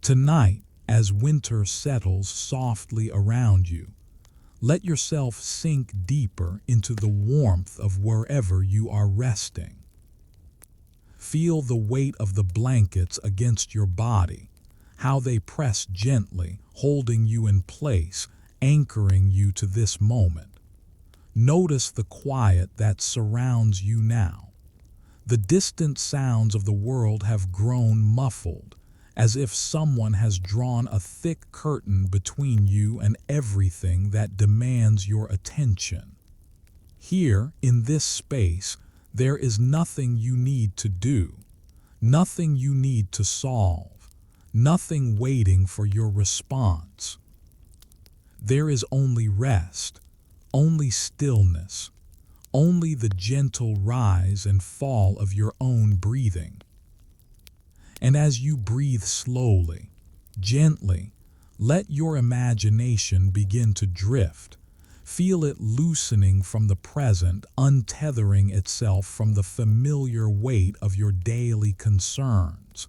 Tonight, as winter settles softly around you, let yourself sink deeper into the warmth of wherever you are resting. Feel the weight of the blankets against your body, how they press gently, holding you in place, anchoring you to this moment. Notice the quiet that surrounds you now. The distant sounds of the world have grown muffled, as if someone has drawn a thick curtain between you and everything that demands your attention. Here, in this space, there is nothing you need to do, nothing you need to solve, nothing waiting for your response. There is only rest, only stillness, only the gentle rise and fall of your own breathing. And as you breathe slowly, gently, let your imagination begin to drift. Feel it loosening from the present, untethering itself from the familiar weight of your daily concerns.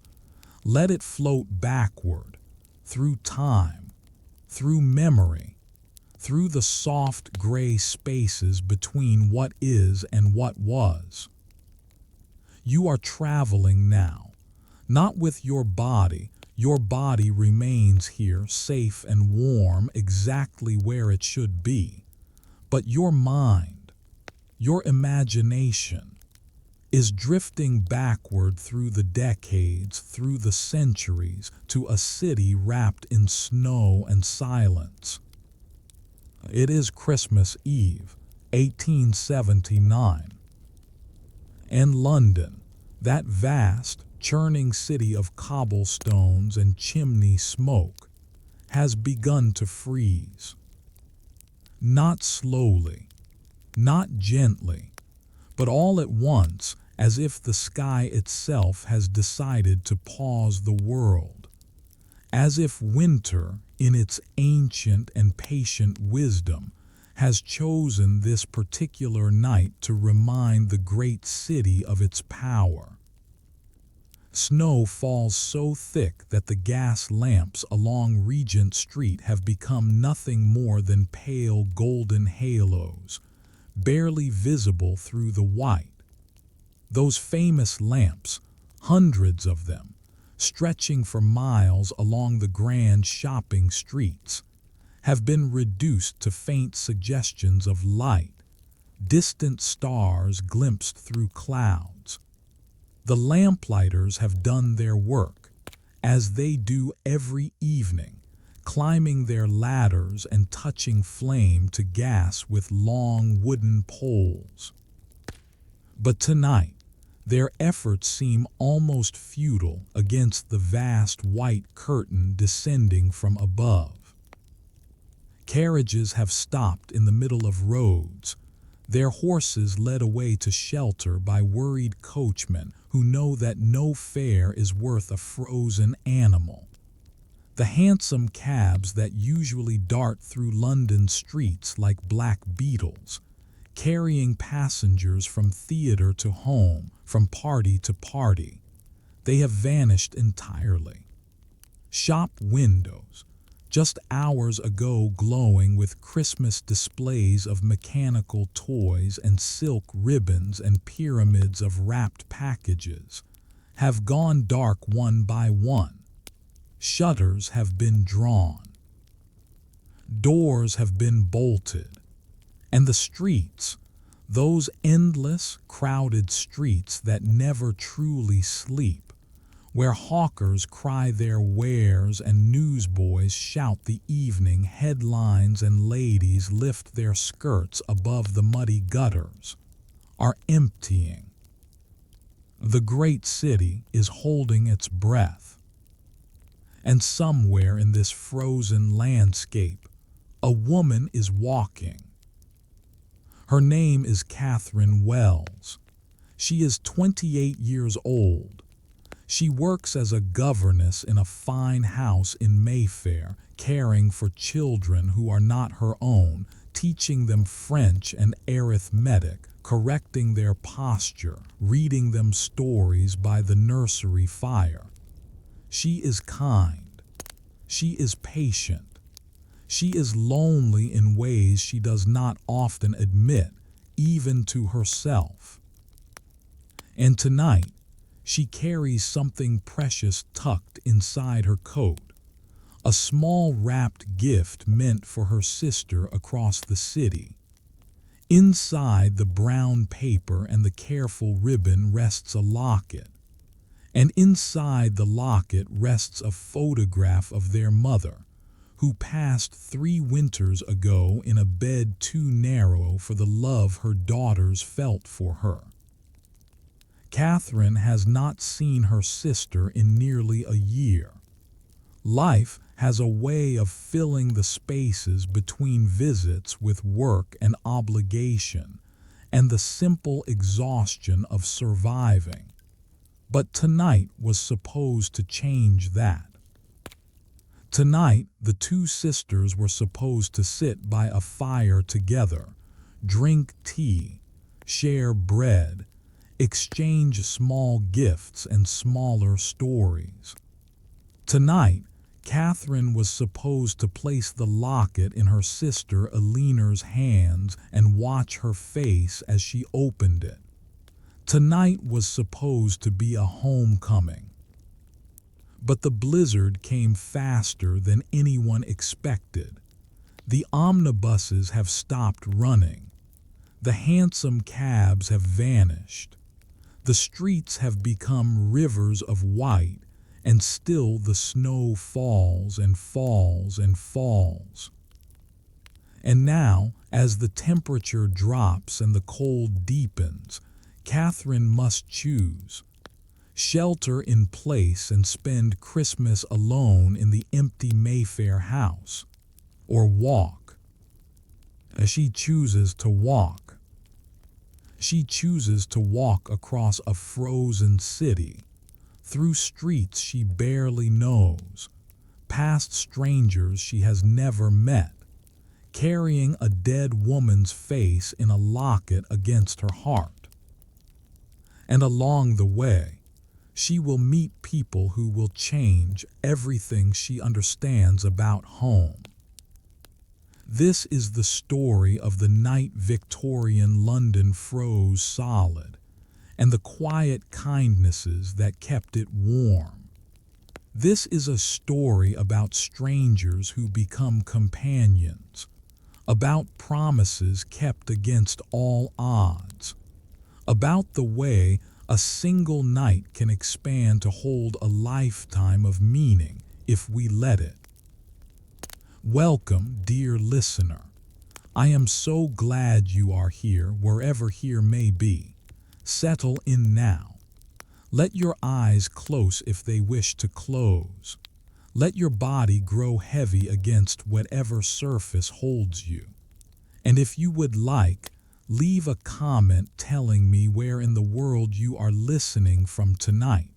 Let it float backward, through time, through memory, through the soft gray spaces between what is and what was. You are traveling now. Not with your body remains here safe and warm exactly where it should be, but your mind, your imagination, is drifting backward through the decades, through the centuries, to a city wrapped in snow and silence. It is Christmas Eve, 1879. And London, that vast, churning city of cobblestones and chimney smoke, has begun to freeze. Not slowly, not gently, but all at once, as if the sky itself has decided to pause the world. As if winter, in its ancient and patient wisdom, has chosen this particular night to remind the great city of its power. Snow falls so thick that the gas lamps along Regent Street have become nothing more than pale golden halos, barely visible through the white. Those famous lamps, hundreds of them, stretching for miles along the grand shopping streets, have been reduced to faint suggestions of light, distant stars glimpsed through clouds. The lamplighters have done their work, as they do every evening, climbing their ladders and touching flame to gas with long wooden poles. But tonight, their efforts seem almost futile against the vast white curtain descending from above. Carriages have stopped in the middle of roads, their horses led away to shelter by worried coachmen who know that no fare is worth a frozen animal. The hansom cabs that usually dart through London streets like black beetles, carrying passengers from theater to home, from party to party, they have vanished entirely. Shop windows, just hours ago glowing with Christmas displays of mechanical toys and silk ribbons and pyramids of wrapped packages, have gone dark one by one. Shutters have been drawn. Doors have been bolted. And the streets, those endless, crowded streets that never truly sleep, where hawkers cry their wares and newsboys shout the evening headlines and ladies lift their skirts above the muddy gutters, are emptying. The great city is holding its breath. And somewhere in this frozen landscape, a woman is walking. Her name is Catherine Wells. She is 28 years old. She works as a governess in a fine house in Mayfair, caring for children who are not her own, teaching them French and arithmetic, correcting their posture, reading them stories by the nursery fire. She is kind, She is patient. She is lonely in ways she does not often admit, even to herself. And tonight, she carries something precious tucked inside her coat, a small wrapped gift meant for her sister across the city. Inside the brown paper and the careful ribbon rests a locket, and inside the locket rests a photograph of their mother, who passed 3 winters ago in a bed too narrow for the love her daughters felt for her. Catherine has not seen her sister in nearly a year. Life has a way of filling the spaces between visits with work and obligation and the simple exhaustion of surviving. But tonight was supposed to change that. Tonight, the 2 sisters were supposed to sit by a fire together, drink tea, share bread, exchange small gifts and smaller stories. Tonight, Catherine was supposed to place the locket in her sister Eleanor's hands and watch her face as she opened it. Tonight was supposed to be a homecoming. But the blizzard came faster than anyone expected. The omnibuses have stopped running. The handsome cabs have vanished. The streets have become rivers of white, and still the snow falls and falls and falls. And now, as the temperature drops and the cold deepens, Catherine must choose: shelter in place and spend Christmas alone in the empty Mayfair house, or walk. As she chooses to walk. She chooses to walk across a frozen city, through streets she barely knows, past strangers she has never met, carrying a dead woman's face in a locket against her heart. And along the way, she will meet people who will change everything she understands about home. This is the story of the night Victorian London froze solid, and the quiet kindnesses that kept it warm. This is a story about strangers who become companions, about promises kept against all odds, about the way a single night can expand to hold a lifetime of meaning if we let it. Welcome, dear listener. I am so glad you are here, wherever here may be. Settle in now. Let your eyes close if they wish to close. Let your body grow heavy against whatever surface holds you. And if you would like, leave a comment telling me where in the world you are listening from tonight.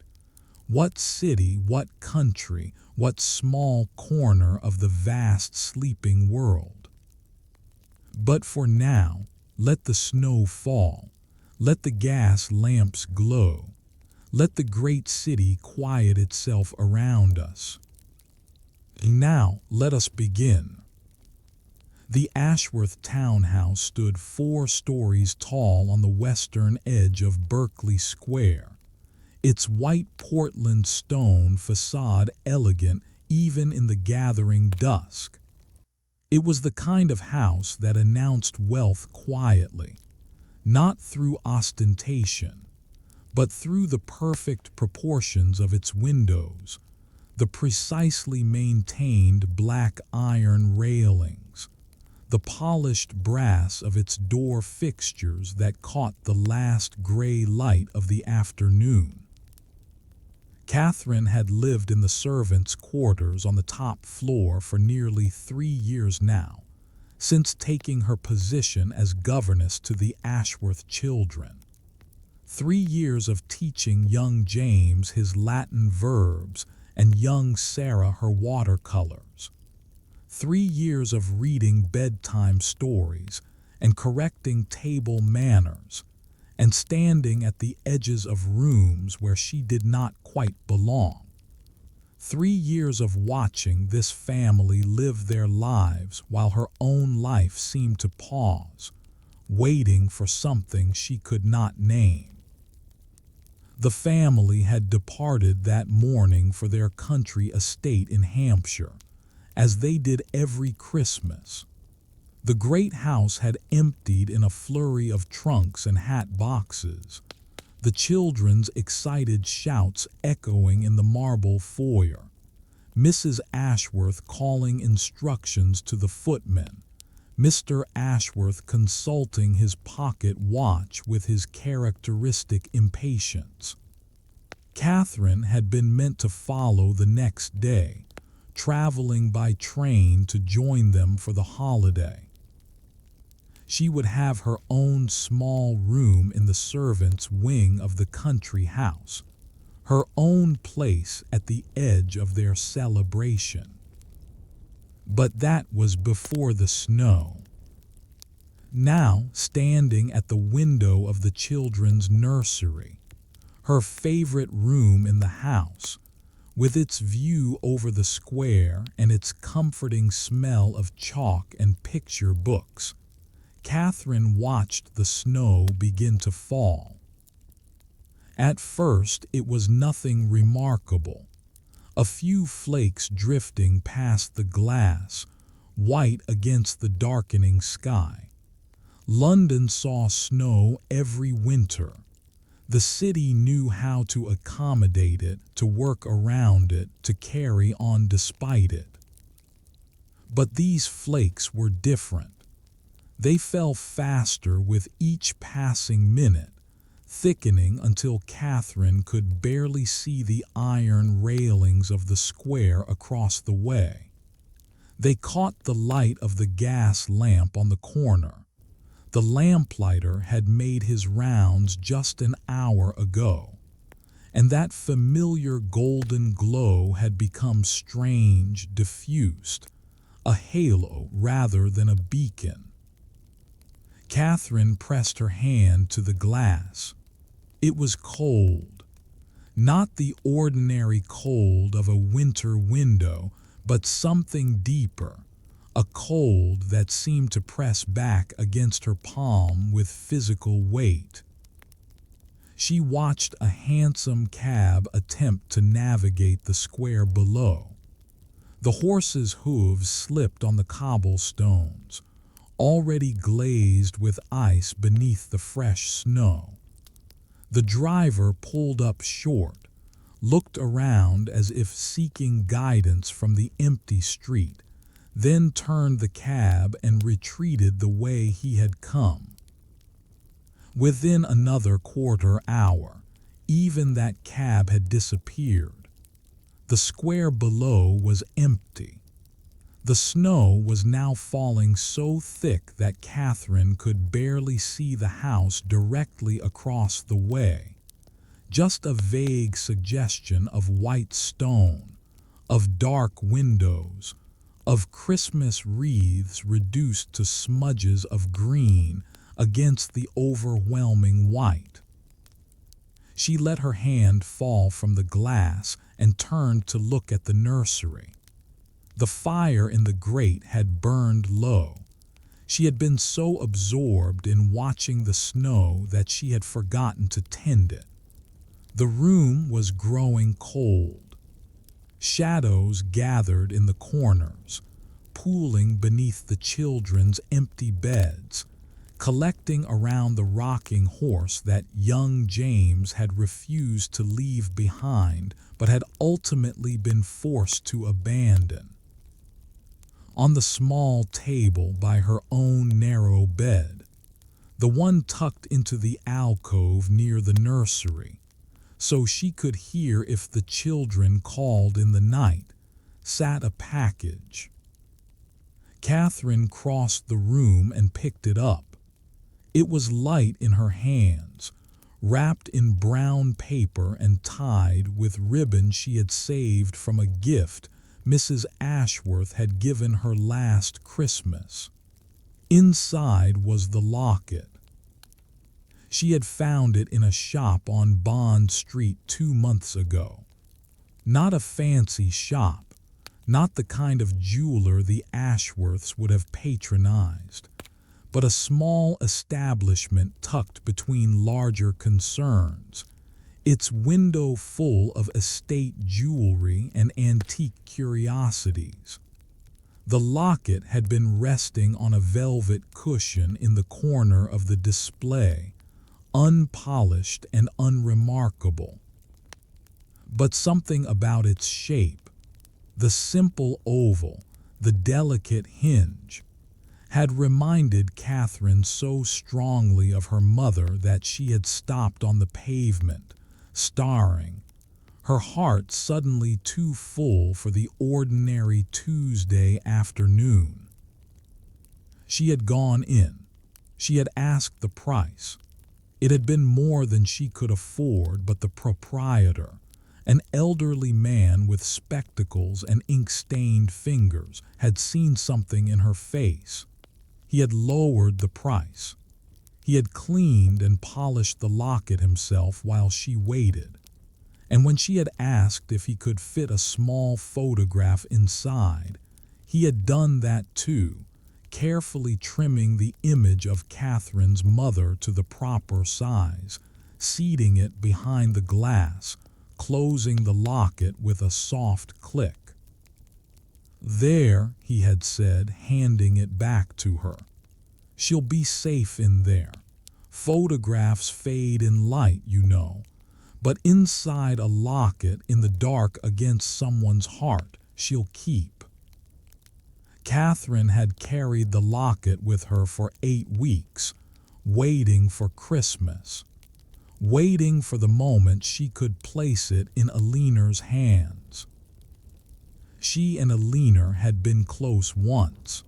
What city, what country, what small corner of the vast sleeping world. But for now, let the snow fall. Let the gas lamps glow. Let the great city quiet itself around us. Now, let us begin. The Ashworth townhouse stood 4 stories tall on the western edge of Berkeley Square, its white Portland stone facade elegant even in the gathering dusk. It was the kind of house that announced wealth quietly, not through ostentation, but through the perfect proportions of its windows, the precisely maintained black iron railings, the polished brass of its door fixtures that caught the last gray light of the afternoon. Catherine had lived in the servants' quarters on the top floor for nearly 3 years now, since taking her position as governess to the Ashworth children. 3 years of teaching young James his Latin verbs and young Sarah her watercolors. 3 years of reading bedtime stories and correcting table manners, and standing at the edges of rooms where she did not quite belong. 3 years of watching this family live their lives while her own life seemed to pause, waiting for something she could not name. The family had departed that morning for their country estate in Hampshire, as they did every Christmas. The great house had emptied in a flurry of trunks and hat boxes, the children's excited shouts echoing in the marble foyer, Mrs. Ashworth calling instructions to the footmen, Mr. Ashworth consulting his pocket watch with his characteristic impatience. Catherine had been meant to follow the next day, traveling by train to join them for the holiday. She would have her own small room in the servants' wing of the country house, her own place at the edge of their celebration. But that was before the snow. Now, standing at the window of the children's nursery, her favorite room in the house, with its view over the square and its comforting smell of chalk and picture books, Catherine watched the snow begin to fall. At first it was nothing remarkable, a few flakes drifting past the glass, white against the darkening sky. London saw snow every winter. The city knew how to accommodate it, to work around it, to carry on despite it. But these flakes were different. They fell faster with each passing minute, thickening until Catherine could barely see the iron railings of the square across the way. They caught the light of the gas lamp on the corner. The lamplighter had made his rounds just an hour ago, and that familiar golden glow had become strange, diffused, a halo rather than a beacon. Catherine pressed her hand to the glass. It was cold, not the ordinary cold of a winter window, but something deeper, a cold that seemed to press back against her palm with physical weight. She watched a hansom cab attempt to navigate the square below. The horse's hooves slipped on the cobblestones, already glazed with ice beneath the fresh snow. The driver pulled up short, looked around as if seeking guidance from the empty street, then turned the cab and retreated the way he had come. Within another quarter hour, even that cab had disappeared. The square below was empty. The snow was now falling so thick that Catherine could barely see the house directly across the way, just a vague suggestion of white stone, of dark windows, of Christmas wreaths reduced to smudges of green against the overwhelming white. She let her hand fall from the glass and turned to look at the nursery. The fire in the grate had burned low. She had been so absorbed in watching the snow that she had forgotten to tend it. The room was growing cold. Shadows gathered in the corners, pooling beneath the children's empty beds, collecting around the rocking horse that young James had refused to leave behind but had ultimately been forced to abandon. On the small table by her own narrow bed, the one tucked into the alcove near the nursery, so she could hear if the children called in the night, sat a package. Catherine crossed the room and picked it up. It was light in her hands, wrapped in brown paper and tied with ribbon she had saved from a gift Mrs. Ashworth had given her last Christmas. Inside was the locket. She had found it in a shop on Bond Street 2 months ago. Not a fancy shop, not the kind of jeweler the Ashworths would have patronized, but a small establishment tucked between larger concerns, its window full of estate jewelry and antique curiosities. The locket had been resting on a velvet cushion in the corner of the display, unpolished and unremarkable. But something about its shape, the simple oval, the delicate hinge, had reminded Catherine so strongly of her mother that she had stopped on the pavement, staring, her heart suddenly too full for the ordinary Tuesday afternoon. She had gone in. She had asked the price. It had been more than she could afford, but the proprietor, an elderly man with spectacles and ink-stained fingers, had seen something in her face. He had lowered the price. He had cleaned and polished the locket himself while she waited. And when she had asked if he could fit a small photograph inside, he had done that too, carefully trimming the image of Catherine's mother to the proper size, seating it behind the glass, closing the locket with a soft click. "There," he had said, handing it back to her. "She'll be safe in there. Photographs fade in light, you know. But inside a locket in the dark against someone's heart, she'll keep." Catherine had carried the locket with her for 8 weeks, waiting for Christmas, waiting for the moment she could place it in Aliner's hands. She and Aliner had been close once,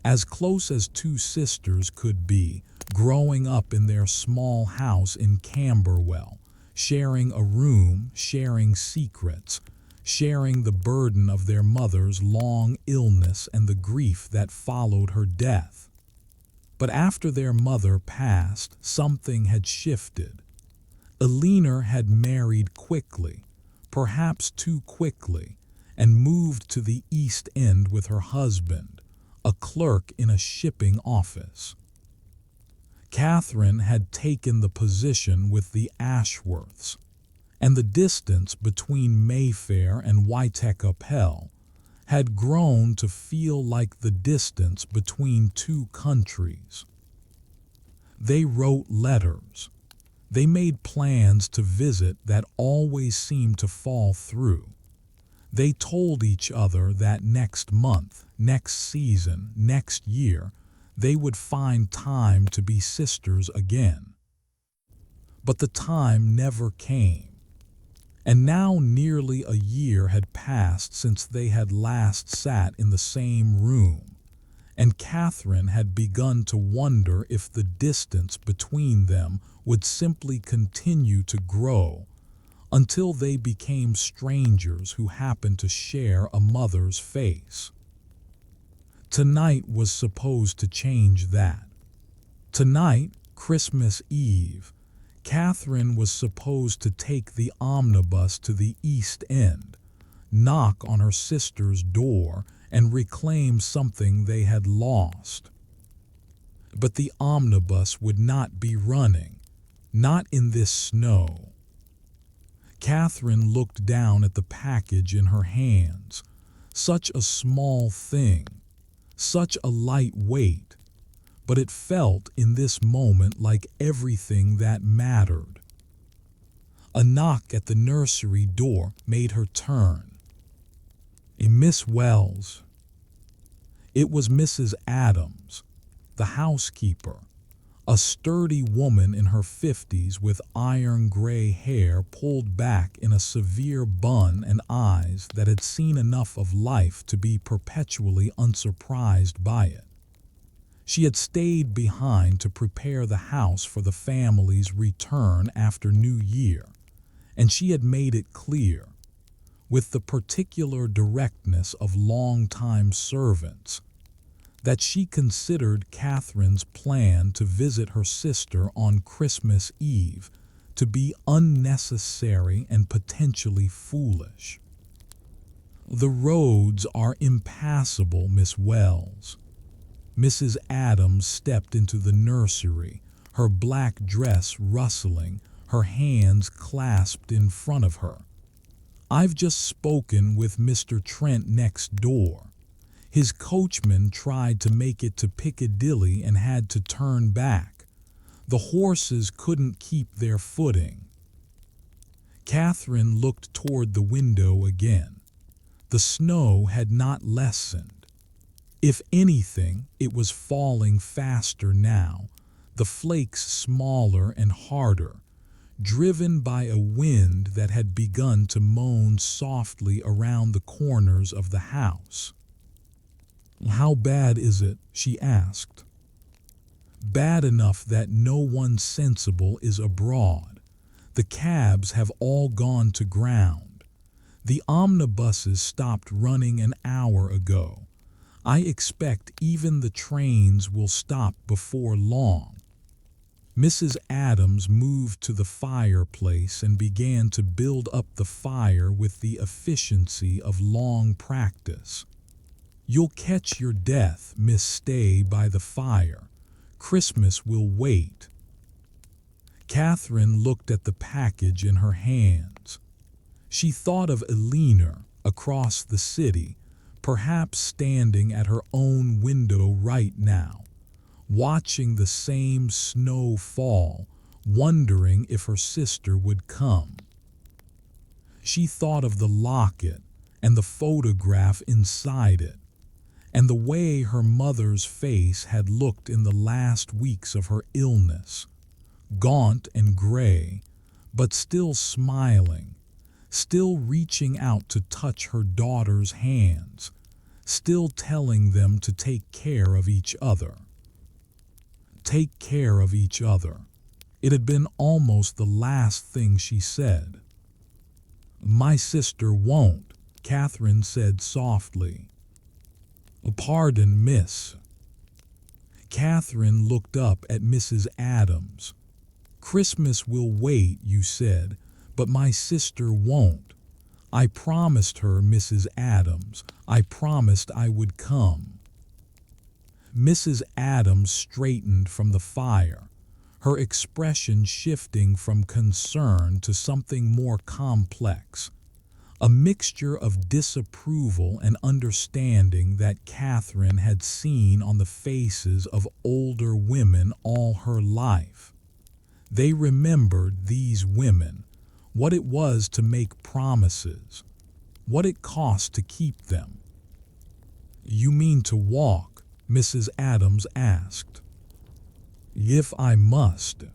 as close as two sisters could be, growing up in their small house in Camberwell, sharing a room, sharing secrets, sharing the burden of their mother's long illness and the grief that followed her death. But after their mother passed, something had shifted. Aliner had married quickly, perhaps too quickly, and moved to the East End with her husband, a clerk in a shipping office. Catherine had taken the position with the Ashworths, and the distance between Mayfair and Whitechapel had grown to feel like the distance between two countries. They wrote letters. They made plans to visit that always seemed to fall through. They told each other that next month, next season, next year, they would find time to be sisters again. But the time never came. And now nearly a year had passed since they had last sat in the same room, and Catherine had begun to wonder if the distance between them would simply continue to grow until they became strangers who happened to share a mother's face. Tonight was supposed to change that. Tonight, Christmas Eve, Catherine was supposed to take the omnibus to the East End, knock on her sister's door, and reclaim something they had lost. But the omnibus would not be running, not in this snow. Catherine looked down at the package in her hands. Such a small thing, such a light weight, but it felt in this moment like everything that mattered. A knock at the nursery door made her turn. A Miss Wells. It was Mrs. Adams, the housekeeper, a sturdy woman in her 50s with iron gray hair pulled back in a severe bun and eyes that had seen enough of life to be perpetually unsurprised by it. She had stayed behind to prepare the house for the family's return after New Year, and she had made it clear, with the particular directness of long-time servants, that she considered Catherine's plan to visit her sister on Christmas Eve to be unnecessary and potentially foolish. The roads are impassable, Miss Wells. Mrs. Adams stepped into the nursery, her black dress rustling, her hands clasped in front of her. I've just spoken with Mr. Trent next door. His coachman tried to make it to Piccadilly and had to turn back. The horses couldn't keep their footing. Catherine looked toward the window again. The snow had not lessened. If anything, it was falling faster now, the flakes smaller and harder, driven by a wind that had begun to moan softly around the corners of the house. "How bad is it?" she asked. "Bad enough that no one sensible is abroad. The cabs have all gone to ground. The omnibuses stopped running an hour ago. I expect even the trains will stop before long." Mrs. Adams moved to the fireplace and began to build up the fire with the efficiency of long practice. "You'll catch your death, Miss. Stay by the fire. Christmas will wait." Catherine looked at the package in her hands. She thought of Eleanor across the city, perhaps standing at her own window right now, watching the same snow fall, wondering if her sister would come. She thought of the locket and the photograph inside it, and the way her mother's face had looked in the last weeks of her illness, gaunt and gray, but still smiling, still reaching out to touch her daughter's hands, still telling them to take care of each other. Take care of each other. It had been almost the last thing she said. "My sister won't," Catherine said softly. "Pardon, miss." Catherine looked up at Mrs. Adams. "Christmas will wait, you said, but my sister won't. I promised her, Mrs. Adams. I promised I would come." Mrs. Adams straightened from the fire, her expression shifting from concern to something more complex, a mixture of disapproval and understanding that Catherine had seen on the faces of older women all her life. They remembered these women, what it was to make promises, what it cost to keep them. "You mean to walk?" Mrs. Adams asked. "If I must."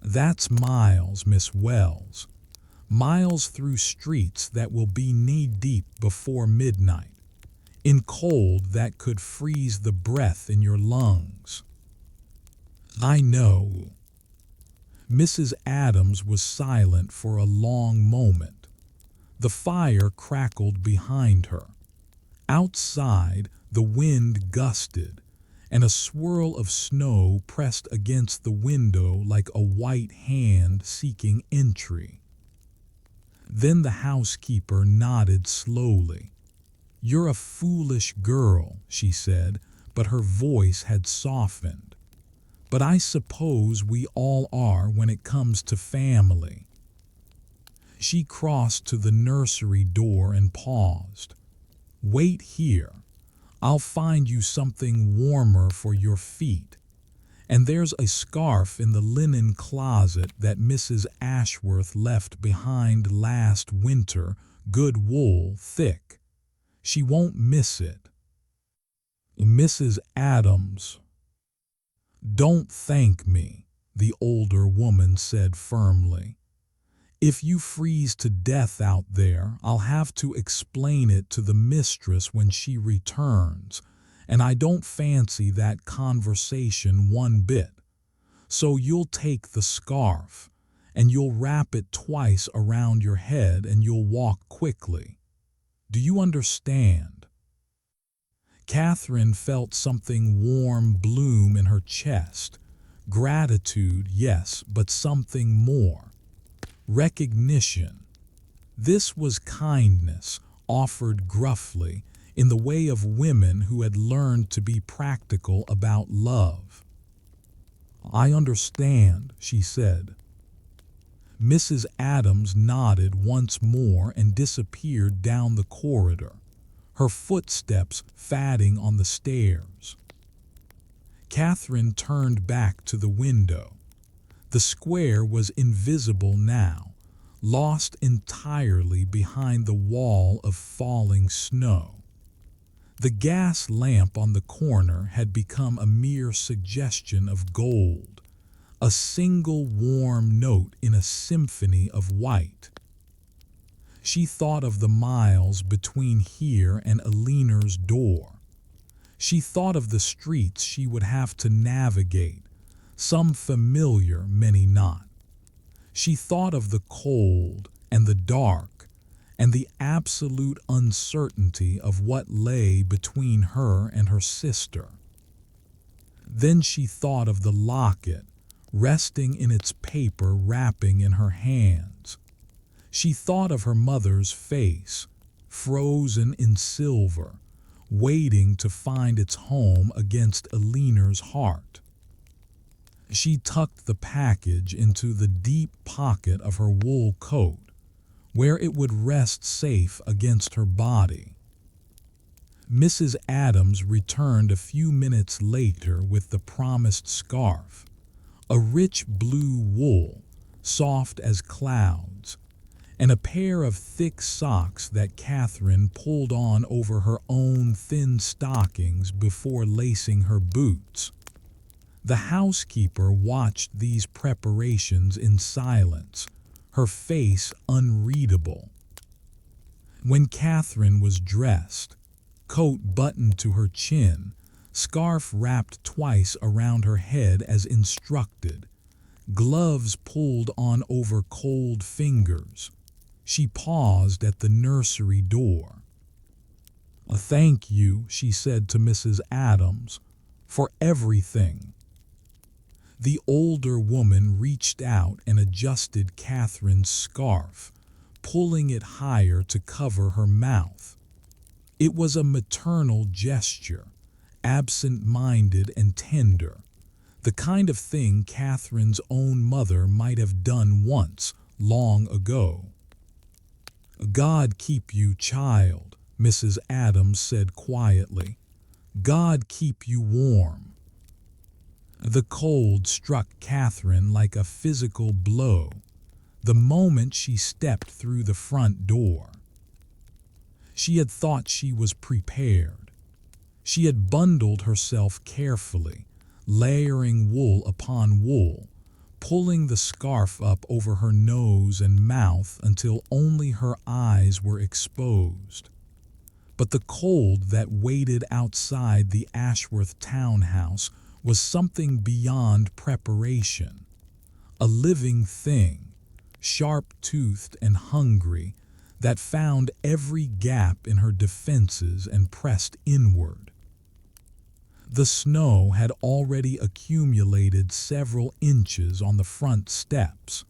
"That's miles, Miss Wells. Miles through streets that will be knee-deep before midnight, in cold that could freeze the breath in your lungs." "I know." Mrs. Adams was silent for a long moment. The fire crackled behind her. Outside, the wind gusted, and a swirl of snow pressed against the window like a white hand seeking entry. Then the housekeeper nodded slowly. "You're a foolish girl," she said, but her voice had softened. "But I suppose we all are when it comes to family." She crossed to the nursery door and paused. "Wait here. I'll find you something warmer for your feet. And there's a scarf in the linen closet that Mrs. Ashworth left behind last winter, good wool, thick. She won't miss it." "Mrs. Adams." "Don't thank me," the older woman said firmly. "If you freeze to death out there, I'll have to explain it to the mistress when she returns, and I don't fancy that conversation one bit. So you'll take the scarf, and you'll wrap it twice around your head, and you'll walk quickly. Do you understand?" Catherine felt something warm bloom in her chest. Gratitude, yes, but something more. Recognition. This was kindness, offered gruffly, in the way of women who had learned to be practical about love. "I understand," she said. Mrs. Adams nodded once more and disappeared down the corridor, her footsteps fading on the stairs. Catherine turned back to the window. The square was invisible now, lost entirely behind the wall of falling snow. The gas lamp on the corner had become a mere suggestion of gold, a single warm note in a symphony of white. She thought of the miles between here and Aliner's door. She thought of the streets she would have to navigate, some familiar, many not. She thought of the cold and the dark, and the absolute uncertainty of what lay between her and her sister. Then she thought of the locket, resting in its paper wrapping in her hands. She thought of her mother's face, frozen in silver, waiting to find its home against Aliner's heart. She tucked the package into the deep pocket of her wool coat, where it would rest safe against her body. Mrs. Adams returned a few minutes later with the promised scarf, a rich blue wool, soft as clouds, and a pair of thick socks that Catherine pulled on over her own thin stockings before lacing her boots. The housekeeper watched these preparations in silence, her face unreadable. When Catherine was dressed, coat buttoned to her chin, scarf wrapped twice around her head as instructed, gloves pulled on over cold fingers, she paused at the nursery door. "Thank you," she said to Mrs. Adams, "for everything." The older woman reached out and adjusted Catherine's scarf, pulling it higher to cover her mouth. It was a maternal gesture, absent-minded and tender, the kind of thing Catherine's own mother might have done once, long ago. "God keep you, child," Mrs. Adams said quietly. "God keep you warm." The cold struck Catherine like a physical blow the moment she stepped through the front door. She had thought she was prepared. She had bundled herself carefully, layering wool upon wool, pulling the scarf up over her nose and mouth until only her eyes were exposed. But the cold that waited outside the Ashworth townhouse was something beyond preparation, a living thing, sharp-toothed and hungry, that found every gap in her defenses and pressed inward. The snow had already accumulated several inches on the front steps.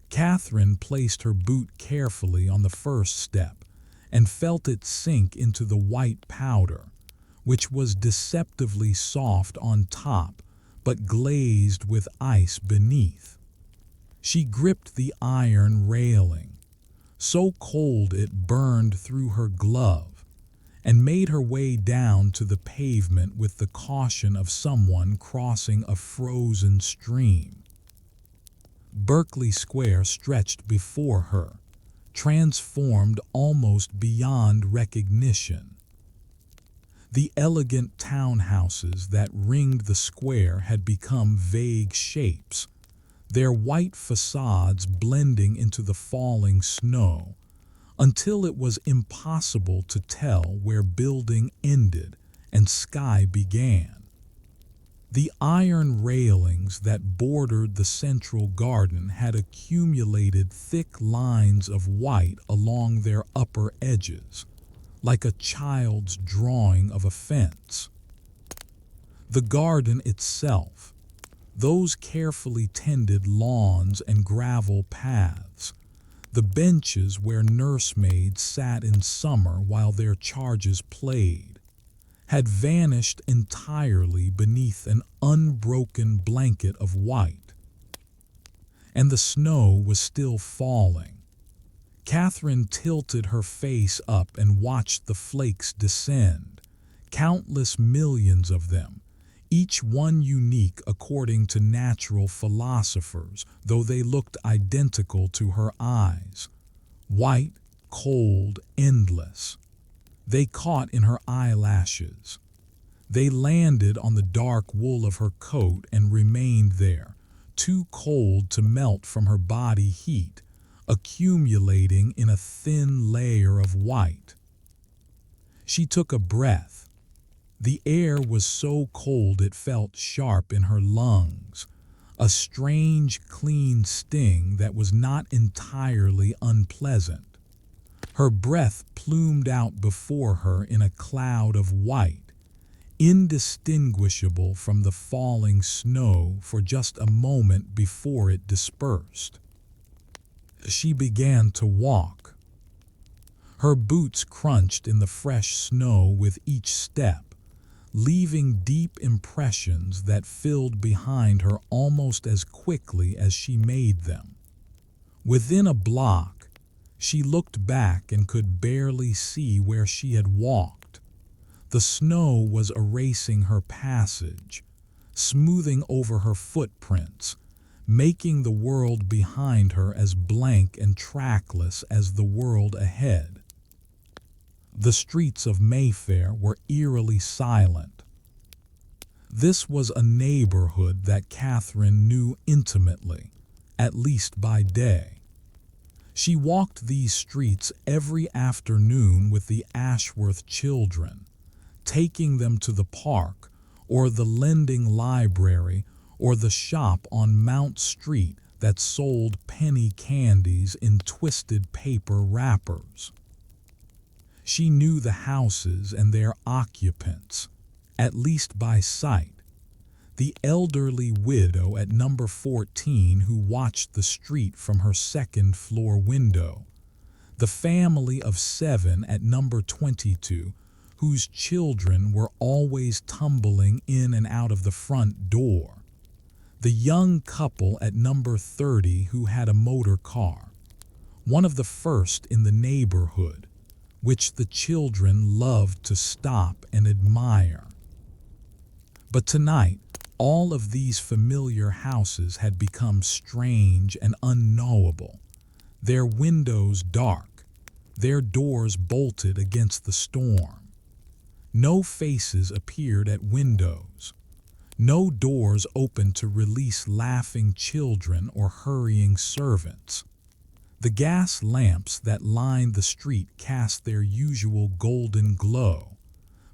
Catherine placed her boot carefully on the first step and felt it sink into the white powder, which was deceptively soft on top but glazed with ice beneath. She gripped the iron railing, so cold it burned through her glove, and made her way down to the pavement with the caution of someone crossing a frozen stream. Berkeley Square stretched before her, transformed almost beyond recognition. The elegant townhouses that ringed the square had become vague shapes, their white facades blending into the falling snow, until it was impossible to tell where building ended and sky began. The iron railings that bordered the central garden had accumulated thick lines of white along their upper edges, like a child's drawing of a fence. The garden itself, those carefully tended lawns and gravel paths, The benches where nursemaids sat in summer while their charges played had vanished entirely beneath an unbroken blanket of white. And the snow was still falling. Catherine tilted her face up and watched the flakes descend, countless millions of them, each one unique according to natural philosophers, though they looked identical to her eyes. White, cold, endless. They caught in her eyelashes. They landed on the dark wool of her coat and remained there, too cold to melt from her body heat, accumulating in a thin layer of white. She took a breath. The air was so cold it felt sharp in her lungs, a strange, clean sting that was not entirely unpleasant. Her breath plumed out before her in a cloud of white, indistinguishable from the falling snow for just a moment before it dispersed. She began to walk. Her boots crunched in the fresh snow with each step, leaving deep impressions that filled behind her almost as quickly as she made them. Within a block, she looked back and could barely see where she had walked. The snow was erasing her passage, smoothing over her footprints, making the world behind her as blank and trackless as the world ahead. The streets of Mayfair were eerily silent. This was a neighborhood that Catherine knew intimately, at least by day. She walked these streets every afternoon with the Ashworth children, taking them to the park or the lending library or the shop on Mount Street that sold penny candies in twisted paper wrappers. She knew the houses and their occupants, at least by sight. The elderly widow at number 14 who watched the street from her second-floor window. The family of 7 at number 22 whose children were always tumbling in and out of the front door. The young couple at number 30 who had a motor car, one of the first in the neighborhood, which the children loved to stop and admire. But tonight, all of these familiar houses had become strange and unknowable, their windows dark, their doors bolted against the storm. No faces appeared at windows, no doors opened to release laughing children or hurrying servants. The gas lamps that lined the street cast their usual golden glow,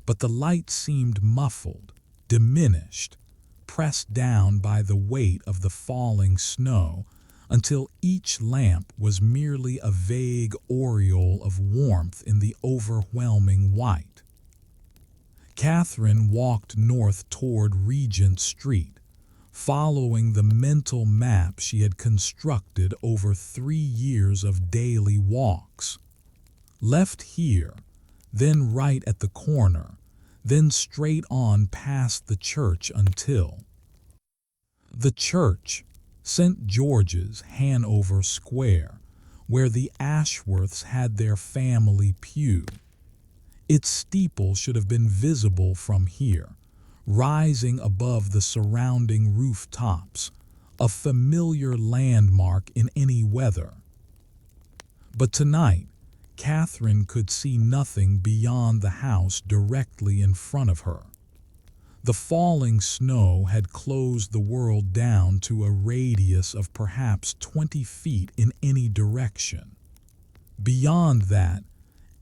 but the light seemed muffled, diminished, pressed down by the weight of the falling snow until each lamp was merely a vague aureole of warmth in the overwhelming white. Catherine walked north toward Regent Street, following the mental map she had constructed over 3 years of daily walks. Left here, then right at the corner, then straight on past the church until the church, St. George's, Hanover Square, where the Ashworths had their family pew. Its steeple should have been visible from here, rising above the surrounding rooftops, a familiar landmark in any weather. But tonight, Catherine could see nothing beyond the house directly in front of her. The falling snow had closed the world down to a radius of perhaps 20 feet in any direction. Beyond that,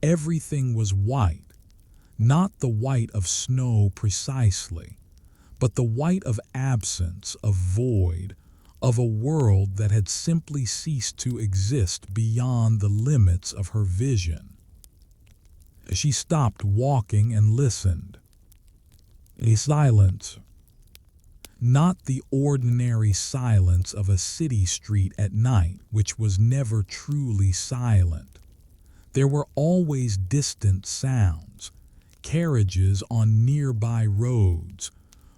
everything was white, not the white of snow precisely, but the white of absence, of void, of a world that had simply ceased to exist beyond the limits of her vision. She stopped walking and listened. A silence. Not the ordinary silence of a city street at night, which was never truly silent. There were always distant sounds, carriages on nearby roads,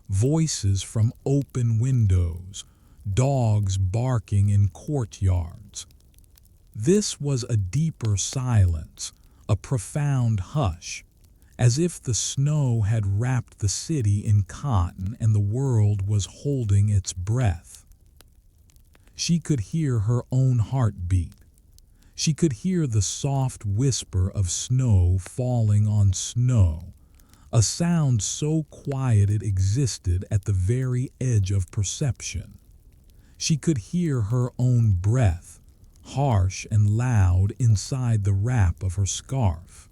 voices from open windows, dogs barking in courtyards. This was a deeper silence, a profound hush, as if the snow had wrapped the city in cotton and the world was holding its breath. She could hear her own heartbeat. She could hear the soft whisper of snow falling on snow, a sound so quiet it existed at the very edge of perception. She could hear her own breath, harsh and loud inside the wrap of her scarf.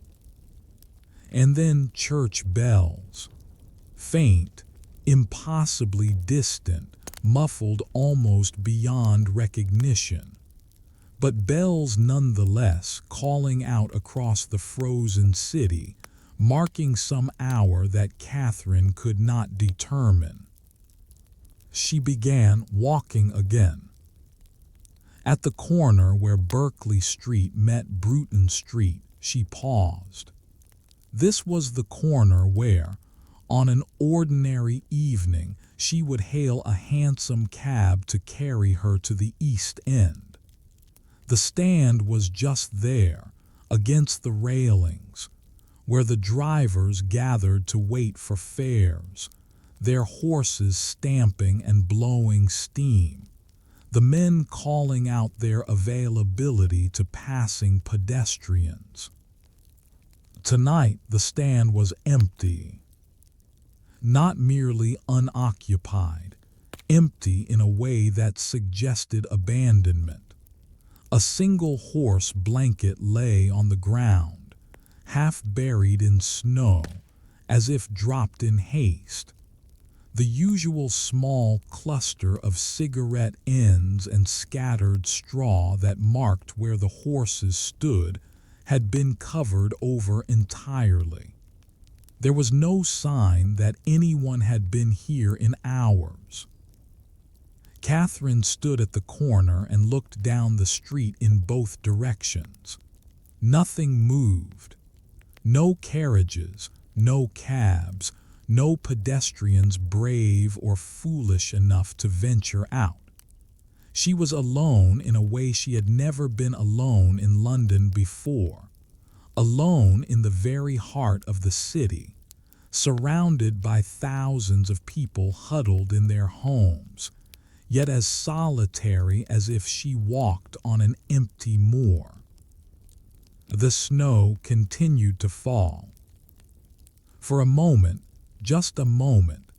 And then church bells, faint, impossibly distant, muffled almost beyond recognition, but bells nonetheless, calling out across the frozen city, marking some hour that Catherine could not determine. She began walking again. At the corner where Berkeley Street met Bruton Street, she paused. This was the corner where, on an ordinary evening, she would hail a hansom cab to carry her to the East End. The stand was just there, against the railings, where the drivers gathered to wait for fares, their horses stamping and blowing steam, the men calling out their availability to passing pedestrians. Tonight the stand was empty. Not merely unoccupied, empty in a way that suggested abandonment. A single horse blanket lay on the ground, half buried in snow, as if dropped in haste. The usual small cluster of cigarette ends and scattered straw that marked where the horses stood had been covered over entirely. There was no sign that anyone had been here in hours. Catherine stood at the corner and looked down the street in both directions. Nothing moved. No carriages, no cabs, no pedestrians brave or foolish enough to venture out. She was alone in a way she had never been alone in London before, alone in the very heart of the city, surrounded by thousands of people huddled in their homes, yet as solitary as if she walked on an empty moor. The snow continued to fall. For a moment, just a moment,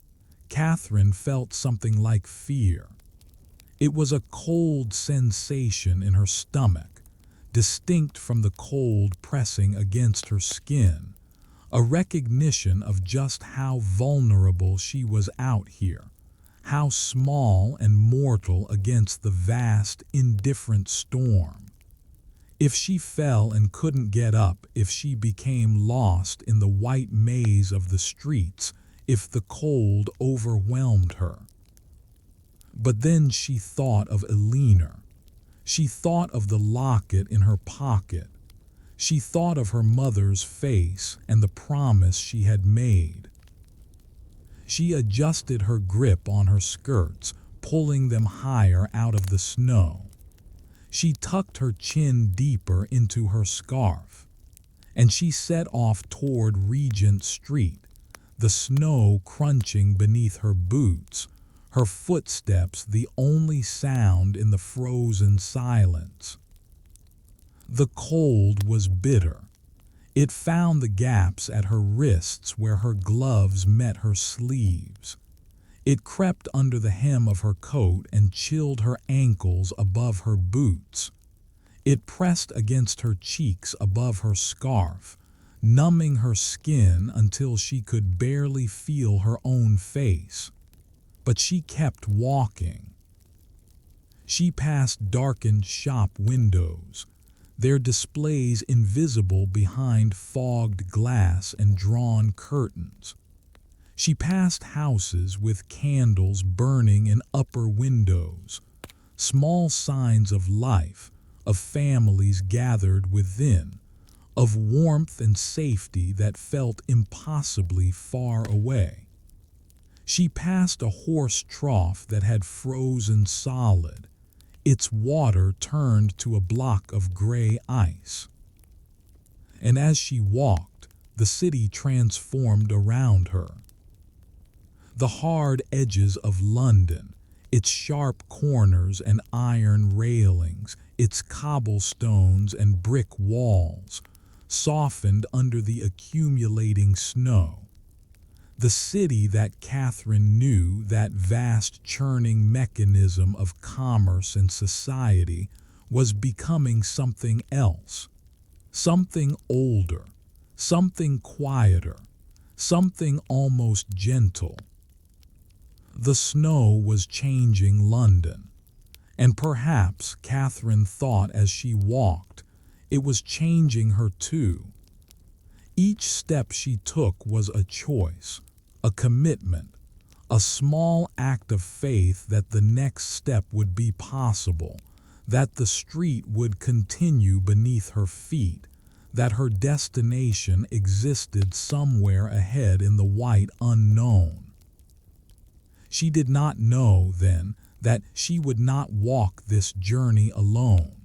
Catherine felt something like fear. It was a cold sensation in her stomach, distinct from the cold pressing against her skin, a recognition of just how vulnerable she was out here, how small and mortal against the vast, indifferent storm. If she fell and couldn't get up, if she became lost in the white maze of the streets, if the cold overwhelmed her. But then she thought of Elena. She thought of the locket in her pocket. She thought of her mother's face and the promise she had made. She adjusted her grip on her skirts, pulling them higher out of the snow. She tucked her chin deeper into her scarf, and she set off toward Regent Street, the snow crunching beneath her boots, her footsteps the only sound in the frozen silence. The cold was bitter. It found the gaps at her wrists where her gloves met her sleeves. It crept under the hem of her coat and chilled her ankles above her boots. It pressed against her cheeks above her scarf, numbing her skin until she could barely feel her own face. But she kept walking. She passed darkened shop windows, their displays invisible behind fogged glass and drawn curtains. She passed houses with candles burning in upper windows, small signs of life, of families gathered within, of warmth and safety that felt impossibly far away. She passed a horse trough that had frozen solid, its water turned to a block of gray ice. And as she walked, the city transformed around her. The hard edges of London, its sharp corners and iron railings, its cobblestones and brick walls, softened under the accumulating snow. The city that Catherine knew, that vast churning mechanism of commerce and society, was becoming something else, something older, something quieter, something almost gentle. The snow was changing London, and perhaps Catherine thought as she walked, it was changing her too. Each step she took was a choice, a commitment, a small act of faith that the next step would be possible, that the street would continue beneath her feet, that her destination existed somewhere ahead in the white unknown. She did not know then that she would not walk this journey alone.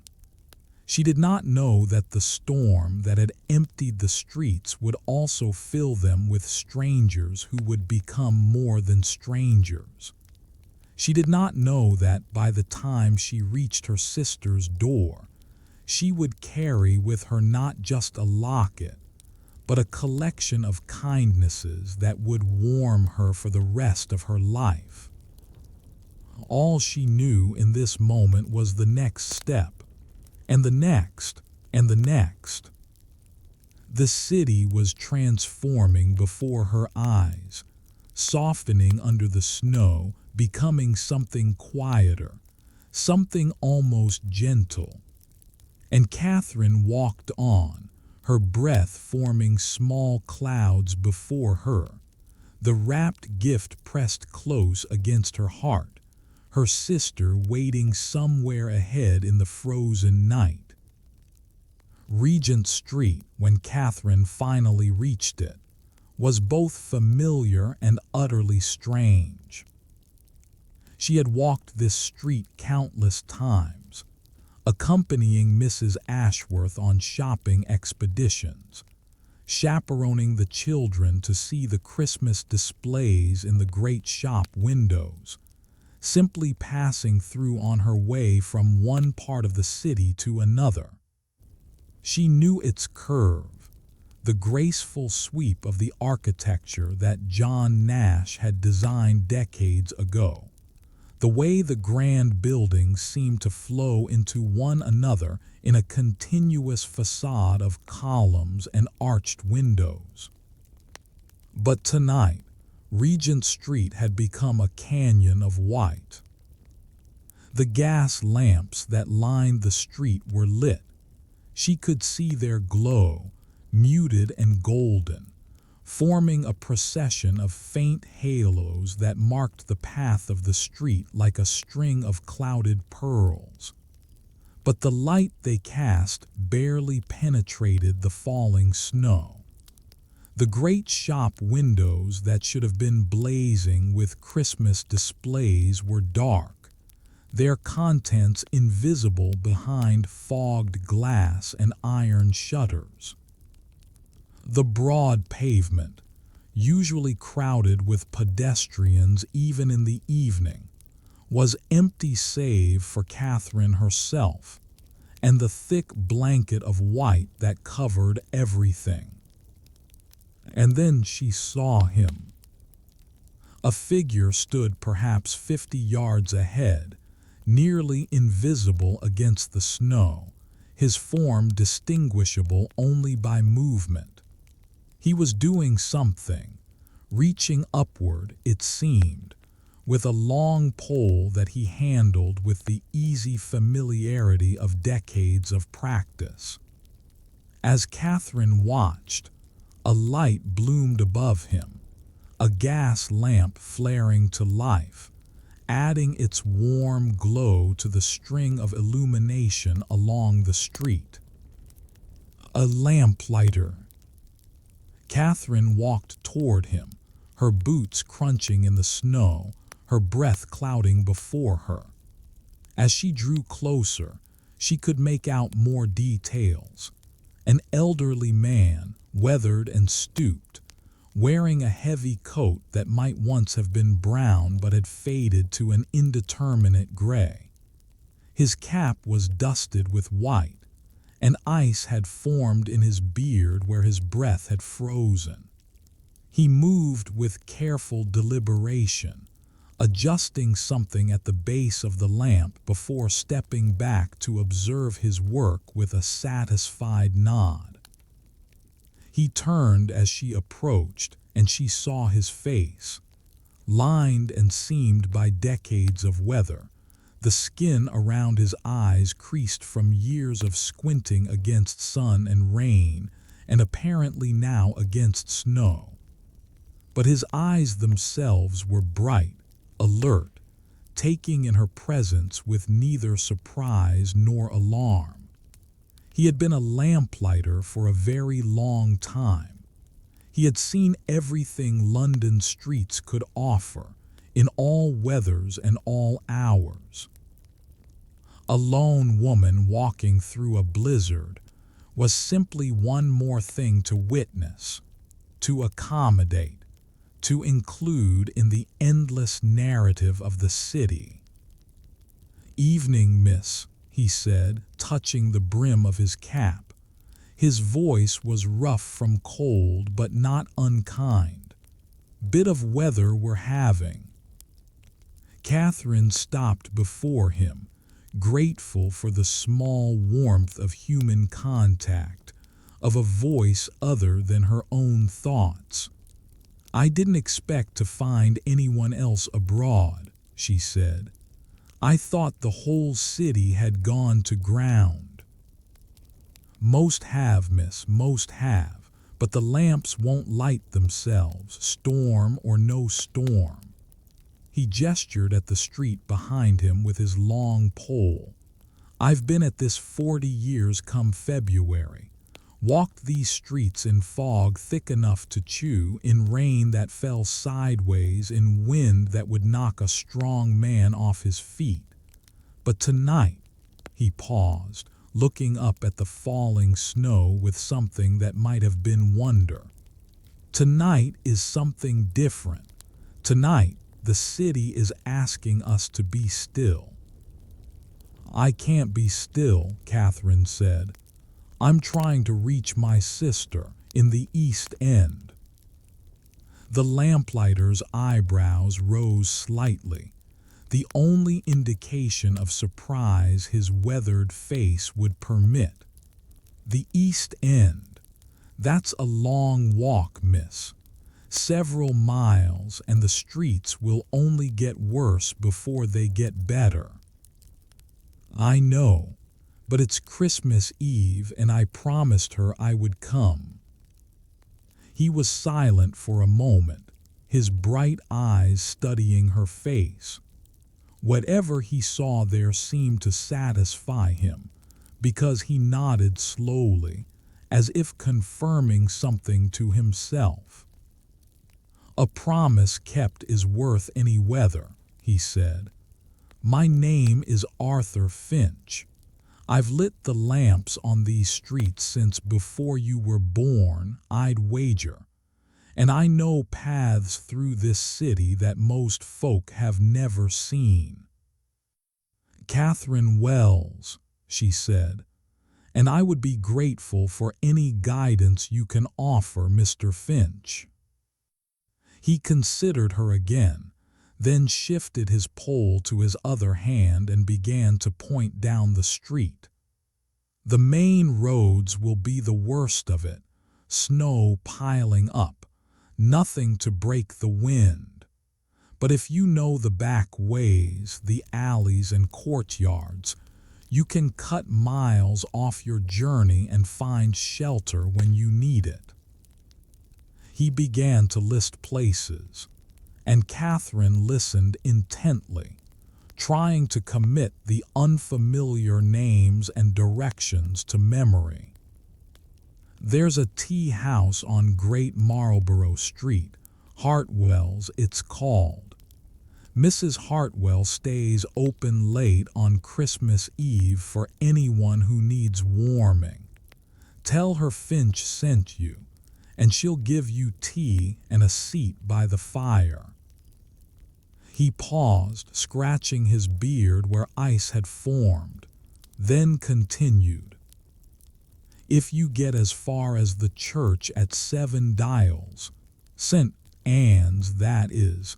She did not know that the storm that had emptied the streets would also fill them with strangers who would become more than strangers. She did not know that by the time she reached her sister's door, she would carry with her not just a locket, but a collection of kindnesses that would warm her for the rest of her life. All she knew in this moment was the next step, and the next, and the next. The city was transforming before her eyes, softening under the snow, becoming something quieter, something almost gentle. And Catherine walked on, her breath forming small clouds before her, the wrapped gift pressed close against her heart, her sister waiting somewhere ahead in the frozen night. Regent Street, when Catherine finally reached it, was both familiar and utterly strange. She had walked this street countless times, accompanying Mrs. Ashworth on shopping expeditions, chaperoning the children to see the Christmas displays in the great shop windows, simply passing through on her way from one part of the city to another. She knew its curve, the graceful sweep of the architecture that John Nash had designed decades ago, the way the grand buildings seemed to flow into one another in a continuous facade of columns and arched windows. But tonight, Regent Street had become a canyon of white. The gas lamps that lined the street were lit. She could see their glow, muted and golden, forming a procession of faint halos that marked the path of the street like a string of clouded pearls. But the light they cast barely penetrated the falling snow. The great shop windows that should have been blazing with Christmas displays were dark, their contents invisible behind fogged glass and iron shutters. The broad pavement, usually crowded with pedestrians even in the evening, was empty save for Catherine herself and the thick blanket of white that covered everything. And then she saw him. A figure stood perhaps 50 yards ahead, nearly invisible against the snow, his form distinguishable only by movement. He was doing something, reaching upward, it seemed, with a long pole that he handled with the easy familiarity of decades of practice. As Catherine watched, a light bloomed above him, a gas lamp flaring to life, adding its warm glow to the string of illumination along the street. A lamplighter. Catherine walked toward him, her boots crunching in the snow, her breath clouding before her. As she drew closer, she could make out more details. An elderly man, weathered and stooped, wearing a heavy coat that might once have been brown but had faded to an indeterminate gray. His cap was dusted with white, and ice had formed in his beard where his breath had frozen. He moved with careful deliberation, adjusting something at the base of the lamp before stepping back to observe his work with a satisfied nod. He turned as she approached, and she saw his face, lined and seamed by decades of weather, the skin around his eyes creased from years of squinting against sun and rain, and apparently now against snow. But his eyes themselves were bright, alert, taking in her presence with neither surprise nor alarm. He had been a lamplighter for a very long time. He had seen everything London streets could offer, in all weathers and all hours. A lone woman walking through a blizzard was simply one more thing to witness, to accommodate, to include in the endless narrative of the city. "Evening, miss," he said, touching the brim of his cap. His voice was rough from cold but not unkind. "Bit of weather we're having." Catherine stopped before him, grateful for the small warmth of human contact, of a voice other than her own thoughts. "I didn't expect to find anyone else abroad," she said. "I thought the whole city had gone to ground." "Most have, miss, most have, but the lamps won't light themselves, storm or no storm." He gestured at the street behind him with his long pole. "I've been at this 40 years come February. Walked these streets in fog thick enough to chew, in rain that fell sideways, in wind that would knock a strong man off his feet. But tonight," he paused, looking up at the falling snow with something that might have been wonder. "Tonight is something different. Tonight, the city is asking us to be still." "I can't be still," Catherine said. "I'm trying to reach my sister in the East End." The lamplighter's eyebrows rose slightly, the only indication of surprise his weathered face would permit. "The East End? That's a long walk, miss. Several miles, and the streets will only get worse before they get better." "I know, but it's Christmas Eve and I promised her I would come." He was silent for a moment, his bright eyes studying her face. Whatever he saw there seemed to satisfy him, because he nodded slowly, as if confirming something to himself. "A promise kept is worth any weather," he said. "My name is Arthur Finch. I've lit the lamps on these streets since before you were born, I'd wager, and I know paths through this city that most folk have never seen." "Catherine Wells," she said, "and I would be grateful for any guidance you can offer Mr. Finch." He considered her again, then shifted his pole to his other hand and began to point down the street. "The main roads will be the worst of it, snow piling up, nothing to break the wind. But if you know the back ways, the alleys and courtyards, you can cut miles off your journey and find shelter when you need it." He began to list places, and Catherine listened intently, trying to commit the unfamiliar names and directions to memory. There's a tea house on Great Marlborough Street, Hartwell's it's called. Mrs. Hartwell stays open late on Christmas Eve for anyone who needs warming. Tell her Finch sent you, and she'll give you tea and a seat by the fire. He paused, scratching his beard where ice had formed, then continued. If you get as far as the church at 7 Dials, St. Anne's that is,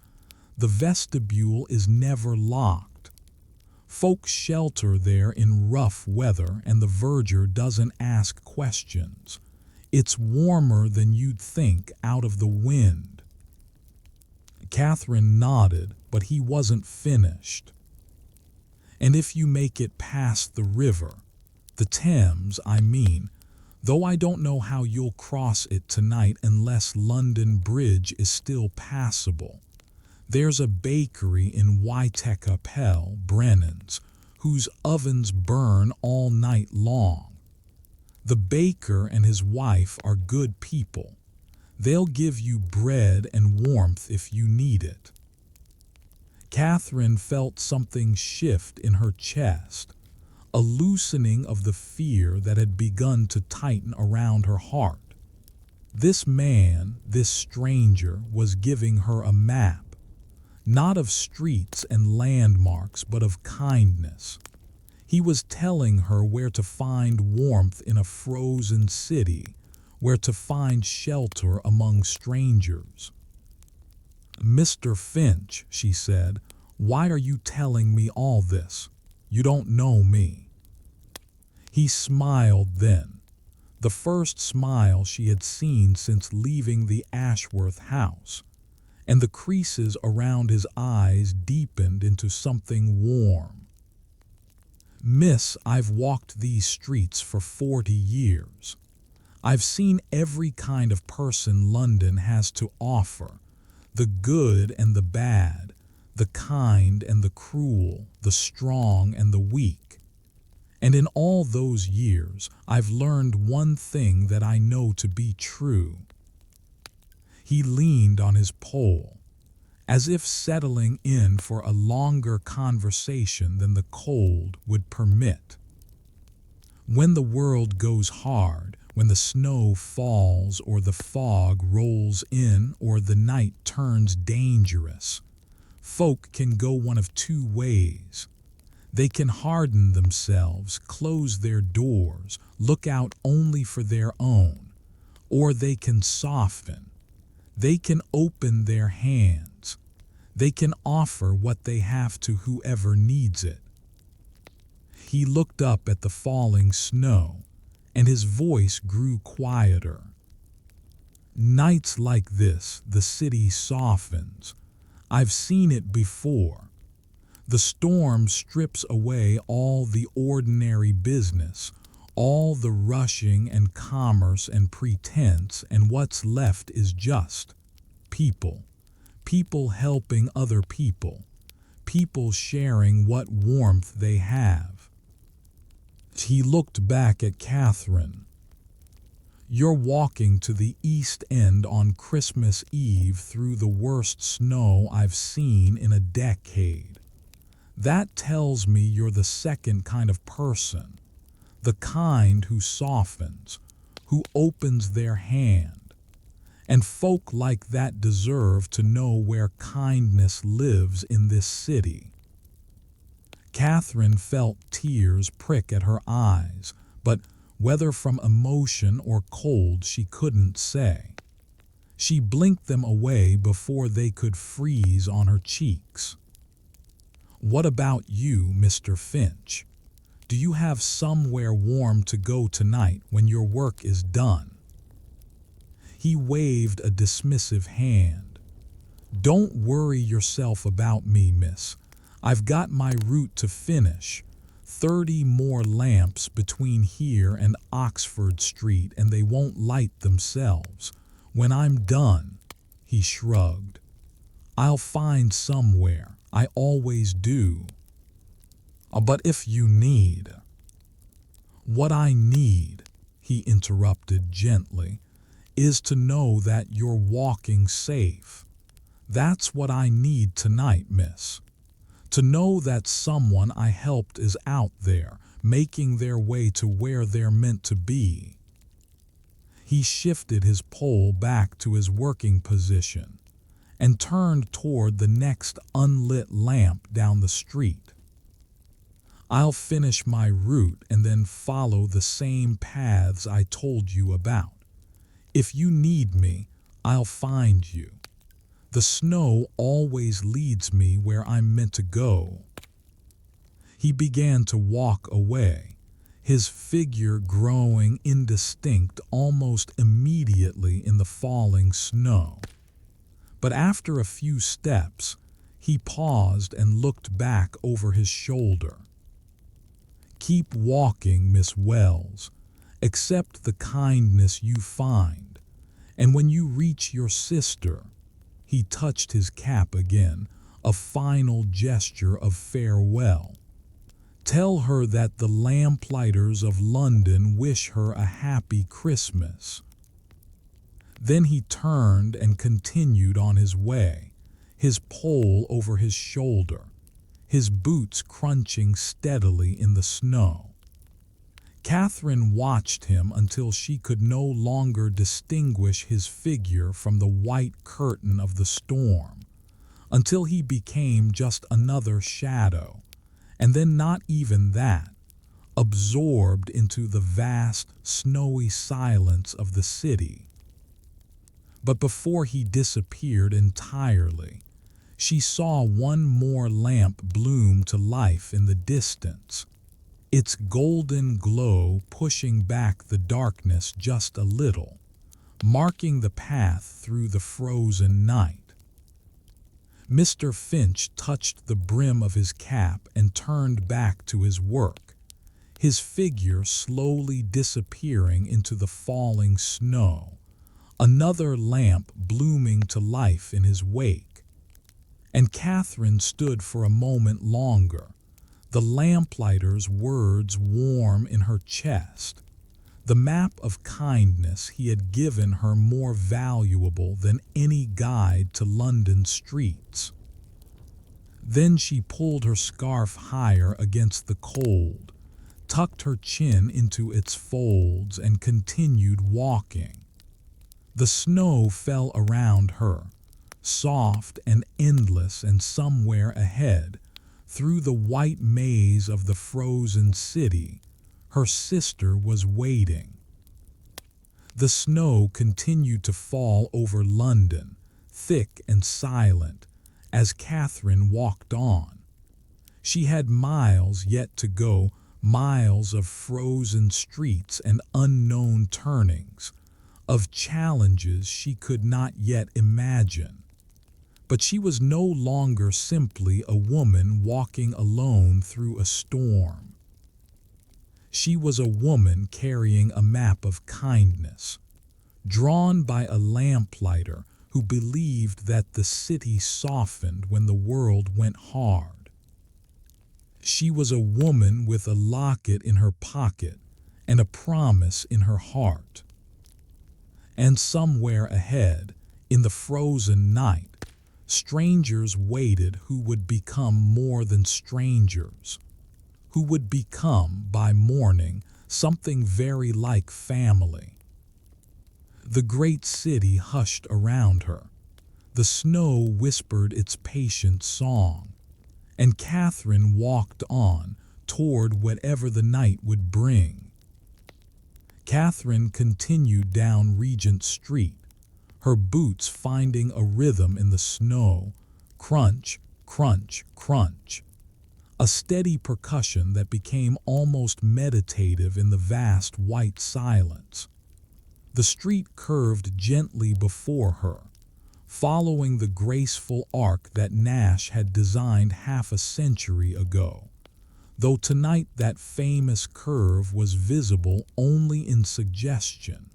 the vestibule is never locked. Folks shelter there in rough weather and the verger doesn't ask questions. It's warmer than you'd think out of the wind. Catherine nodded, but he wasn't finished. And if you make it past the river, the Thames, I mean, though I don't know how you'll cross it tonight unless London Bridge is still passable. There's a bakery in Whitechapel, Brennan's, whose ovens burn all night long. The baker and his wife are good people. They'll give you bread and warmth if you need it. Catherine felt something shift in her chest, a loosening of the fear that had begun to tighten around her heart. This man, this stranger, was giving her a map, not of streets and landmarks, but of kindness. He was telling her where to find warmth in a frozen city, where to find shelter among strangers. Mr. Finch, she said, why are you telling me all this? You don't know me. He smiled then, the first smile she had seen since leaving the Ashworth house, and the creases around his eyes deepened into something warm. Miss, I've walked these streets for 40 years. I've seen every kind of person London has to offer, the good and the bad, the kind and the cruel, the strong and the weak. And in all those years, I've learned one thing that I know to be true. He leaned on his pole, as if settling in for a longer conversation than the cold would permit. When the world goes hard, when the snow falls or the fog rolls in or the night turns dangerous, folk can go one of two ways. They can harden themselves, close their doors, look out only for their own, or they can soften. They can open their hands. They can offer what they have to whoever needs it. He looked up at the falling snow, and his voice grew quieter. Nights like this, the city softens. I've seen it before. The storm strips away all the ordinary business, all the rushing and commerce and pretense, and what's left is just people. People helping other people. People sharing what warmth they have. He looked back at Catherine. You're walking to the East End on Christmas Eve through the worst snow I've seen in a decade. That tells me you're the second kind of person, the kind who softens, who opens their hand. And folk like that deserve to know where kindness lives in this city. Catherine felt tears prick at her eyes, but whether from emotion or cold she couldn't say. She blinked them away before they could freeze on her cheeks. What about you, Mr. Finch? Do you have somewhere warm to go tonight when your work is done? He waved a dismissive hand. Don't worry yourself about me, miss. I've got my route to finish. 30 more lamps between here and Oxford Street, and they won't light themselves. When I'm done, he shrugged, I'll find somewhere. I always do. But if you need. What I need, he interrupted gently, is to know that you're walking safe. That's what I need tonight, miss. To know that someone I helped is out there, making their way to where they're meant to be. He shifted his pole back to his working position and turned toward the next unlit lamp down the street. I'll finish my route and then follow the same paths I told you about. If you need me, I'll find you. The snow always leads me where I'm meant to go. He began to walk away, his figure growing indistinct almost immediately in the falling snow. But after a few steps, he paused and looked back over his shoulder. Keep walking, Miss Wells. Accept the kindness you find. And when you reach your sister, he touched his cap again, a final gesture of farewell. Tell her that the lamplighters of London wish her a happy Christmas. Then he turned and continued on his way, his pole over his shoulder, his boots crunching steadily in the snow. Catherine watched him until she could no longer distinguish his figure from the white curtain of the storm, until he became just another shadow, and then not even that, absorbed into the vast, snowy silence of the city. But before he disappeared entirely, she saw one more lamp bloom to life in the distance, its golden glow pushing back the darkness just a little, marking the path through the frozen night. Mr. Finch touched the brim of his cap and turned back to his work, his figure slowly disappearing into the falling snow, another lamp blooming to life in his wake. And Catherine stood for a moment longer, the lamplighter's words warm in her chest, the map of kindness he had given her more valuable than any guide to London streets. Then she pulled her scarf higher against the cold, tucked her chin into its folds, and continued walking. The snow fell around her, soft and endless, and somewhere ahead, through the white maze of the frozen city, her sister was waiting. The snow continued to fall over London, thick and silent, as Catherine walked on. She had miles yet to go, miles of frozen streets and unknown turnings, of challenges she could not yet imagine. But she was no longer simply a woman walking alone through a storm. She was a woman carrying a map of kindness, drawn by a lamplighter who believed that the city softened when the world went hard. She was a woman with a locket in her pocket and a promise in her heart. And somewhere ahead, in the frozen night, strangers waited who would become more than strangers, who would become, by morning, something very like family. The great city hushed around her. The snow whispered its patient song, and Catherine walked on toward whatever the night would bring. Catherine continued down Regent Street, her boots finding a rhythm in the snow, crunch, crunch, crunch, a steady percussion that became almost meditative in the vast white silence. The street curved gently before her, following the graceful arc that Nash had designed half a century ago, though tonight that famous curve was visible only in suggestion,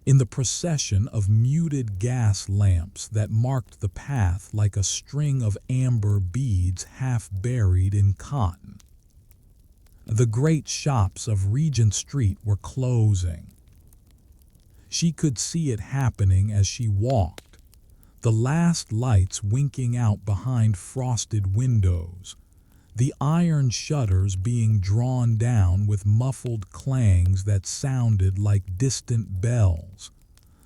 in the procession of muted gas lamps that marked the path like a string of amber beads half buried in cotton. The great shops of Regent Street were closing. She could see it happening as she walked, the last lights winking out behind frosted windows, the iron shutters being drawn down with muffled clangs that sounded like distant bells,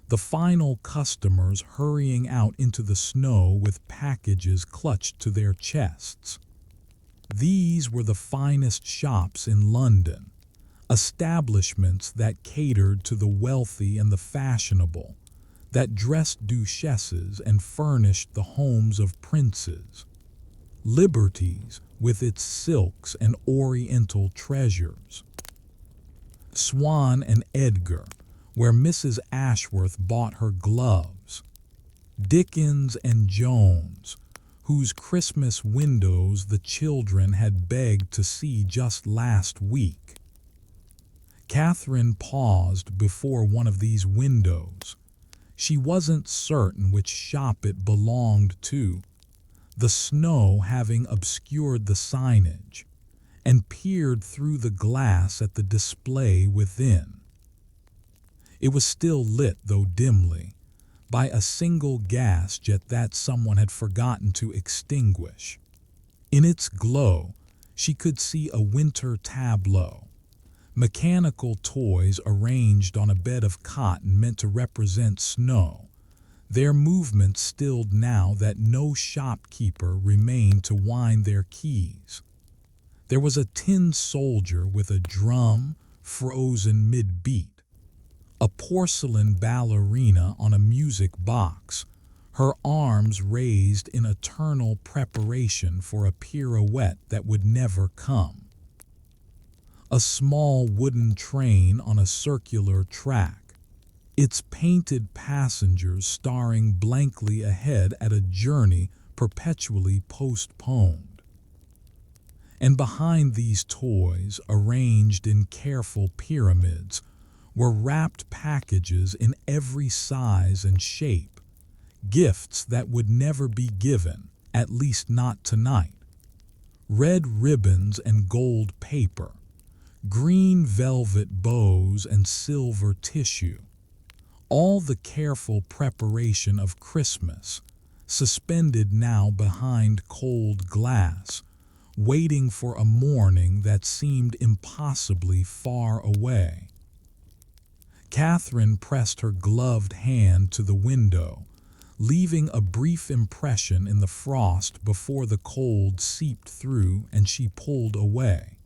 the final customers hurrying out into the snow with packages clutched to their chests. These were the finest shops in London, establishments that catered to the wealthy and the fashionable, that dressed duchesses and furnished the homes of princes. Liberty's, with its silks and oriental treasures. Swan and Edgar, where Mrs. Ashworth bought her gloves. Dickens and Jones, whose Christmas windows the children had begged to see just last week. Catherine paused before one of these windows. She wasn't certain which shop it belonged to, the snow having obscured the signage, and peered through the glass at the display within. It was still lit, though dimly, by a single gas jet that someone had forgotten to extinguish. In its glow, she could see a winter tableau, mechanical toys arranged on a bed of cotton meant to represent snow, their movements stilled now that no shopkeeper remained to wind their keys. There was a tin soldier with a drum, frozen mid-beat, a porcelain ballerina on a music box, her arms raised in eternal preparation for a pirouette that would never come. A small wooden train on a circular track, its painted passengers staring blankly ahead at a journey perpetually postponed. And behind these toys, arranged in careful pyramids, were wrapped packages in every size and shape, gifts that would never be given, at least not tonight. Red ribbons and gold paper, green velvet bows and silver tissue, all the careful preparation of Christmas, suspended now behind cold glass, waiting for a morning that seemed impossibly far away. Catherine pressed her gloved hand to the window, leaving a brief impression in the frost before the cold seeped through and she pulled away.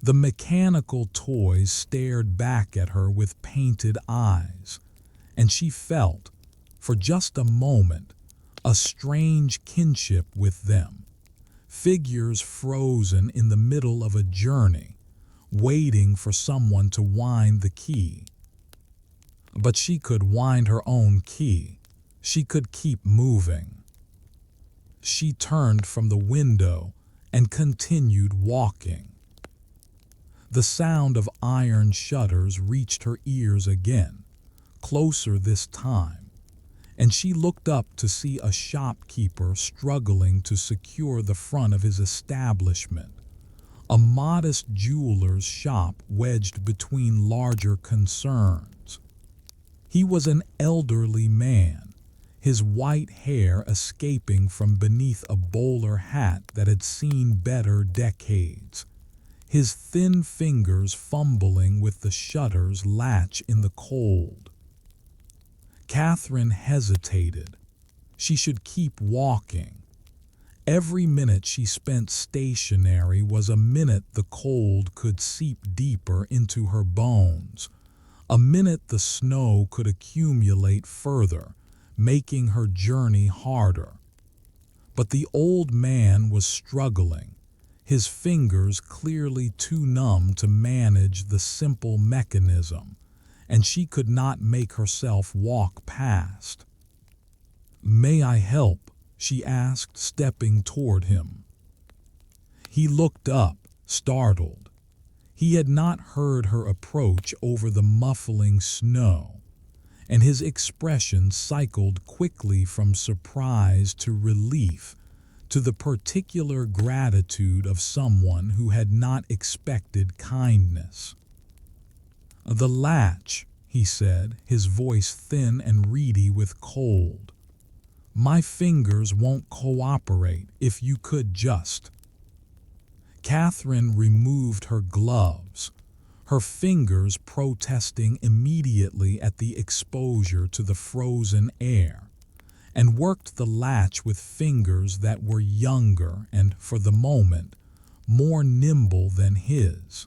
The mechanical toys stared back at her with painted eyes, and she felt, for just a moment, a strange kinship with them, figures frozen in the middle of a journey, waiting for someone to wind the key. But she could wind her own key. She could keep moving. She turned from the window and continued walking. The sound of iron shutters reached her ears again, closer this time, and she looked up to see a shopkeeper struggling to secure the front of his establishment, a modest jeweler's shop wedged between larger concerns. He was an elderly man, his white hair escaping from beneath a bowler hat that had seen better decades, his thin fingers fumbling with the shutter's latch in the cold. Catherine hesitated. She should keep walking. Every minute she spent stationary was a minute the cold could seep deeper into her bones, a minute the snow could accumulate further, making her journey harder. But the old man was struggling, his fingers clearly too numb to manage the simple mechanism, and she could not make herself walk past. "May I help?" she asked, stepping toward him. He looked up, startled. He had not heard her approach over the muffling snow. and his expression cycled quickly from surprise to relief to the particular gratitude of someone who had not expected kindness. "The latch," he said, his voice thin and reedy with cold. "My fingers won't cooperate if you could just—" Catherine removed her gloves, her fingers protesting immediately at the exposure to the frozen air, and worked the latch with fingers that were younger and, for the moment, more nimble than his.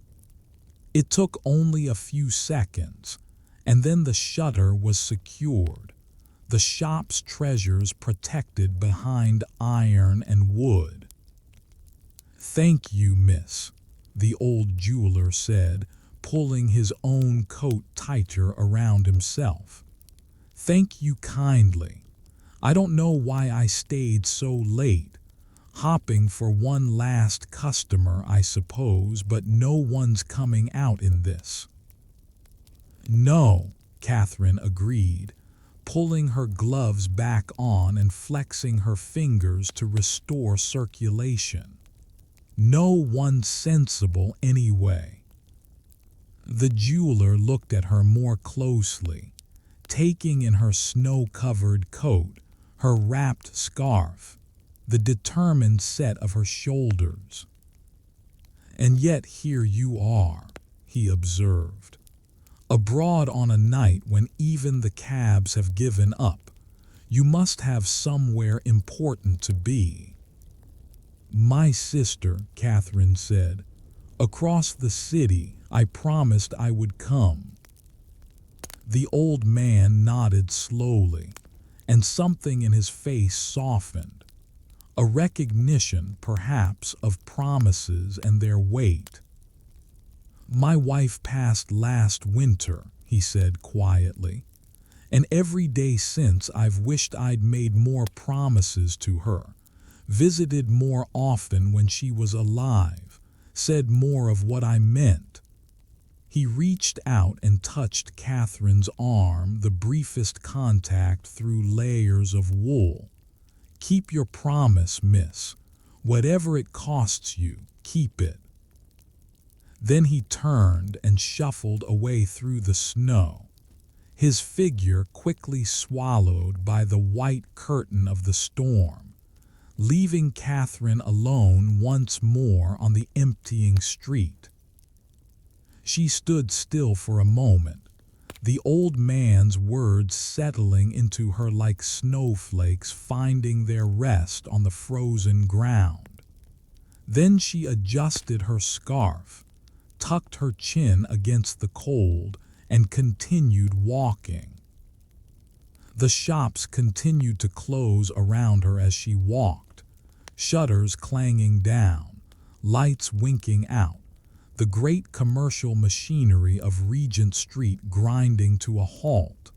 It took only a few seconds, and then the shutter was secured, the shop's treasures protected behind iron and wood. "Thank you, miss," the old jeweler said, pulling his own coat tighter around himself. "Thank you kindly. I don't know why I stayed so late. Hopping for one last customer, I suppose, but no one's coming out in this." "No," Catherine agreed, pulling her gloves back on and flexing her fingers to restore circulation. "No one sensible anyway." The jeweler looked at her more closely, taking in her snow-covered coat, her wrapped scarf, the determined set of her shoulders. "And yet here you are," he observed, "abroad on a night when even the cabs have given up. You must have somewhere important to be." "My sister," Catherine said. "Across the city. I promised I would come." The old man nodded slowly, and something in his face softened. A recognition, perhaps, of promises and their weight. "My wife passed last winter," he said quietly, "and every day since I've wished I'd made more promises to her, visited more often when she was alive, said more of what I meant." He reached out and touched Catherine's arm, the briefest contact through layers of wool. "Keep your promise, miss. Whatever it costs you, keep it." Then he turned and shuffled away through the snow, his figure quickly swallowed by the white curtain of the storm, leaving Catherine alone once more on the emptying street. She stood still for a moment, the old man's words settling into her like snowflakes finding their rest on the frozen ground. Then she adjusted her scarf, tucked her chin against the cold, and continued walking. The shops continued to close around her as she walked, shutters clanging down, lights winking out, the great commercial machinery of Regent Street grinding to a halt.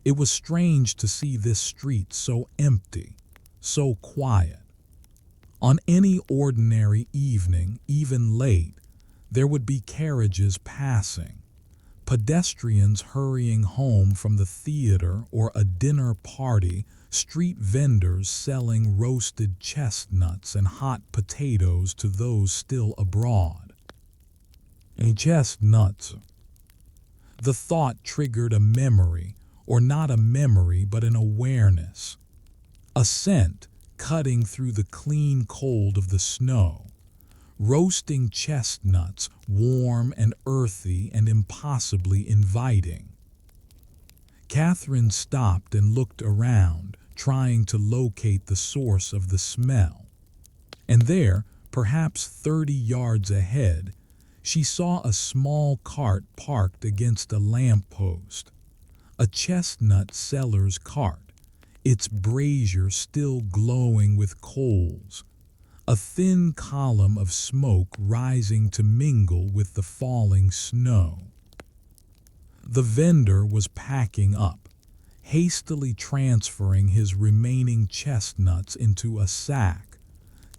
It was strange to see this street so empty, so quiet. On any ordinary evening, even late, there would be carriages passing, pedestrians hurrying home from the theater or a dinner party, street vendors selling roasted chestnuts and hot potatoes to those still abroad. Chestnuts. The thought triggered a memory, or not a memory but an awareness. A scent cutting through the clean cold of the snow. Roasting chestnuts, warm and earthy and impossibly inviting. Catherine stopped and looked around, trying to locate the source of the smell. And there, perhaps 30 yards ahead, she saw a small cart parked against a lamppost. A chestnut seller's cart, its brazier still glowing with coals, a thin column of smoke rising to mingle with the falling snow. The vendor was packing up, hastily transferring his remaining chestnuts into a sack,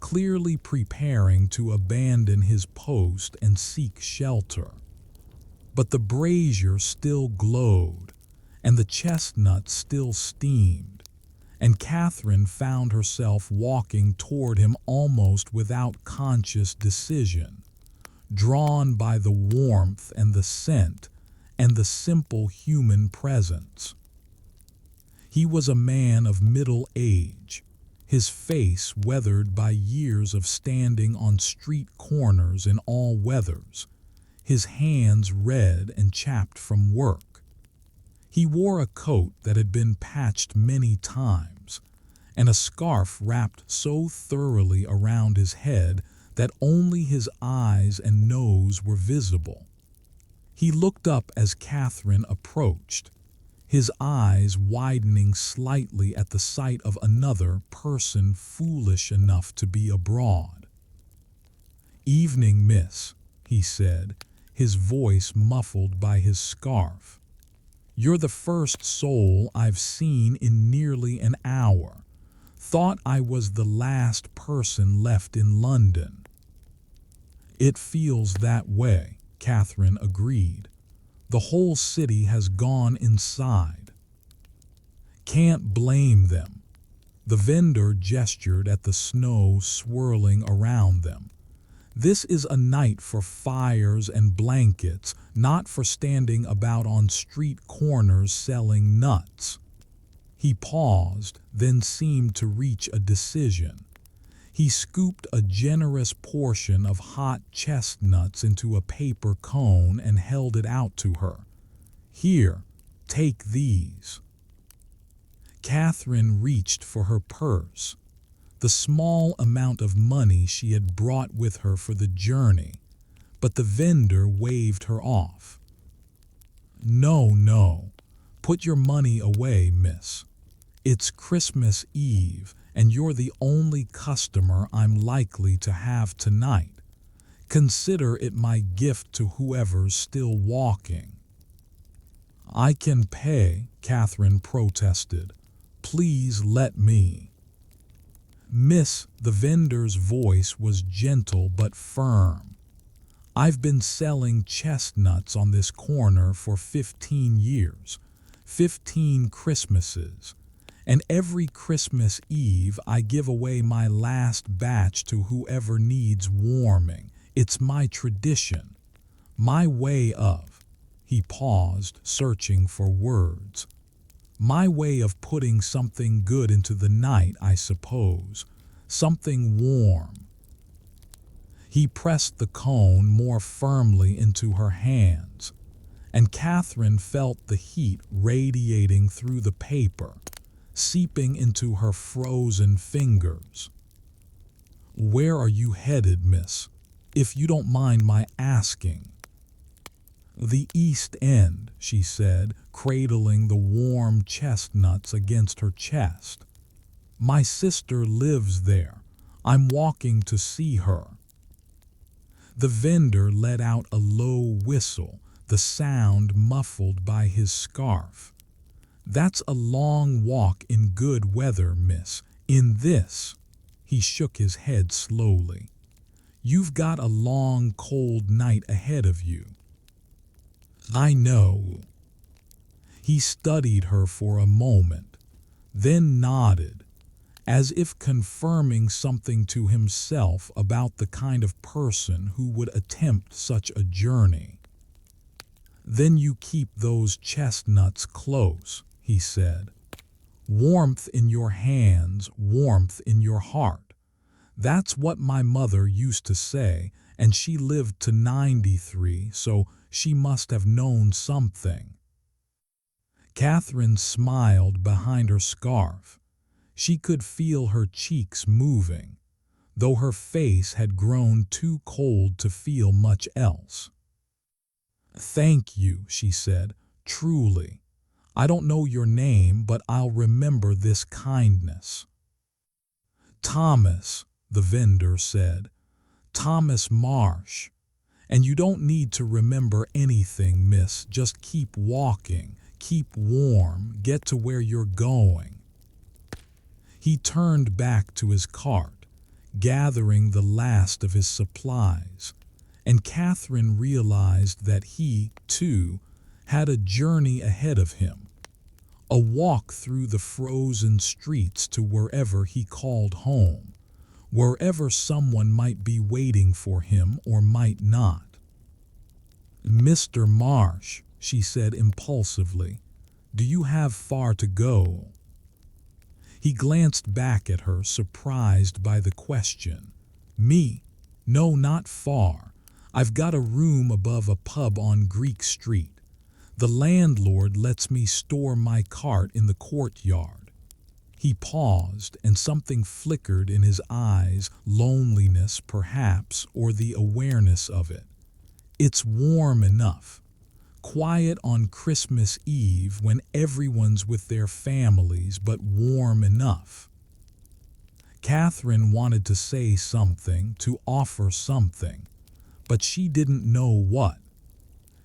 clearly preparing to abandon his post and seek shelter. But the brazier still glowed, and the chestnuts still steamed, and Catherine found herself walking toward him almost without conscious decision, drawn by the warmth and the scent and the simple human presence. He was a man of middle age, his face weathered by years of standing on street corners in all weathers, his hands red and chapped from work. He wore a coat that had been patched many times, and a scarf wrapped so thoroughly around his head that only his eyes and nose were visible. He looked up as Catherine approached, his eyes widening slightly at the sight of another person foolish enough to be abroad. "Evening, miss," he said, his voice muffled by his scarf. "You're the first soul I've seen in nearly an hour. Thought I was the last person left in London." "It feels that way," Catherine agreed. "The whole city has gone inside." "Can't blame them." The vendor gestured at the snow swirling around them. "This is a night for fires and blankets, not for standing about on street corners selling nuts." He paused, then seemed to reach a decision. He scooped a generous portion of hot chestnuts into a paper cone and held it out to her. "Here, take these." Catherine reached for her purse, the small amount of money she had brought with her for the journey, but the vendor waved her off. "No, no, put your money away, miss. It's Christmas Eve, and you're the only customer I'm likely to have tonight. Consider it my gift to whoever's still walking." "I can pay," Catherine protested. "Please let me." "Miss," the vendor's voice was gentle but firm. "I've been selling chestnuts on this corner for 15 years, 15 Christmases. And every Christmas Eve I give away my last batch to whoever needs warming. It's my tradition, my way of—" He paused, searching for words. "My way of putting something good into the night, I suppose. Something warm." He pressed the cone more firmly into her hands, and Catherine felt the heat radiating through the paper, seeping into her frozen fingers. "Where are you headed, miss, if you don't mind my asking?" "The East End," she said, cradling the warm chestnuts against her chest. "My sister lives there. I'm walking to see her." The vendor let out a low whistle, the sound muffled by his scarf. "That's a long walk in good weather, miss. In this—" He shook his head slowly. "You've got a long, cold night ahead of you." "I know." He studied her for a moment, then nodded, as if confirming something to himself about the kind of person who would attempt such a journey. "Then you keep those chestnuts close," he said. "Warmth in your hands, warmth in your heart. That's what my mother used to say, and she lived to 93, so she must have known something." Catherine smiled behind her scarf. She could feel her cheeks moving, though her face had grown too cold to feel much else. "Thank you," she said, "truly. I don't know your name, but I'll remember this kindness." "Thomas," the vendor said. "Thomas Marsh. And you don't need to remember anything, miss. Just keep walking, keep warm, get to where you're going." He turned back to his cart, gathering the last of his supplies, and Catherine realized that he, too, had a journey ahead of him, a walk through the frozen streets to wherever he called home, wherever someone might be waiting for him or might not. "Mr. Marsh," she said impulsively, "do you have far to go?" He glanced back at her, surprised by the question. "Me? No, not far. I've got a room above a pub on Greek Street. The landlord lets me store my cart in the courtyard." He paused, and something flickered in his eyes, loneliness perhaps, or the awareness of it. "It's warm enough. Quiet on Christmas Eve when everyone's with their families, but warm enough." Catherine wanted to say something, to offer something, but she didn't know what.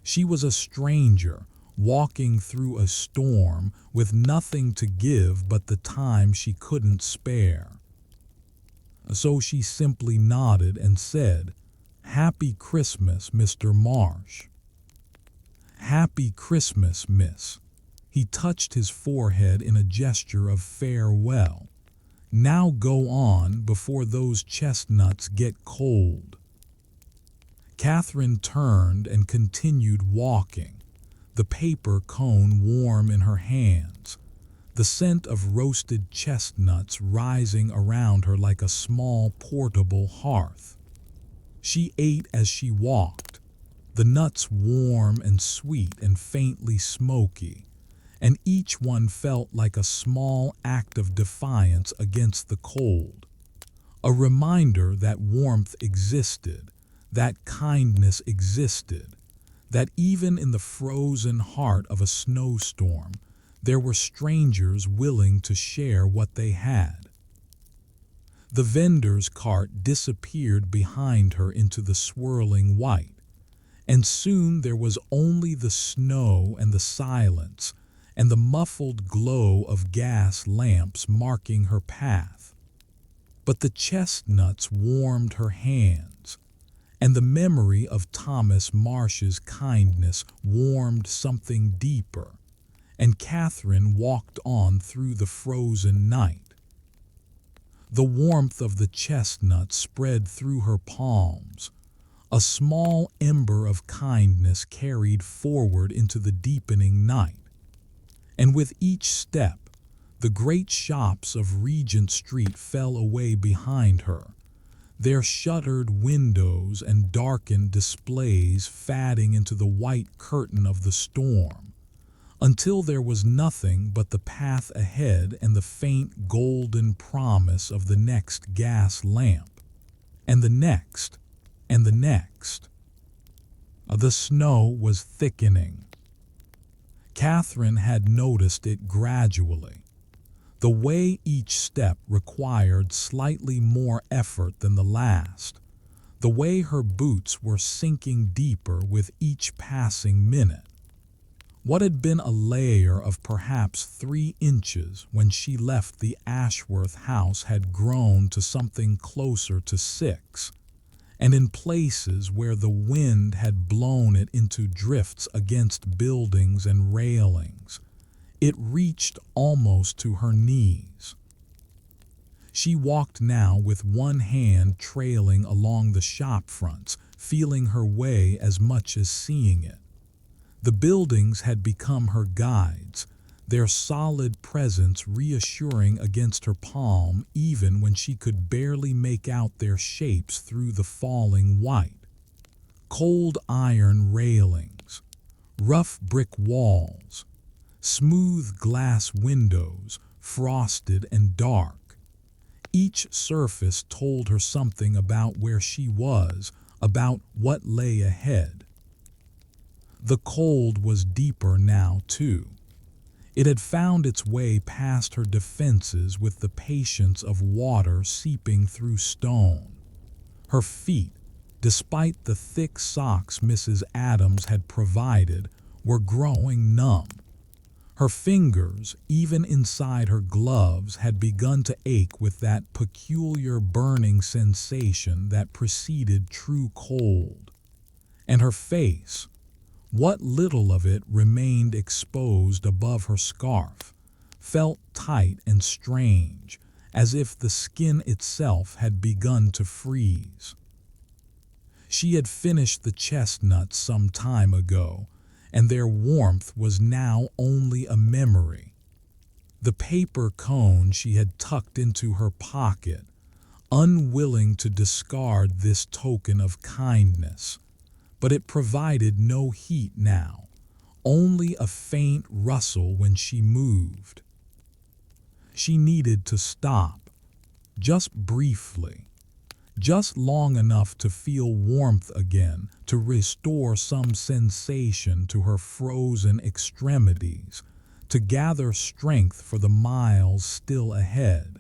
She was a stranger, walking through a storm, with nothing to give but the time she couldn't spare. So she simply nodded and said, "Happy Christmas, Mr. Marsh." "Happy Christmas, miss." He touched his forehead in a gesture of farewell. "Now go on before those chestnuts get cold." Catherine turned and continued walking, the paper cone warm in her hands, the scent of roasted chestnuts rising around her like a small portable hearth. She ate as she walked, the nuts warm and sweet and faintly smoky, and each one felt like a small act of defiance against the cold, a reminder that warmth existed, that kindness existed, that even in the frozen heart of a snowstorm, there were strangers willing to share what they had. The vendor's cart disappeared behind her into the swirling white, and soon there was only the snow and the silence and the muffled glow of gas lamps marking her path. But the chestnuts warmed her hands, and the memory of Thomas Marsh's kindness warmed something deeper, and Catherine walked on through the frozen night. The warmth of the chestnuts spread through her palms, a small ember of kindness carried forward into the deepening night. And with each step, the great shops of Regent Street fell away behind her, their shuttered windows and darkened displays fading into the white curtain of the storm, until there was nothing but the path ahead and the faint golden promise of the next gas lamp, and the next, and the next. The snow was thickening. Catherine had noticed it gradually, the way each step required slightly more effort than the last, the way her boots were sinking deeper with each passing minute. What had been a layer of perhaps 3 inches when she left the Ashworth house had grown to something closer to 6, and in places where the wind had blown it into drifts against buildings and railings, it reached almost to her knees. She walked now with one hand trailing along the shop fronts, feeling her way as much as seeing it. The buildings had become her guides, their solid presence reassuring against her palm even when she could barely make out their shapes through the falling white. Cold iron railings, rough brick walls, smooth glass windows, frosted and dark. Each surface told her something about where she was, about what lay ahead. The cold was deeper now, too. It had found its way past her defenses with the patience of water seeping through stone. Her feet, despite the thick socks Mrs. Adams had provided, were growing numb. Her fingers, even inside her gloves, had begun to ache with that peculiar burning sensation that preceded true cold. And her face, what little of it remained exposed above her scarf, felt tight and strange, as if the skin itself had begun to freeze. She had finished the chestnuts some time ago, and their warmth was now only a memory. The paper cone she had tucked into her pocket, unwilling to discard this token of kindness, but it provided no heat now, only a faint rustle when she moved. She needed to stop, just briefly, just long enough to feel warmth again, to restore some sensation to her frozen extremities, to gather strength for the miles still ahead.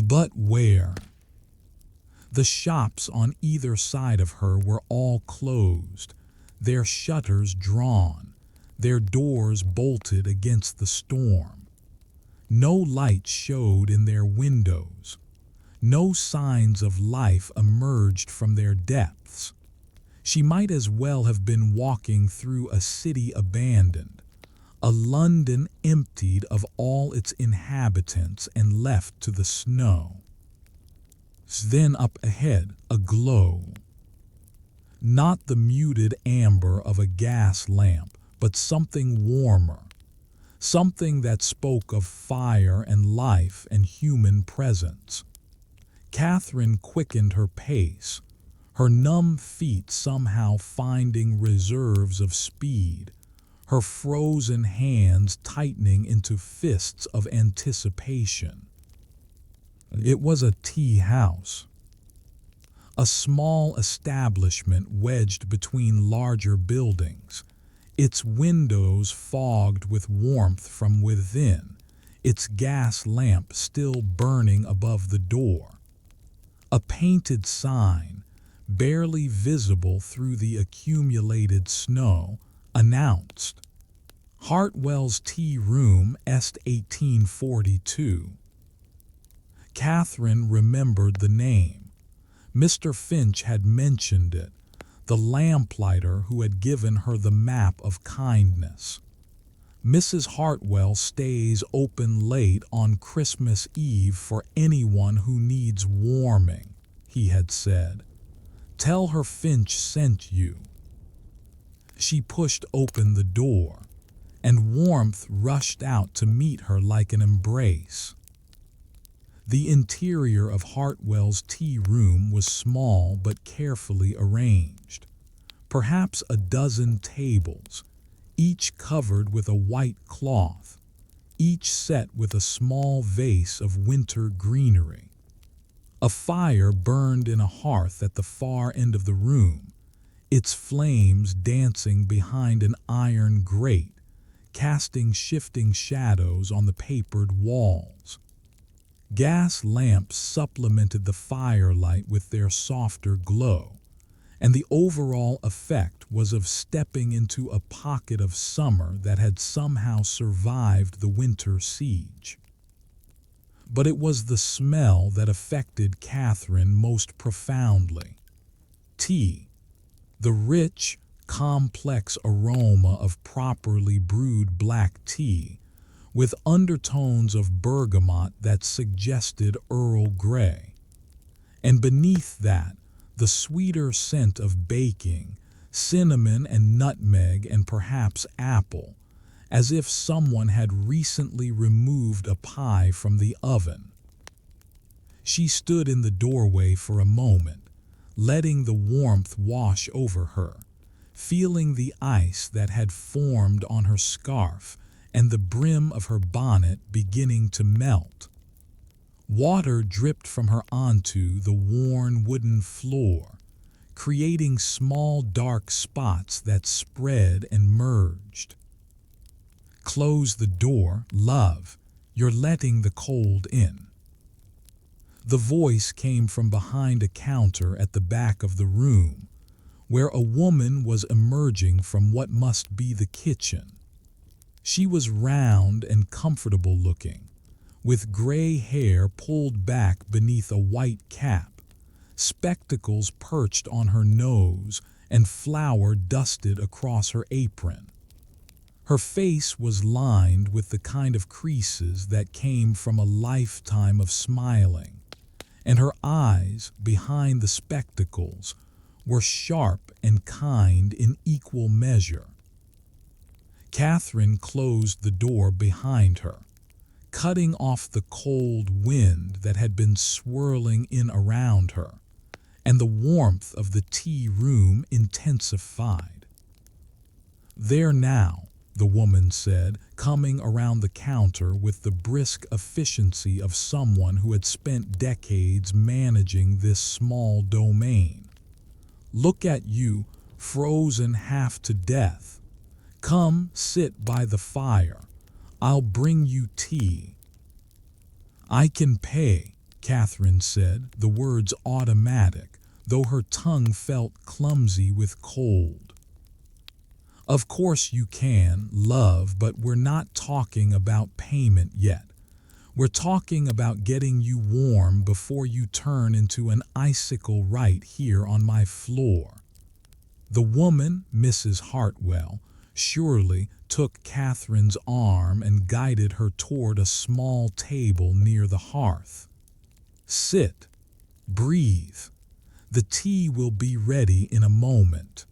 But where? The shops on either side of her were all closed, their shutters drawn, their doors bolted against the storm. No light showed in their windows. No signs of life emerged from their depths. She might as well have been walking through a city abandoned, a London emptied of all its inhabitants and left to the snow. Then up ahead, a glow. Not the muted amber of a gas lamp, but something warmer, something that spoke of fire and life and human presence. Catherine quickened her pace, her numb feet somehow finding reserves of speed, her frozen hands tightening into fists of anticipation. It was a tea house, a small establishment wedged between larger buildings, its windows fogged with warmth from within, its gas lamp still burning above the door. A painted sign, barely visible through the accumulated snow, announced, "Hartwell's Tea Room, Est 1842." Catherine remembered the name. Mr. Finch had mentioned it, the lamplighter who had given her the map of kindness. "Mrs. Hartwell stays open late on Christmas Eve for anyone who needs warming," he had said. "Tell her Finch sent you." She pushed open the door, and warmth rushed out to meet her like an embrace. The interior of Hartwell's tea room was small but carefully arranged. Perhaps a dozen tables, each covered with a white cloth, each set with a small vase of winter greenery. A fire burned in a hearth at the far end of the room, its flames dancing behind an iron grate, casting shifting shadows on the papered walls. Gas lamps supplemented the firelight with their softer glow, and the overall effect was of stepping into a pocket of summer that had somehow survived the winter siege. But it was the smell that affected Catherine most profoundly. Tea, the rich, complex aroma of properly brewed black tea, with undertones of bergamot that suggested Earl Grey. And beneath that, the sweeter scent of baking, cinnamon and nutmeg and perhaps apple, as if someone had recently removed a pie from the oven. She stood in the doorway for a moment, letting the warmth wash over her, feeling the ice that had formed on her scarf and the brim of her bonnet beginning to melt. Water dripped from her onto the worn wooden floor, creating small dark spots that spread and merged. "Close the door, love. You're letting the cold in." The voice came from behind a counter at the back of the room, where a woman was emerging from what must be the kitchen. She was round and comfortable looking, with gray hair pulled back beneath a white cap, spectacles perched on her nose, and flour dusted across her apron. Her face was lined with the kind of creases that came from a lifetime of smiling, and her eyes, behind the spectacles, were sharp and kind in equal measure. Catherine closed the door behind her, cutting off the cold wind that had been swirling in around her, and the warmth of the tea room intensified. "There now," the woman said, coming around the counter with the brisk efficiency of someone who had spent decades managing this small domain. "Look at you, frozen half to death. Come sit by the fire. I'll bring you tea." "I can pay," Catherine said, the words automatic, though her tongue felt clumsy with cold. "Of course you can, love, but we're not talking about payment yet. We're talking about getting you warm before you turn into an icicle right here on my floor." The woman, Mrs. Hartwell, surely took Catherine's arm and guided her toward a small table near the hearth. "Sit. Breathe. The tea will be ready in a moment."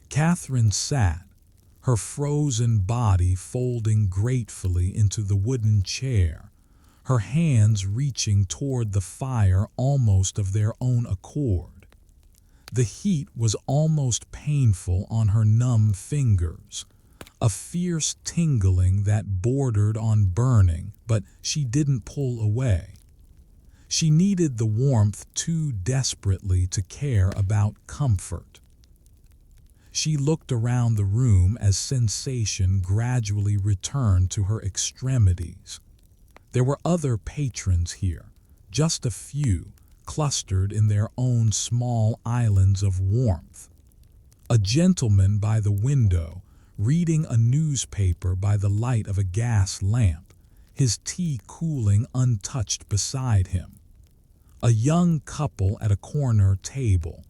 Catherine sat, her frozen body folding gratefully into the wooden chair, her hands reaching toward the fire almost of their own accord. The heat was almost painful on her numb fingers, a fierce tingling that bordered on burning, but she didn't pull away. She needed the warmth too desperately to care about comfort. She looked around the room as sensation gradually returned to her extremities. There were other patrons here, just a few, clustered in their own small islands of warmth. A gentleman by the window, reading a newspaper by the light of a gas lamp, his tea cooling untouched beside him. A young couple at a corner table,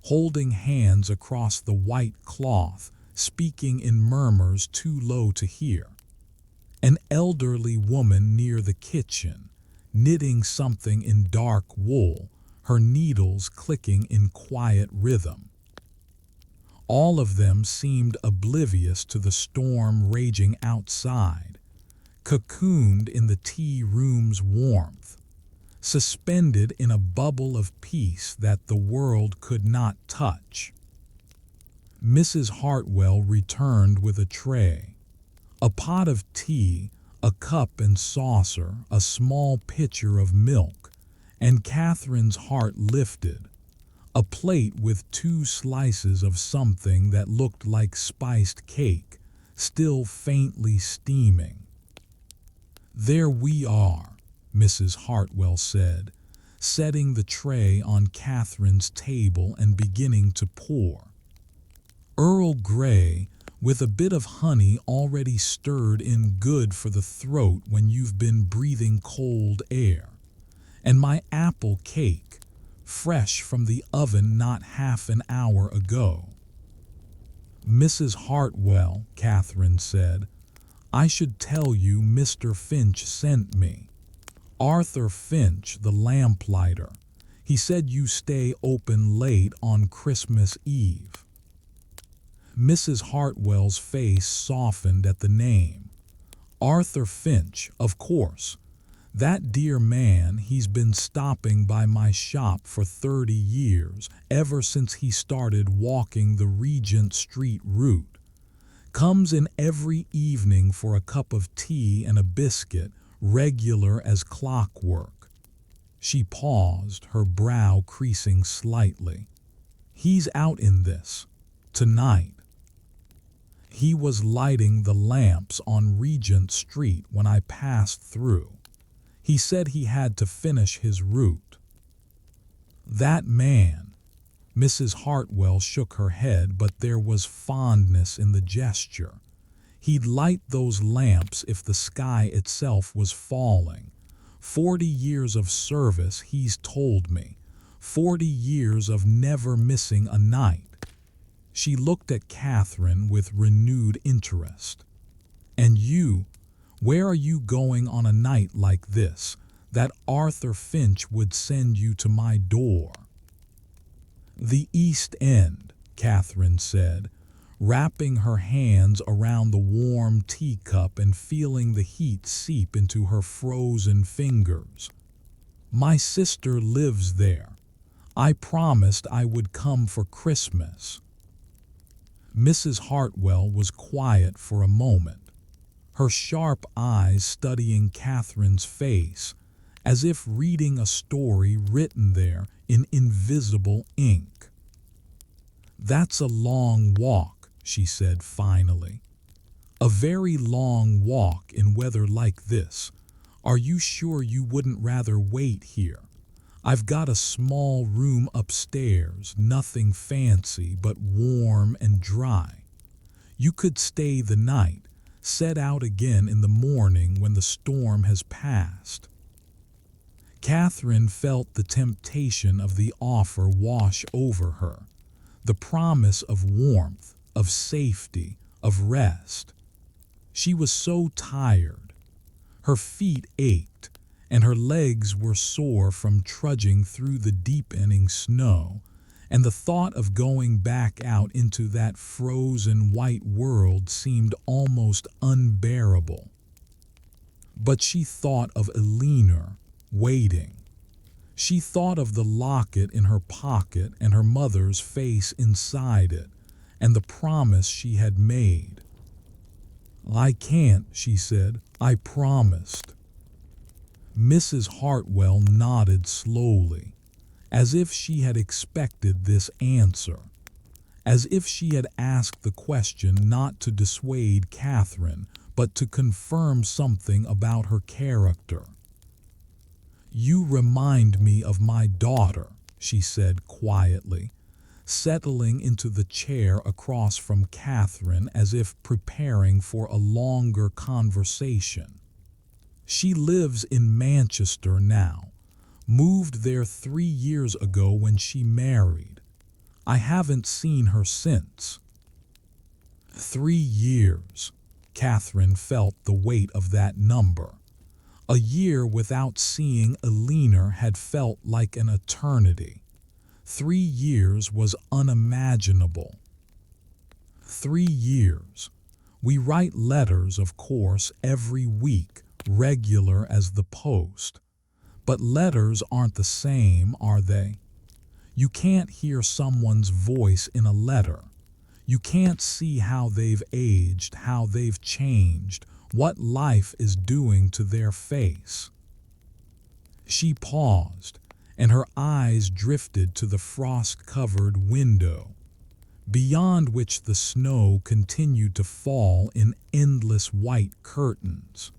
holding hands across the white cloth, speaking in murmurs too low to hear. An elderly woman near the kitchen, knitting something in dark wool, her needles clicking in quiet rhythm. All of them seemed oblivious to the storm raging outside, cocooned in the tea room's warmth, suspended in a bubble of peace that the world could not touch. Mrs. Hartwell returned with a tray, a pot of tea, a cup and saucer, a small pitcher of milk, and Catherine's heart lifted. A plate with 2 slices of something that looked like spiced cake, still faintly steaming. "There we are," Mrs. Hartwell said, setting the tray on Catherine's table and beginning to pour. "Earl Grey, with a bit of honey already stirred in, good for the throat when you've been breathing cold air. And my apple cake, fresh from the oven not half an hour ago." "Mrs. Hartwell," Catherine said, "I should tell you Mr. Finch sent me. Arthur Finch, the lamplighter. He said you stay open late on Christmas Eve." Mrs. Hartwell's face softened at the name. "Arthur Finch, of course. That dear man, he's been stopping by my shop for 30 years, ever since he started walking the Regent Street route. Comes in every evening for a cup of tea and a biscuit, regular as clockwork." She paused, her brow creasing slightly. "He's out in this, tonight. He was lighting the lamps on Regent Street when I passed through. He said he had to finish his route." "That man," Mrs. Hartwell shook her head, but there was fondness in the gesture. "He'd light those lamps if the sky itself was falling. 40 years of service, he's told me. 40 years of never missing a night." She looked at Catherine with renewed interest. "And you, where are you going on a night like this, that Arthur Finch would send you to my door?" "The East End," Catherine said, wrapping her hands around the warm teacup and feeling the heat seep into her frozen fingers. "My sister lives there. I promised I would come for Christmas." Mrs. Hartwell was quiet for a moment, her sharp eyes studying Catherine's face, as if reading a story written there in invisible ink. "That's a long walk," she said finally. "A very long walk in weather like this. Are you sure you wouldn't rather wait here? I've got a small room upstairs, nothing fancy, but warm and dry. You could stay the night, set out again in the morning when the storm has passed." Catherine felt the temptation of the offer wash over her, the promise of warmth, of safety, of rest. She was so tired. Her feet ached, and her legs were sore from trudging through the deepening snow, and the thought of going back out into that frozen white world seemed almost unbearable. But she thought of Eleanor, waiting. She thought of the locket in her pocket and her mother's face inside it, and the promise she had made. "I can't," she said. "I promised." Mrs. Hartwell nodded slowly, as if she had expected this answer, as if she had asked the question not to dissuade Catherine, but to confirm something about her character. "You remind me of my daughter," she said quietly, settling into the chair across from Catherine as if preparing for a longer conversation. "She lives in Manchester now, moved there 3 years ago when she married. I haven't seen her since." 3 years. Catherine felt the weight of that number. A year without seeing Eleanor had felt like an eternity. 3 years was unimaginable. 3 years. We write letters, of course, every week, regular as the post. But letters aren't the same, are they? You can't hear someone's voice in a letter. You can't see how they've aged, how they've changed, what life is doing to their face. She paused, and her eyes drifted to the frost-covered window, beyond which the snow continued to fall in endless white curtains.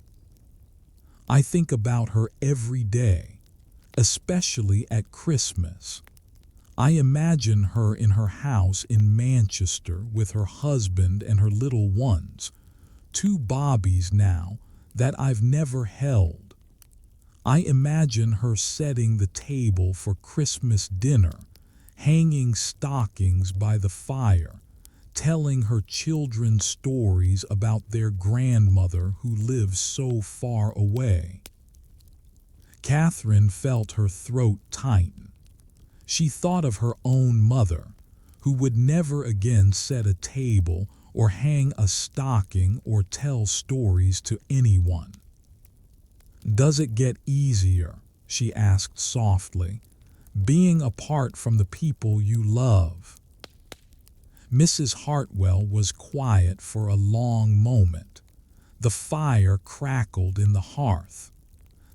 "I think about her every day, especially at Christmas. I imagine her in her house in Manchester with her husband and her little ones, 2 Bobbies now that I've never held. I imagine her setting the table for Christmas dinner, hanging stockings by the fire, telling her children stories about their grandmother who lives so far away." Catherine felt her throat tighten. She thought of her own mother, who would never again set a table or hang a stocking or tell stories to anyone. "Does it get easier," she asked softly, "being apart from the people you love?" Mrs. Hartwell was quiet for a long moment. The fire crackled in the hearth.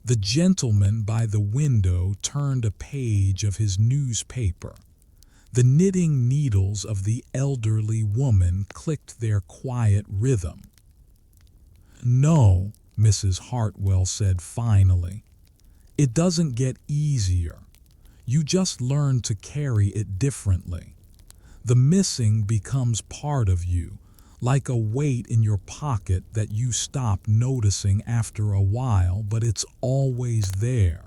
The gentleman by the window turned a page of his newspaper. The knitting needles of the elderly woman clicked their quiet rhythm. "No," Mrs. Hartwell said finally, "it doesn't get easier. You just learn to carry it differently. The missing becomes part of you, like a weight in your pocket that you stop noticing after a while, but it's always there."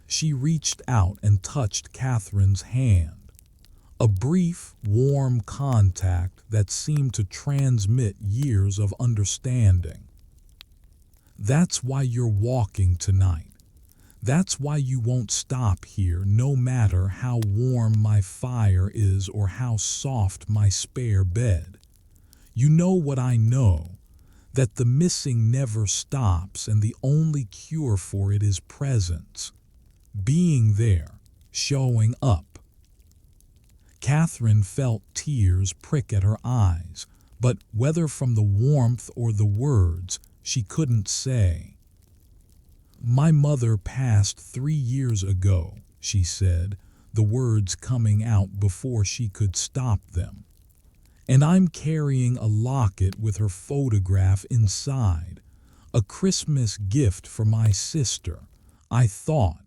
She reached out and touched Catherine's hand. A brief, warm contact that seemed to transmit years of understanding. That's why you're walking tonight. That's why you won't stop here, no matter how warm my fire is or how soft my spare bed. You know what I know, that the missing never stops and the only cure for it is presence. Being there, showing up. Catherine felt tears prick at her eyes, but whether from the warmth or the words, she couldn't say. "My mother passed 3 years ago," she said, the words coming out before she could stop them. "And I'm carrying a locket with her photograph inside, a Christmas gift for my sister. I thought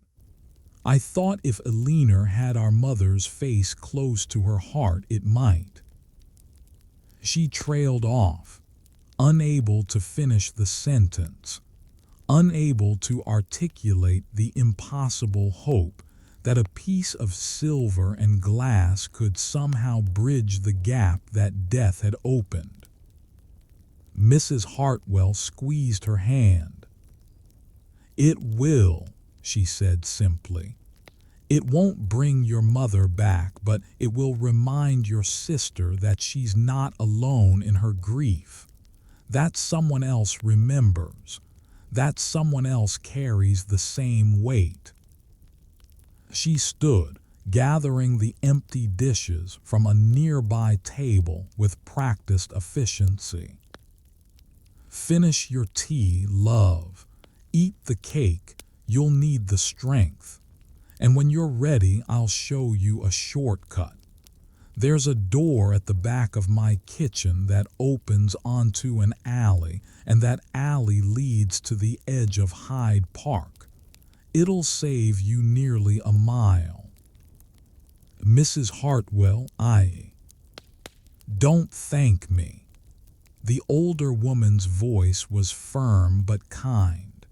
if Eleanor had our mother's face close to her heart, it might." She trailed off, unable to finish the sentence, unable to articulate the impossible hope that a piece of silver and glass could somehow bridge the gap that death had opened. Mrs. Hartwell squeezed her hand. "It will," she said simply. "It won't bring your mother back, but it will remind your sister that she's not alone in her grief, that someone else remembers, that someone else carries the same weight." She stood, gathering the empty dishes from a nearby table with practiced efficiency. "Finish your tea, love. Eat the cake. You'll need the strength. And when you're ready, I'll show you a shortcut. There's a door at the back of my kitchen that opens onto an alley, and that alley leads to the edge of Hyde Park. It'll save you nearly a mile." "Mrs. Hartwell, don't thank me." The older woman's voice was firm but kind.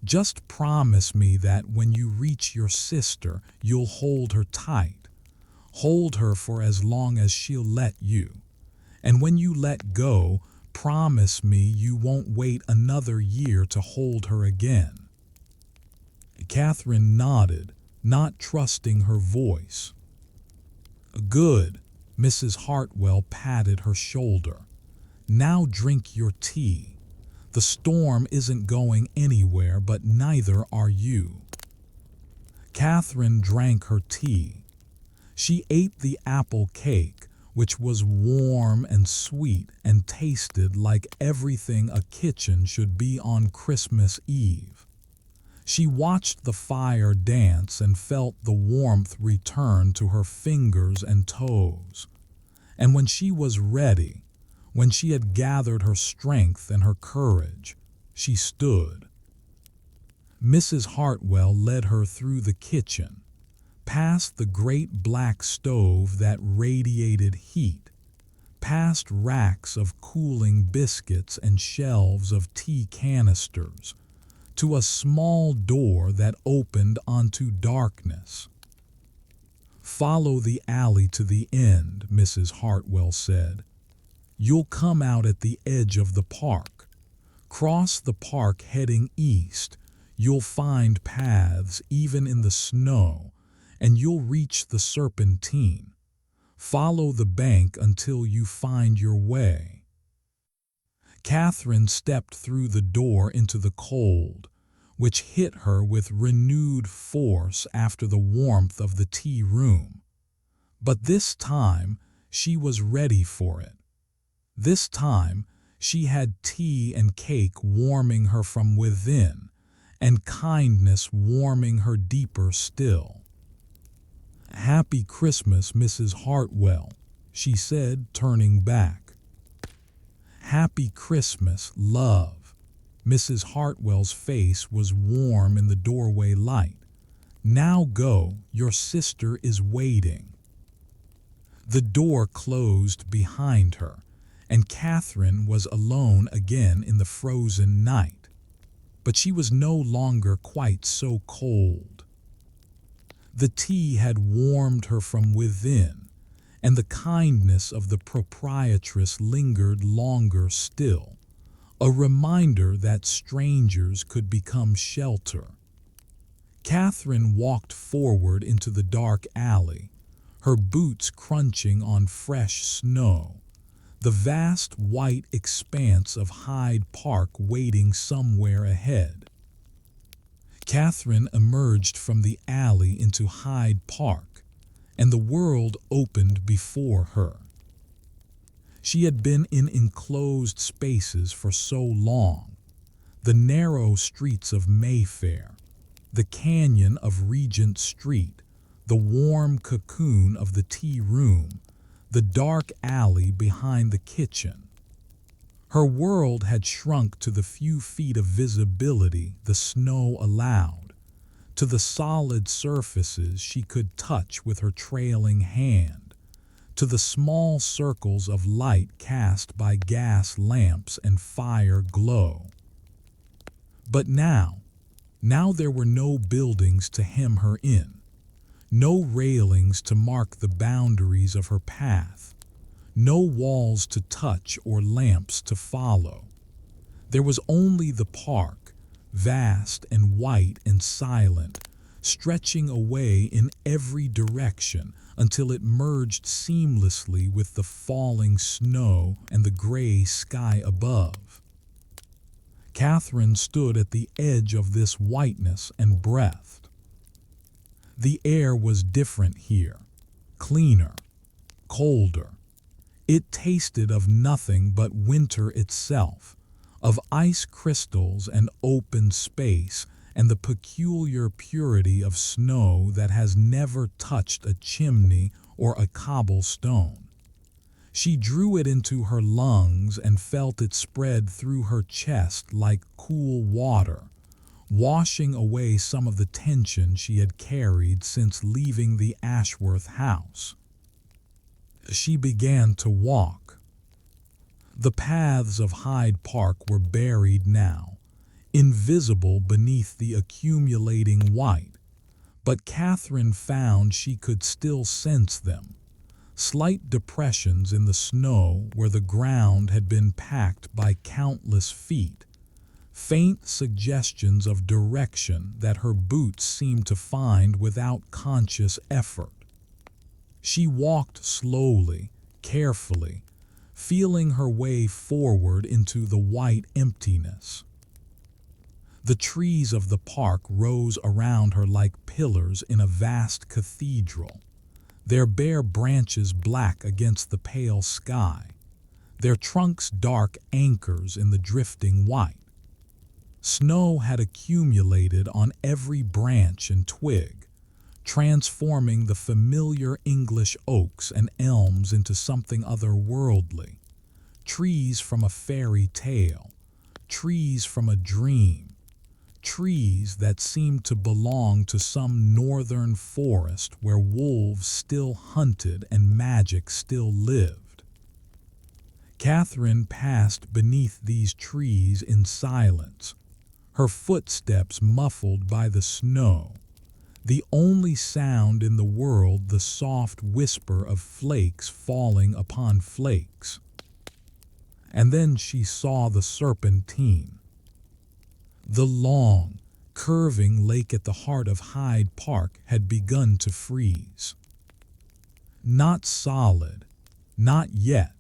"Just promise me that when you reach your sister, you'll hold her tight. Hold her for as long as she'll let you. And when you let go, promise me you won't wait another year to hold her again." Catherine nodded, not trusting her voice. "Good." Mrs. Hartwell patted her shoulder. "Now drink your tea. The storm isn't going anywhere, but neither are you." Catherine drank her tea. She ate the apple cake, which was warm and sweet and tasted like everything a kitchen should be on Christmas Eve. She watched the fire dance and felt the warmth return to her fingers and toes. And when she was ready, when she had gathered her strength and her courage, she stood. Mrs. Hartwell led her through the kitchen, past the great black stove that radiated heat, past racks of cooling biscuits and shelves of tea canisters, to a small door that opened onto darkness. "Follow the alley to the end," Mrs. Hartwell said. "You'll come out at the edge of the park. Cross the park heading east. You'll find paths even in the snow, and you'll reach the Serpentine. Follow the bank until you find your way." Catherine stepped through the door into the cold, which hit her with renewed force after the warmth of the tea room. But this time she was ready for it. This time she had tea and cake warming her from within, and kindness warming her deeper still. "Happy Christmas, Mrs. Hartwell," she said, turning back. "Happy Christmas, love." Mrs. Hartwell's face was warm in the doorway light. "Now go, your sister is waiting." The door closed behind her, and Catherine was alone again in the frozen night. But she was no longer quite so cold. The tea had warmed her from within, and the kindness of the proprietress lingered longer still, a reminder that strangers could become shelter. Catherine walked forward into the dark alley, her boots crunching on fresh snow, the vast white expanse of Hyde Park waiting somewhere ahead. Catherine emerged from the alley into Hyde Park, and the world opened before her. She had been in enclosed spaces for so long, the narrow streets of Mayfair, the canyon of Regent Street, the warm cocoon of the tea room, the dark alley behind the kitchen. Her world had shrunk to the few feet of visibility the snow allowed, to the solid surfaces she could touch with her trailing hand, to the small circles of light cast by gas lamps and fire glow. But now there were no buildings to hem her in, no railings to mark the boundaries of her path, no walls to touch or lamps to follow. There was only the park, vast and white and silent, stretching away in every direction until it merged seamlessly with the falling snow and the gray sky above. Catherine stood at the edge of this whiteness and breathed. The air was different here, cleaner, colder. It tasted of nothing but winter itself, of ice crystals and open space and the peculiar purity of snow that has never touched a chimney or a cobblestone. She drew it into her lungs and felt it spread through her chest like cool water, washing away some of the tension she had carried since leaving the Ashworth house. She began to walk. The paths of Hyde Park were buried now, invisible beneath the accumulating white, but Catherine found she could still sense them, slight depressions in the snow where the ground had been packed by countless feet, faint suggestions of direction that her boots seemed to find without conscious effort. She walked slowly, carefully, feeling her way forward into the white emptiness. The trees of the park rose around her like pillars in a vast cathedral, their bare branches black against the pale sky, their trunks dark anchors in the drifting white. Snow had accumulated on every branch and twig, transforming the familiar English oaks and elms into something otherworldly, trees from a fairy tale, trees from a dream, trees that seemed to belong to some northern forest where wolves still hunted and magic still lived. Catherine passed beneath these trees in silence, her footsteps muffled by the snow, the only sound in the world the soft whisper of flakes falling upon flakes. And then she saw the Serpentine. The long, curving lake at the heart of Hyde Park had begun to freeze. Not solid, not yet.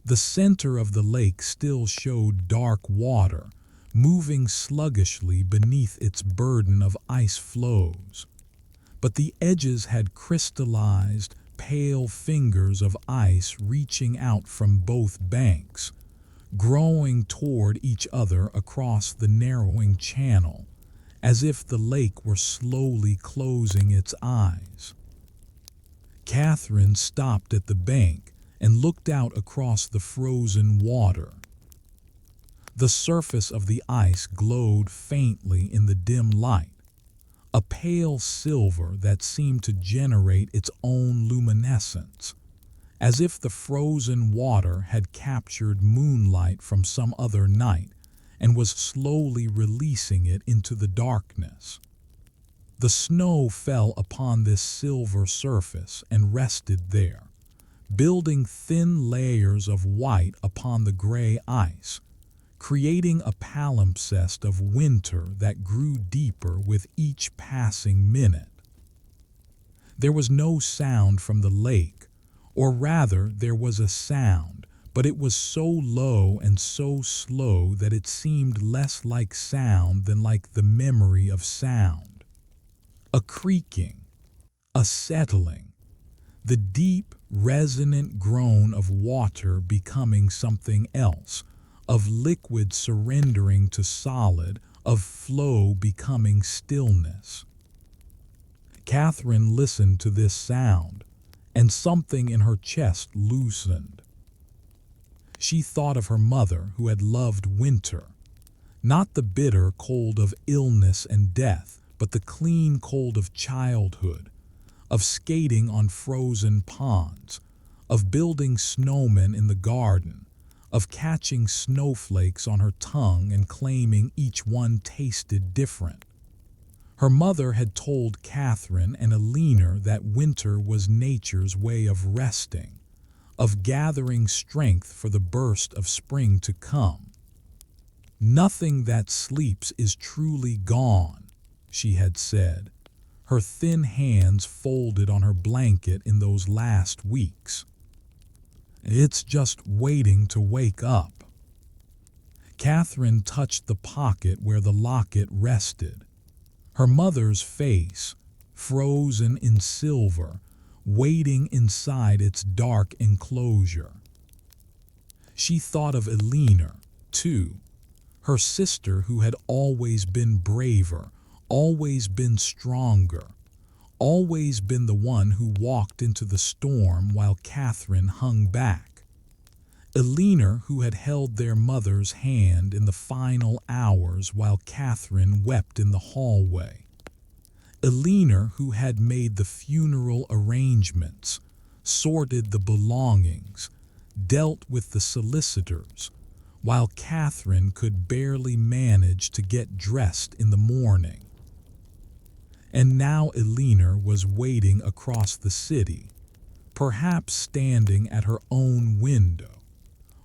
The center of the lake still showed dark water, moving sluggishly beneath its burden of ice floes. But the edges had crystallized, pale fingers of ice reaching out from both banks, growing toward each other across the narrowing channel, as if the lake were slowly closing its eyes. Catherine stopped at the bank and looked out across the frozen water. The surface of the ice glowed faintly in the dim light, a pale silver that seemed to generate its own luminescence, as if the frozen water had captured moonlight from some other night and was slowly releasing it into the darkness. The snow fell upon this silver surface and rested there, building thin layers of white upon the gray ice, creating a palimpsest of winter that grew deeper with each passing minute. There was no sound from the lake, or rather there was a sound, but it was so low and so slow that it seemed less like sound than like the memory of sound. A creaking, a settling, the deep, resonant groan of water becoming something else, of liquid surrendering to solid, of flow becoming stillness. Catherine listened to this sound, and something in her chest loosened. She thought of her mother who had loved winter, not the bitter cold of illness and death, but the clean cold of childhood, of skating on frozen ponds, of building snowmen in the garden, of catching snowflakes on her tongue and claiming each one tasted different. Her mother had told Catherine and Eleanor that winter was nature's way of resting, of gathering strength for the burst of spring to come. "Nothing that sleeps is truly gone," she had said, her thin hands folded on her blanket in those last weeks. "It's just waiting to wake up." Catherine touched the pocket where the locket rested. Her mother's face, frozen in silver, waiting inside its dark enclosure. She thought of Eleanor, too, her sister who had always been braver, always been stronger, always been the one who walked into the storm while Catherine hung back. Eleanor who had held their mother's hand in the final hours while Catherine wept in the hallway. Eleanor who had made the funeral arrangements, sorted the belongings, dealt with the solicitors, while Catherine could barely manage to get dressed in the morning. And now Eleanor was waiting across the city, perhaps standing at her own window,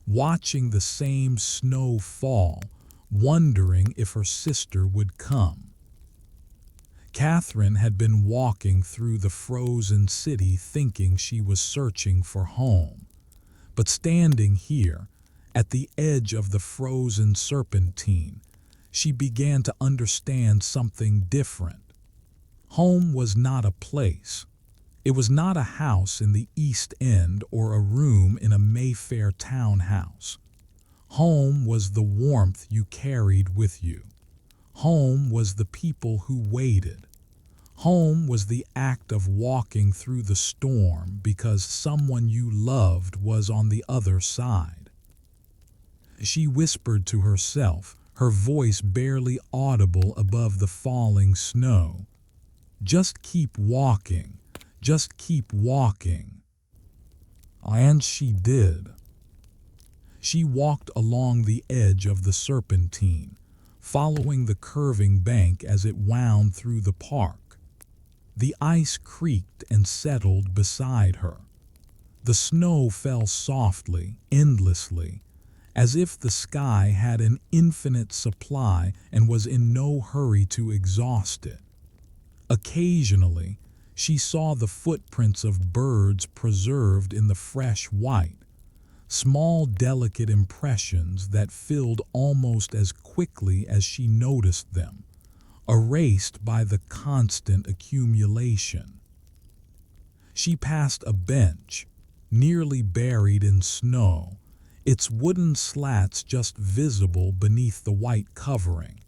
watching the same snow fall, wondering if her sister would come. Catherine had been walking through the frozen city thinking she was searching for home, but standing here, at the edge of the frozen serpentine, she began to understand something different. Home was not a place. It was not a house in the East End or a room in a Mayfair townhouse. Home was the warmth you carried with you. Home was the people who waited. Home was the act of walking through the storm because someone you loved was on the other side. She whispered to herself, her voice barely audible above the falling snow, "Just keep walking. Just keep walking." And she did. She walked along the edge of the serpentine, following the curving bank as it wound through the park. The ice creaked and settled beside her. The snow fell softly, endlessly, as if the sky had an infinite supply and was in no hurry to exhaust it. Occasionally, she saw the footprints of birds preserved in the fresh white, small delicate impressions that filled almost as quickly as she noticed them, erased by the constant accumulation. She passed a bench, nearly buried in snow, its wooden slats just visible beneath the white covering.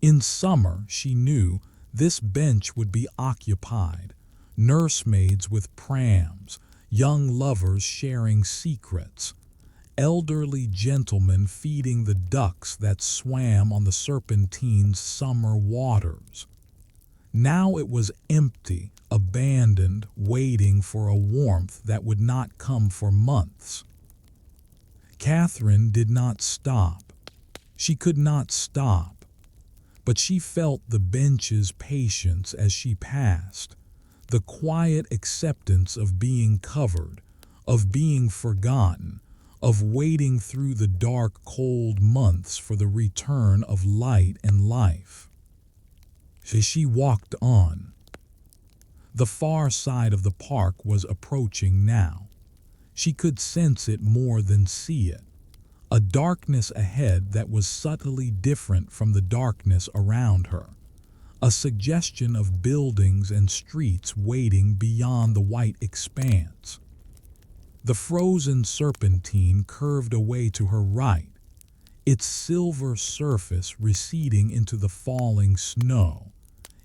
In summer, she knew, this bench would be occupied, nursemaids with prams, young lovers sharing secrets, elderly gentlemen feeding the ducks that swam on the serpentine's summer waters. Now it was empty, abandoned, waiting for a warmth that would not come for months. Catherine did not stop. She could not stop. But she felt the bench's patience as she passed, the quiet acceptance of being covered, of being forgotten, of waiting through the dark, cold months for the return of light and life. She walked on. The far side of the park was approaching now. She could sense it more than see it. A darkness ahead that was subtly different from the darkness around her. A suggestion of buildings and streets waiting beyond the white expanse. The frozen serpentine curved away to her right, its silver surface receding into the falling snow,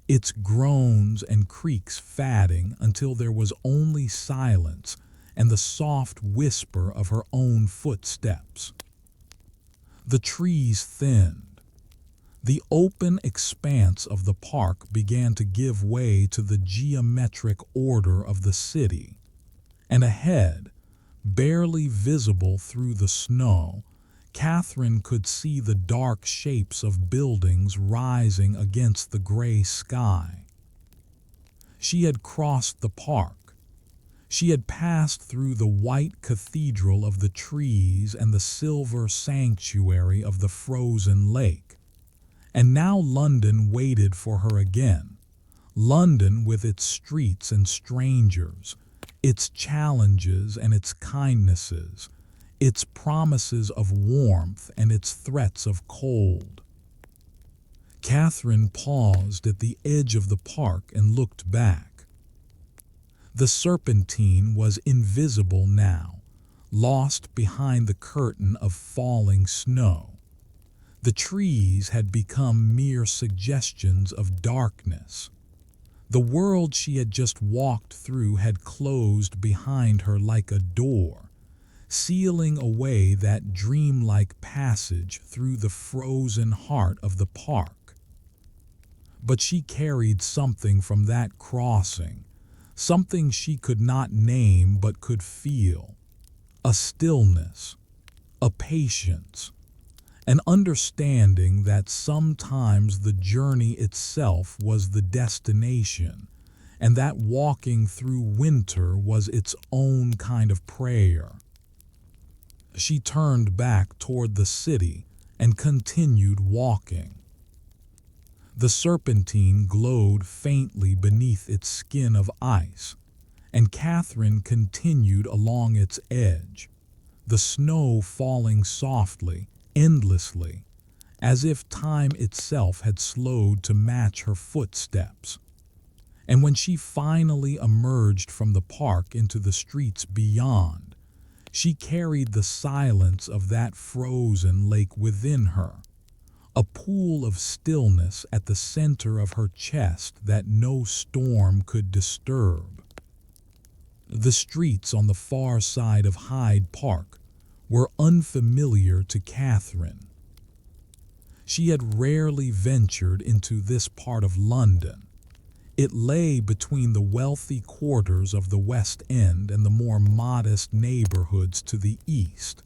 its groans and creaks fading until there was only silence and the soft whisper of her own footsteps. The trees thinned. The open expanse of the park began to give way to the geometric order of the city, and ahead, barely visible through the snow, Catherine could see the dark shapes of buildings rising against the gray sky. She had crossed the park. She had passed through the white cathedral of the trees and the silver sanctuary of the frozen lake. And now London waited for her again. London with its streets and strangers, its challenges and its kindnesses, its promises of warmth and its threats of cold. Catherine paused at the edge of the park and looked back. The serpentine was invisible now, lost behind the curtain of falling snow. The trees had become mere suggestions of darkness. The world she had just walked through had closed behind her like a door, sealing away that dreamlike passage through the frozen heart of the park. But she carried something from that crossing, something she could not name but could feel. A stillness, a patience, an understanding that sometimes the journey itself was the destination, and that walking through winter was its own kind of prayer. She turned back toward the city and continued walking. The serpentine glowed faintly beneath its skin of ice, and Catherine continued along its edge, the snow falling softly, endlessly, as if time itself had slowed to match her footsteps. And when she finally emerged from the park into the streets beyond, she carried the silence of that frozen lake within her, a pool of stillness at the center of her chest that no storm could disturb. The streets on the far side of Hyde Park were unfamiliar to Catherine. She had rarely ventured into this part of London. It lay between the wealthy quarters of the West End and the more modest neighborhoods to the east,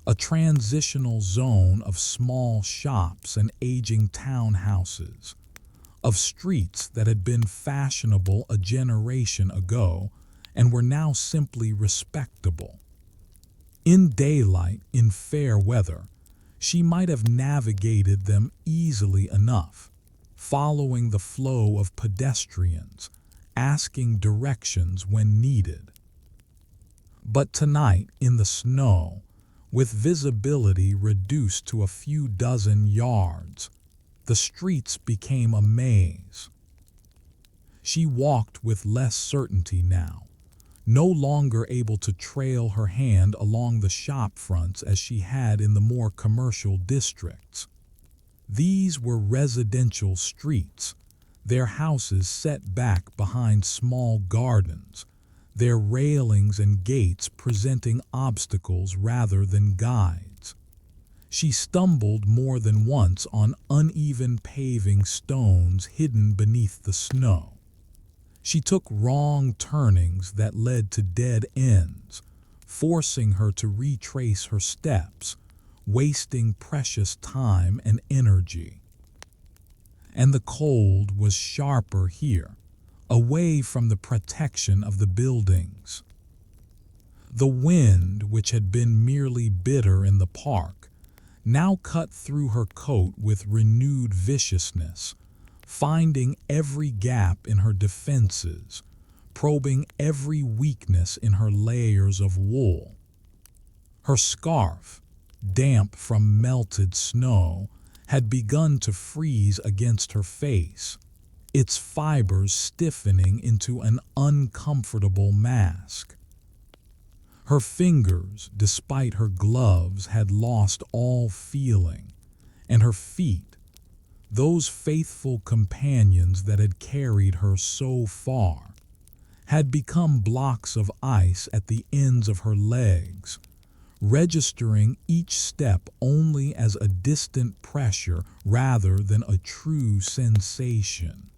a transitional zone of small shops and aging townhouses, of streets that had been fashionable a generation ago and were now simply respectable. In daylight, in fair weather, she might have navigated them easily enough, following the flow of pedestrians, asking directions when needed. But tonight, in the snow, with visibility reduced to a few dozen yards, the streets became a maze. She walked with less certainty now, no longer able to trail her hand along the shop fronts as she had in the more commercial districts. These were residential streets, their houses set back behind small gardens, their railings and gates presenting obstacles rather than guides. She stumbled more than once on uneven paving stones hidden beneath the snow. She took wrong turnings that led to dead ends, forcing her to retrace her steps, wasting precious time and energy. And the cold was sharper here, away from the protection of the buildings. The wind, which had been merely bitter in the park, now cut through her coat with renewed viciousness, finding every gap in her defenses, probing every weakness in her layers of wool. Her scarf, damp from melted snow, had begun to freeze against her face, its fibers stiffening into an uncomfortable mask. Her fingers, despite her gloves, had lost all feeling, and her feet, those faithful companions that had carried her so far, had become blocks of ice at the ends of her legs, registering each step only as a distant pressure rather than a true sensation.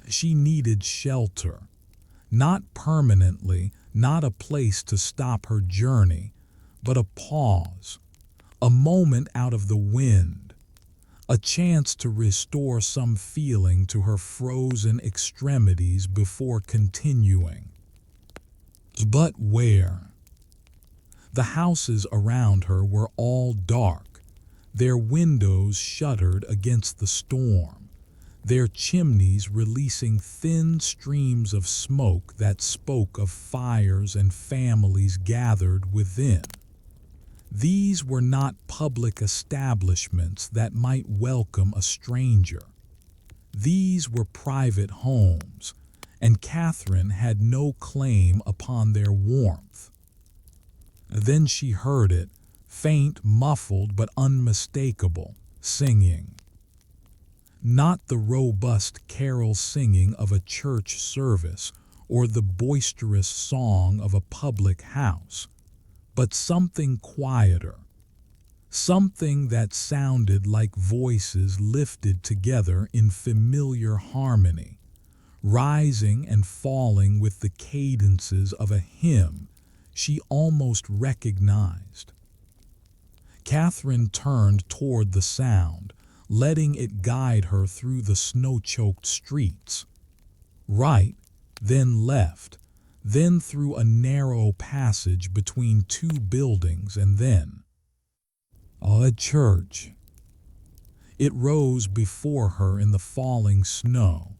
She needed shelter, not permanently, not a place to stop her journey, but a pause, a moment out of the wind, a chance to restore some feeling to her frozen extremities before continuing. But where? The houses around her were all dark, their windows shuttered against the storm, their chimneys releasing thin streams of smoke that spoke of fires and families gathered within. These were not public establishments that might welcome a stranger. These were private homes, and Catherine had no claim upon their warmth. Then she heard it, faint, muffled, but unmistakable, singing. Not the robust carol singing of a church service or the boisterous song of a public house, but something quieter, something that sounded like voices lifted together in familiar harmony, rising and falling with the cadences of a hymn she almost recognized. Catherine turned toward the sound, letting it guide her through the snow-choked streets. Right, then left, then through a narrow passage between two buildings, and then a church. It rose before her in the falling snow,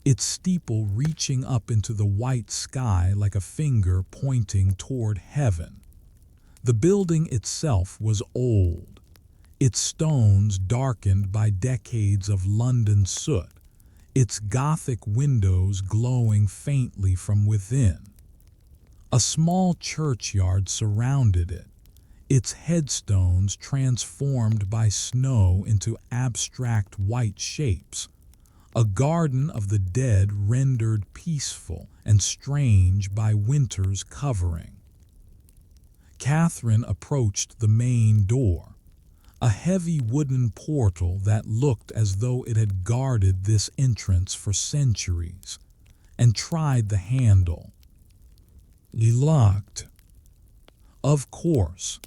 its steeple reaching up into the white sky like a finger pointing toward heaven. The building itself was old, its stones darkened by decades of London soot, its Gothic windows glowing faintly from within. A small churchyard surrounded it, its headstones transformed by snow into abstract white shapes, a garden of the dead rendered peaceful and strange by winter's covering. Catherine approached the main door, a heavy wooden portal that looked as though it had guarded this entrance for centuries, and tried the handle. Locked. Of course.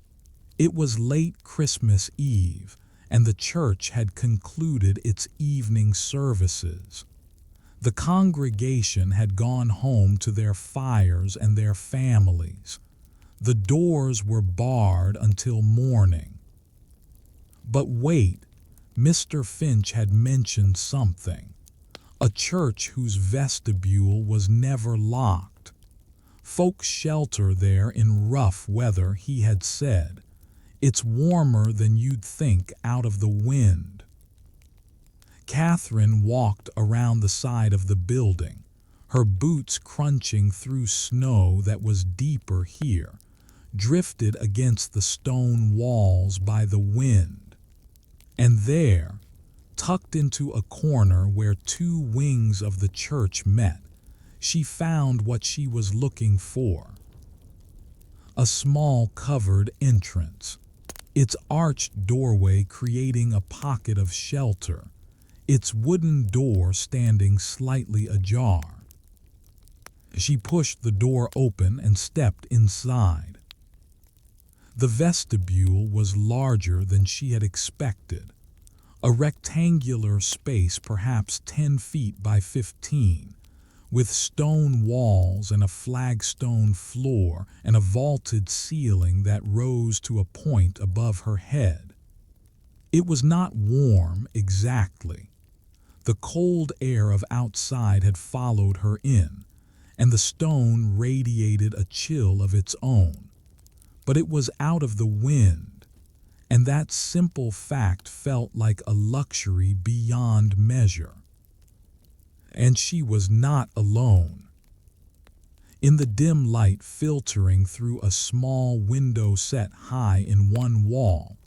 It was late Christmas Eve, and the church had concluded its evening services. The congregation had gone home to their fires and their families. The doors were barred until morning. But wait, Mr. Finch had mentioned something. A church whose vestibule was never locked. Folks shelter there in rough weather, he had said. It's warmer than you'd think out of the wind. Catherine walked around the side of the building, her boots crunching through snow that was deeper here, drifted against the stone walls by the wind. And there, tucked into a corner where two wings of the church met, she found what she was looking for. A small covered entrance, its arched doorway creating a pocket of shelter, its wooden door standing slightly ajar. She pushed the door open and stepped inside. The vestibule was larger than she had expected, a rectangular space perhaps 10 feet by 15, with stone walls and a flagstone floor and a vaulted ceiling that rose to a point above her head. It was not warm exactly. The cold air of outside had followed her in, and the stone radiated a chill of its own. But it was out of the wind, and that simple fact felt like a luxury beyond measure. And she was not alone. In the dim light filtering through a small window set high in one wall,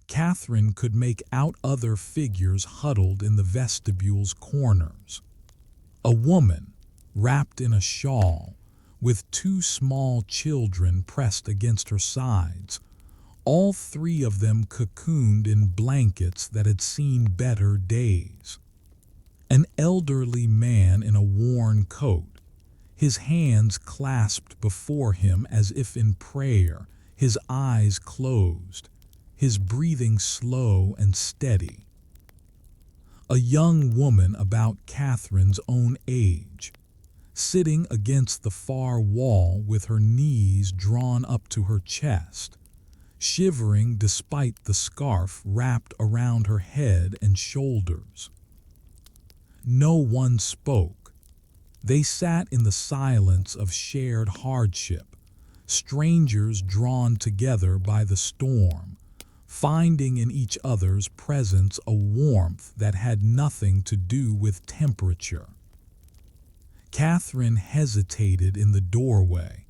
Catherine could make out other figures huddled in the vestibule's corners. A woman, wrapped in a shawl, with two small children pressed against her sides, all three of them cocooned in blankets that had seen better days. An elderly man in a worn coat, his hands clasped before him as if in prayer, his eyes closed, his breathing slow and steady. A young woman about Catherine's own age, sitting against the far wall with her knees drawn up to her chest, shivering despite the scarf wrapped around her head and shoulders. No one spoke. They sat in the silence of shared hardship, strangers drawn together by the storm, finding in each other's presence a warmth that had nothing to do with temperature. Catherine hesitated in the doorway,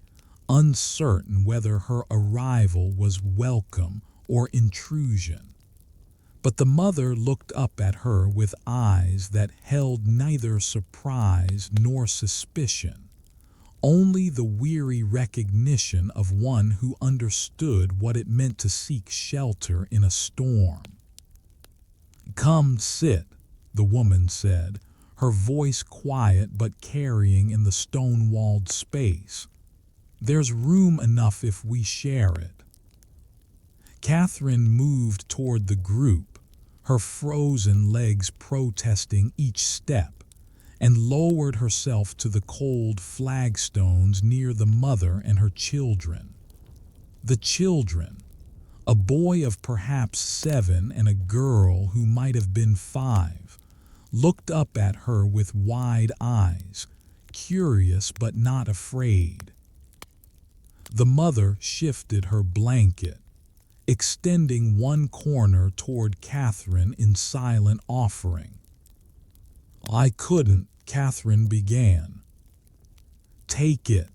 uncertain whether her arrival was welcome or intrusion. But the mother looked up at her with eyes that held neither surprise nor suspicion, only the weary recognition of one who understood what it meant to seek shelter in a storm. "Come sit," the woman said, her voice quiet but carrying in the stone-walled space. "There's room enough if we share it." Catherine moved toward the group, her frozen legs protesting each step, and lowered herself to the cold flagstones near the mother and her children. The children, a boy of perhaps 7 and a girl who might have been 5, looked up at her with wide eyes, curious but not afraid. The mother shifted her blanket, extending one corner toward Catherine in silent offering. "I couldn't," Catherine began. "Take it."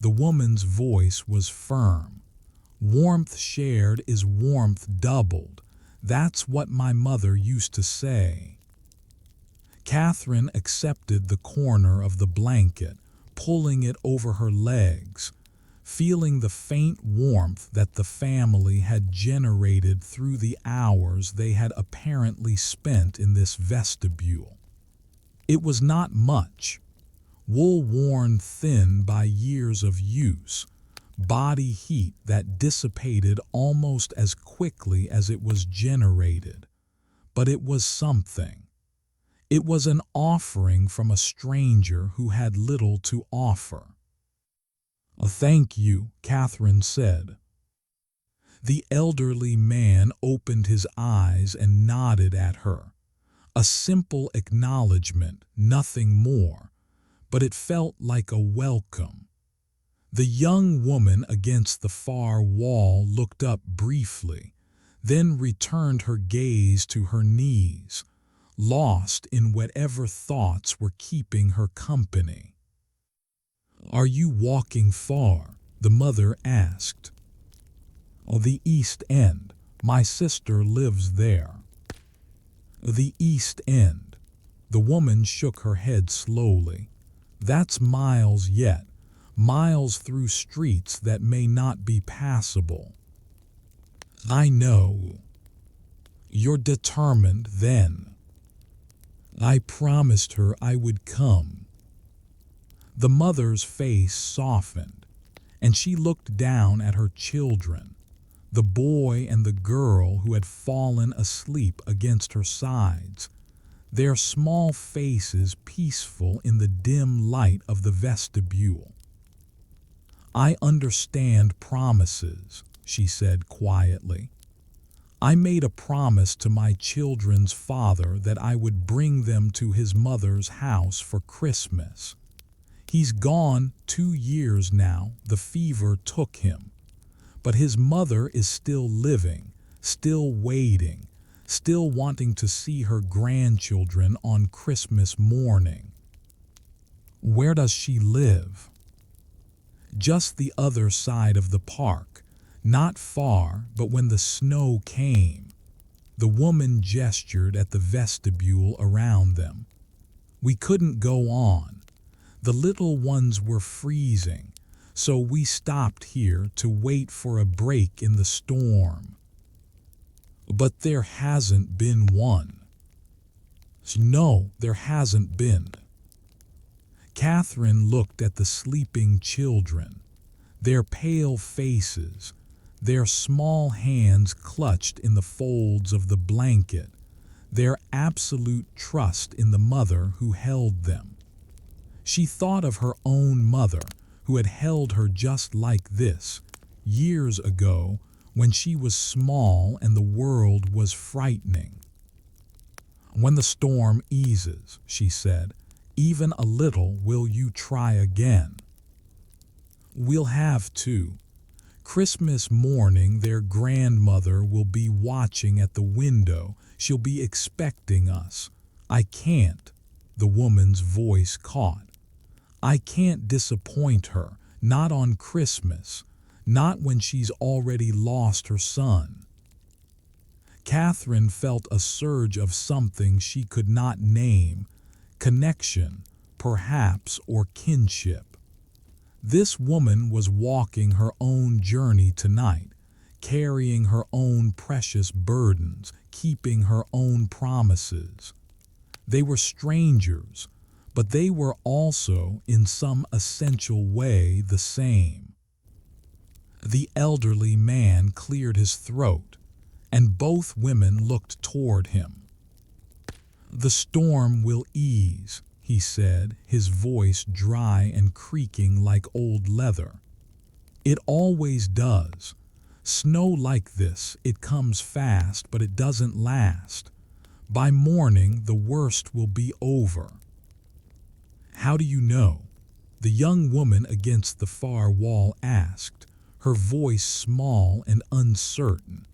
The woman's voice was firm. "Warmth shared is warmth doubled. That's what my mother used to say." Catherine accepted the corner of the blanket, pulling it over her legs, feeling the faint warmth that the family had generated through the hours they had apparently spent in this vestibule. It was not much, wool worn thin by years of use, body heat that dissipated almost as quickly as it was generated, but it was something. It was an offering from a stranger who had little to offer. "Thank you," Catherine said. The elderly man opened his eyes and nodded at her. A simple acknowledgement, nothing more, but it felt like a welcome. The young woman against the far wall looked up briefly, then returned her gaze to her knees, lost in whatever thoughts were keeping her company. "Are you walking far?" the mother asked. "The East End. My sister lives there." "The East End." The woman shook her head slowly. "That's miles yet, miles through streets that may not be passable." "I know." "You're determined, then." "I promised her I would come." The mother's face softened, and she looked down at her children, the boy and the girl who had fallen asleep against her sides. their small faces peaceful in the dim light of the vestibule. "I understand promises," she said quietly. "I made a promise to my children's father that I would bring them to his mother's house for Christmas. He's gone 2 years now, the fever took him. But his mother is still living, still waiting, still wanting to see her grandchildren on Christmas morning." "Where does she live?" "Just the other side of the park, not far, but when the snow came." The woman gestured at the vestibule around them. "We couldn't go on. The little ones were freezing, so we stopped here to wait for a break in the storm." "But there hasn't been one." "No, there hasn't been." Catherine looked at the sleeping children, their pale faces, their small hands clutched in the folds of the blanket, their absolute trust in the mother who held them. She thought of her own mother, who had held her just like this, years ago, when she was small and the world was frightening. "When the storm eases," she said, "even a little, will you try again?" "We'll have to. Christmas morning their grandmother will be watching at the window. She'll be expecting us. I can't," the woman's voice caught. "I can't disappoint her, not on Christmas, not when she's already lost her son." Catherine felt a surge of something she could not name, connection, perhaps, or kinship. This woman was walking her own journey tonight, carrying her own precious burdens, keeping her own promises. They were strangers, but they were also, in some essential way, the same. The elderly man cleared his throat, and both women looked toward him. "The storm will ease," he said, his voice dry and creaking like old leather. "It always does. Snow like this, it comes fast, but it doesn't last. By morning, the worst will be over." "How do you know?" the young woman against the far wall asked, her voice small and uncertain.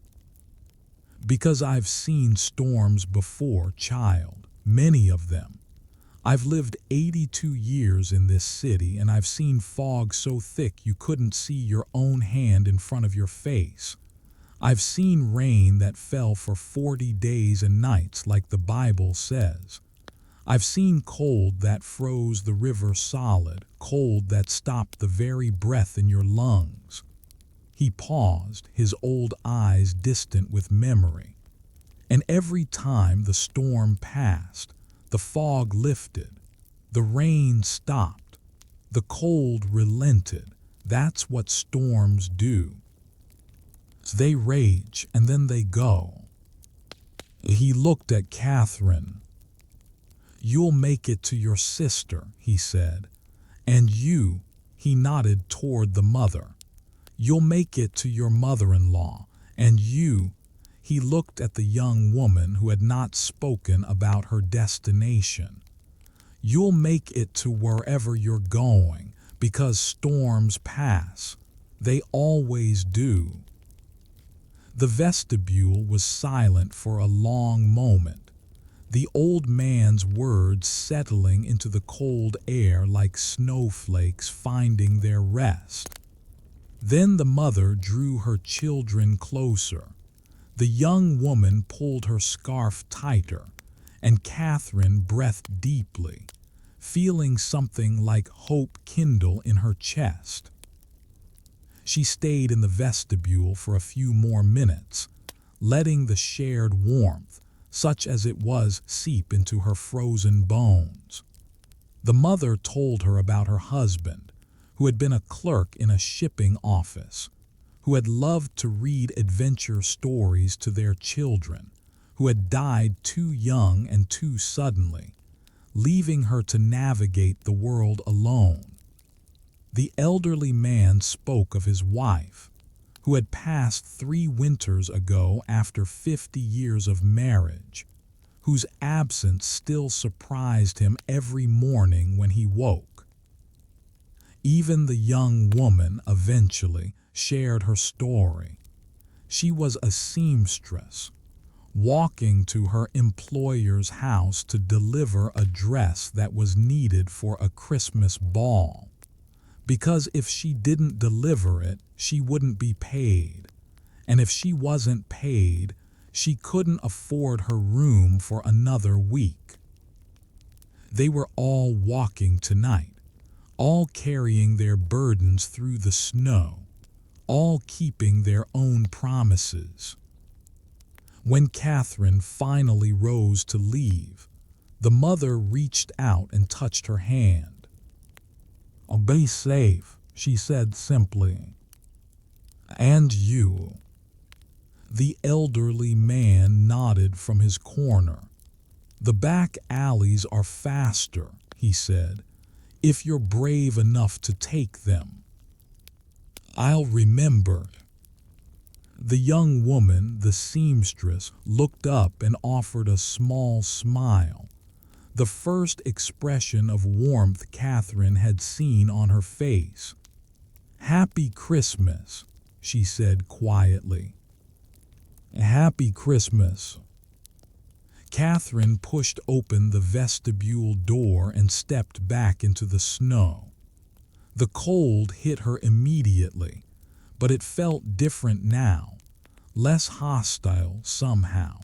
"Because I've seen storms before, child, many of them. I've lived 82 years in this city, and I've seen fog so thick you couldn't see your own hand in front of your face. I've seen rain that fell for 40 days and nights, like the Bible says. I've seen cold that froze the river solid, cold that stopped the very breath in your lungs." He paused, his old eyes distant with memory. "And every time the storm passed, the fog lifted, the rain stopped, the cold relented. That's what storms do. They rage and then they go." He looked at Catherine. "You'll make it to your sister," he said. "And you," he nodded toward the mother, "you'll make it to your mother-in-law. And you," he looked at the young woman who had not spoken about her destination, "you'll make it to wherever you're going, because storms pass. They always do." The vestibule was silent for a long moment, the old man's words settling into the cold air like snowflakes finding their rest. Then the mother drew her children closer. The young woman pulled her scarf tighter, and Catherine breathed deeply, feeling something like hope kindle in her chest. She stayed in the vestibule for a few more minutes, letting the shared warmth, such as it was, seep into her frozen bones. The mother told her about her husband, who had been a clerk in a shipping office, who had loved to read adventure stories to their children, who had died too young and too suddenly, leaving her to navigate the world alone. The elderly man spoke of his wife, who had passed 3 winters ago after 50 years of marriage, whose absence still surprised him every morning when he woke. Even the young woman eventually shared her story. She was a seamstress, walking to her employer's house to deliver a dress that was needed for a Christmas ball, because if she didn't deliver it, she wouldn't be paid, and if she wasn't paid, she couldn't afford her room for another week. They were all walking tonight, all carrying their burdens through the snow, all keeping their own promises. When Catherine finally rose to leave, the mother reached out and touched her hand. "Oh, be safe," she said simply. "And you." The elderly man nodded from his corner. "The back alleys are faster," he said, "if you're brave enough to take them." "I'll remember." The young woman, the seamstress, looked up and offered a small smile, the first expression of warmth Catherine had seen on her face. "Happy Christmas," she said quietly. "Happy Christmas." Catherine pushed open the vestibule door and stepped back into the snow. The cold hit her immediately, but it felt different now, less hostile somehow,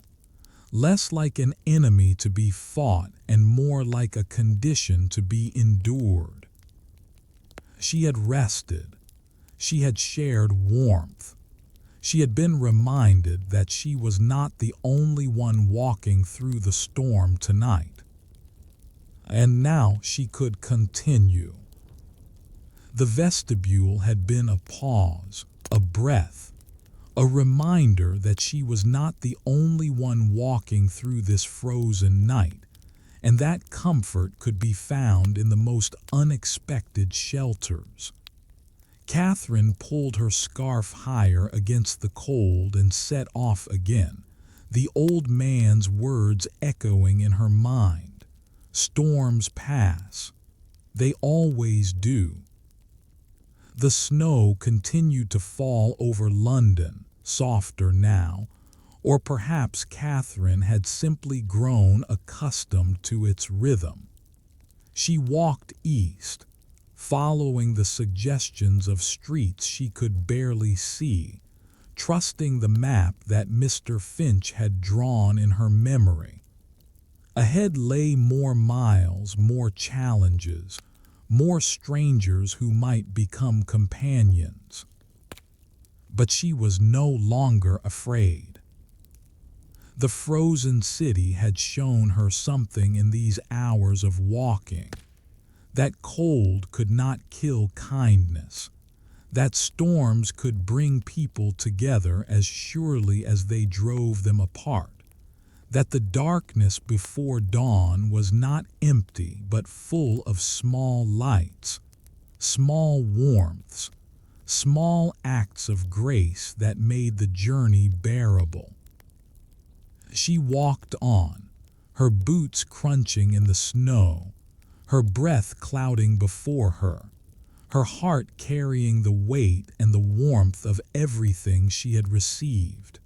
less like an enemy to be fought and more like a condition to be endured. She had rested. She had shared warmth. She had been reminded that she was not the only one walking through the storm tonight. And now she could continue. The vestibule had been a pause, a breath, a reminder that she was not the only one walking through this frozen night, and that comfort could be found in the most unexpected shelters. Catherine pulled her scarf higher against the cold and set off again, the old man's words echoing in her mind. "Storms pass. They always do." The snow continued to fall over London, softer now, or perhaps Catherine had simply grown accustomed to its rhythm. She walked east, following the suggestions of streets she could barely see, trusting the map that Mr. Finch had drawn in her memory. Ahead lay more miles, more challenges, more strangers who might become companions. But she was no longer afraid. The frozen city had shown her something in these hours of walking, that cold could not kill kindness, that storms could bring people together as surely as they drove them apart, that the darkness before dawn was not empty but full of small lights, small warmths, small acts of grace that made the journey bearable. She walked on, her boots crunching in the snow, her breath clouding before her, her heart carrying the weight and the warmth of everything she had received.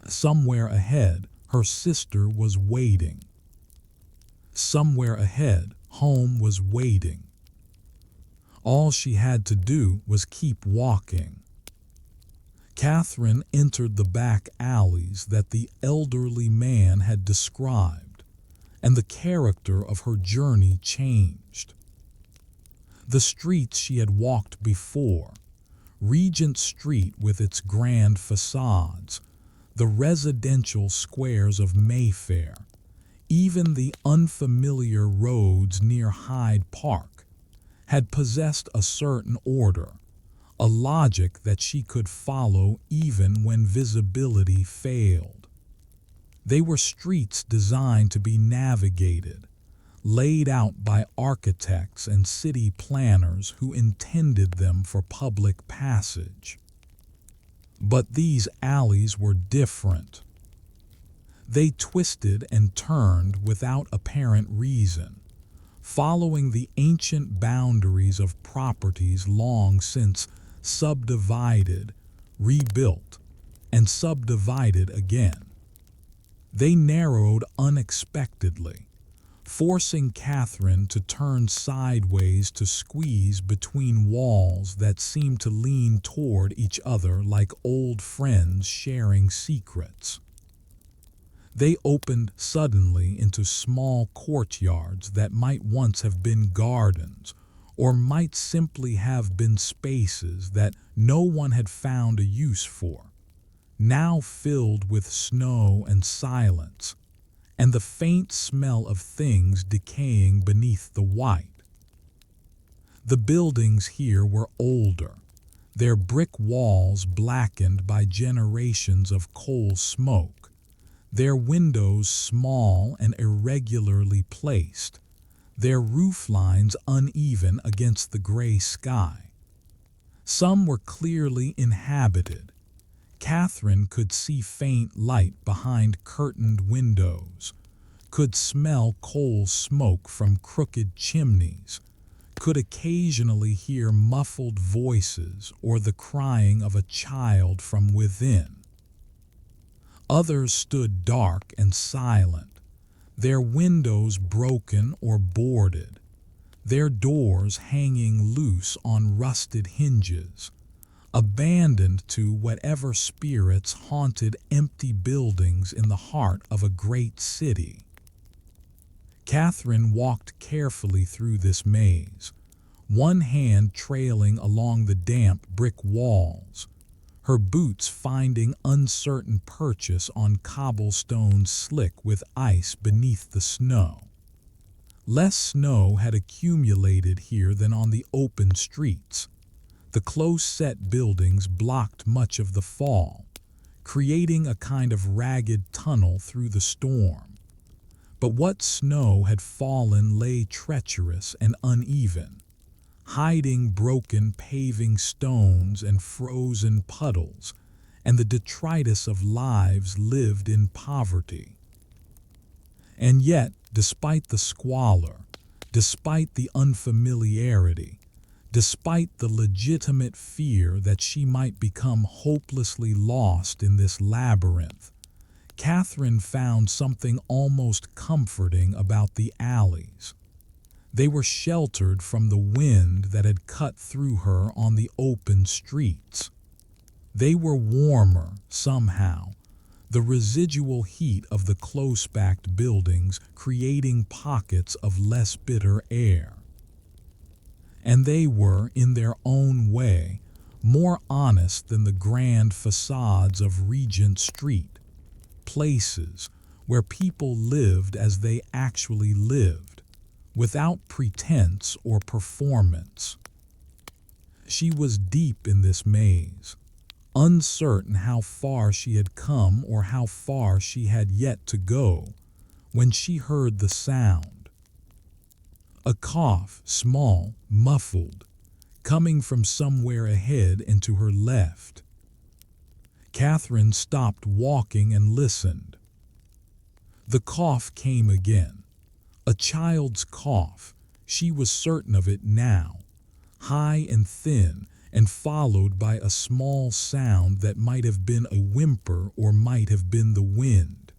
Somewhere ahead, her sister was waiting. Somewhere ahead, home was waiting. All she had to do was keep walking. Catherine entered the back alleys that the elderly man had described, and the character of her journey changed. The streets she had walked before, Regent Street with its grand facades, the residential squares of Mayfair, even the unfamiliar roads near Hyde Park, had possessed a certain order, a logic that she could follow even when visibility failed. They were streets designed to be navigated, laid out by architects and city planners who intended them for public passage. But these alleys were different. They twisted and turned without apparent reason, following the ancient boundaries of properties long since subdivided, rebuilt, and subdivided again. They narrowed unexpectedly, forcing Catherine to turn sideways to squeeze between walls that seemed to lean toward each other like old friends sharing secrets. They opened suddenly into small courtyards that might once have been gardens, or might simply have been spaces that no one had found a use for, now filled with snow and silence, and the faint smell of things decaying beneath the white. The buildings here were older, their brick walls blackened by generations of coal smoke, their windows small and irregularly placed, their roof lines uneven against the gray sky. Some were clearly inhabited. Catherine could see faint light behind curtained windows, could smell coal smoke from crooked chimneys, could occasionally hear muffled voices or the crying of a child from within. Others stood dark and silent, their windows broken or boarded, their doors hanging loose on rusted hinges, abandoned to whatever spirits haunted empty buildings in the heart of a great city. Catherine walked carefully through this maze, one hand trailing along the damp brick walls, her boots finding uncertain purchase on cobblestones slick with ice beneath the snow. Less snow had accumulated here than on the open streets. The close-set buildings blocked much of the fall, creating a kind of ragged tunnel through the storm. But what snow had fallen lay treacherous and uneven, hiding broken paving stones and frozen puddles, and the detritus of lives lived in poverty. And yet, despite the squalor, despite the unfamiliarity, despite the legitimate fear that she might become hopelessly lost in this labyrinth, Catherine found something almost comforting about the alleys. They were sheltered from the wind that had cut through her on the open streets. They were warmer, somehow, the residual heat of the close-packed buildings creating pockets of less bitter air. And they were, in their own way, more honest than the grand facades of Regent Street, places where people lived as they actually lived, without pretense or performance. She was deep in this maze, uncertain how far she had come or how far she had yet to go, when she heard the sound. A cough, small, muffled, coming from somewhere ahead and to her left. Catherine stopped walking and listened. The cough came again. A child's cough, she was certain of it now, high and thin, and followed by a small sound that might have been a whimper or might have been the wind.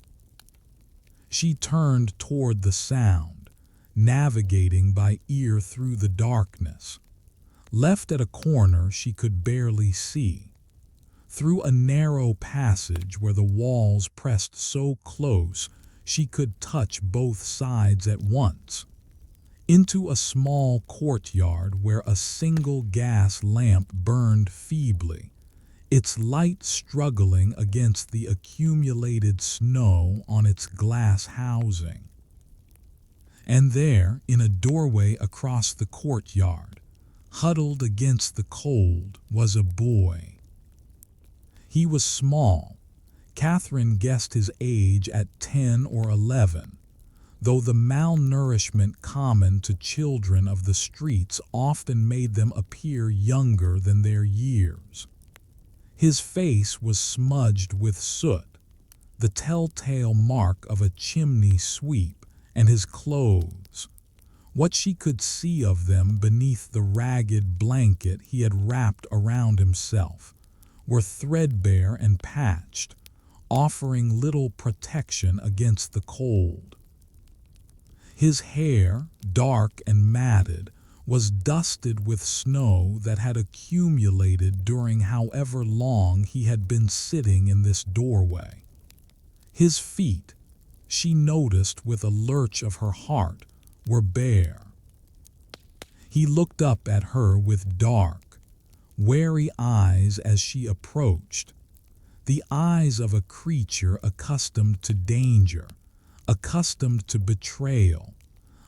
She turned toward the sound, navigating by ear through the darkness. Left at a corner she could barely see. Through a narrow passage where the walls pressed so close she could touch both sides at once. Into a small courtyard where a single gas lamp burned feebly, its light struggling against the accumulated snow on its glass housing. And there, in a doorway across the courtyard, huddled against the cold, was a boy. He was small. Catherine guessed his age at 10 or 11, though the malnourishment common to children of the streets often made them appear younger than their years. His face was smudged with soot, the telltale mark of a chimney sweep, and his clothes, what she could see of them beneath the ragged blanket he had wrapped around himself, were threadbare and patched, offering little protection against the cold. His hair, dark and matted, was dusted with snow that had accumulated during however long he had been sitting in this doorway. His feet, she noticed with a lurch of her heart, were bare. He looked up at her with dark, wary eyes as she approached, the eyes of a creature accustomed to danger, accustomed to betrayal,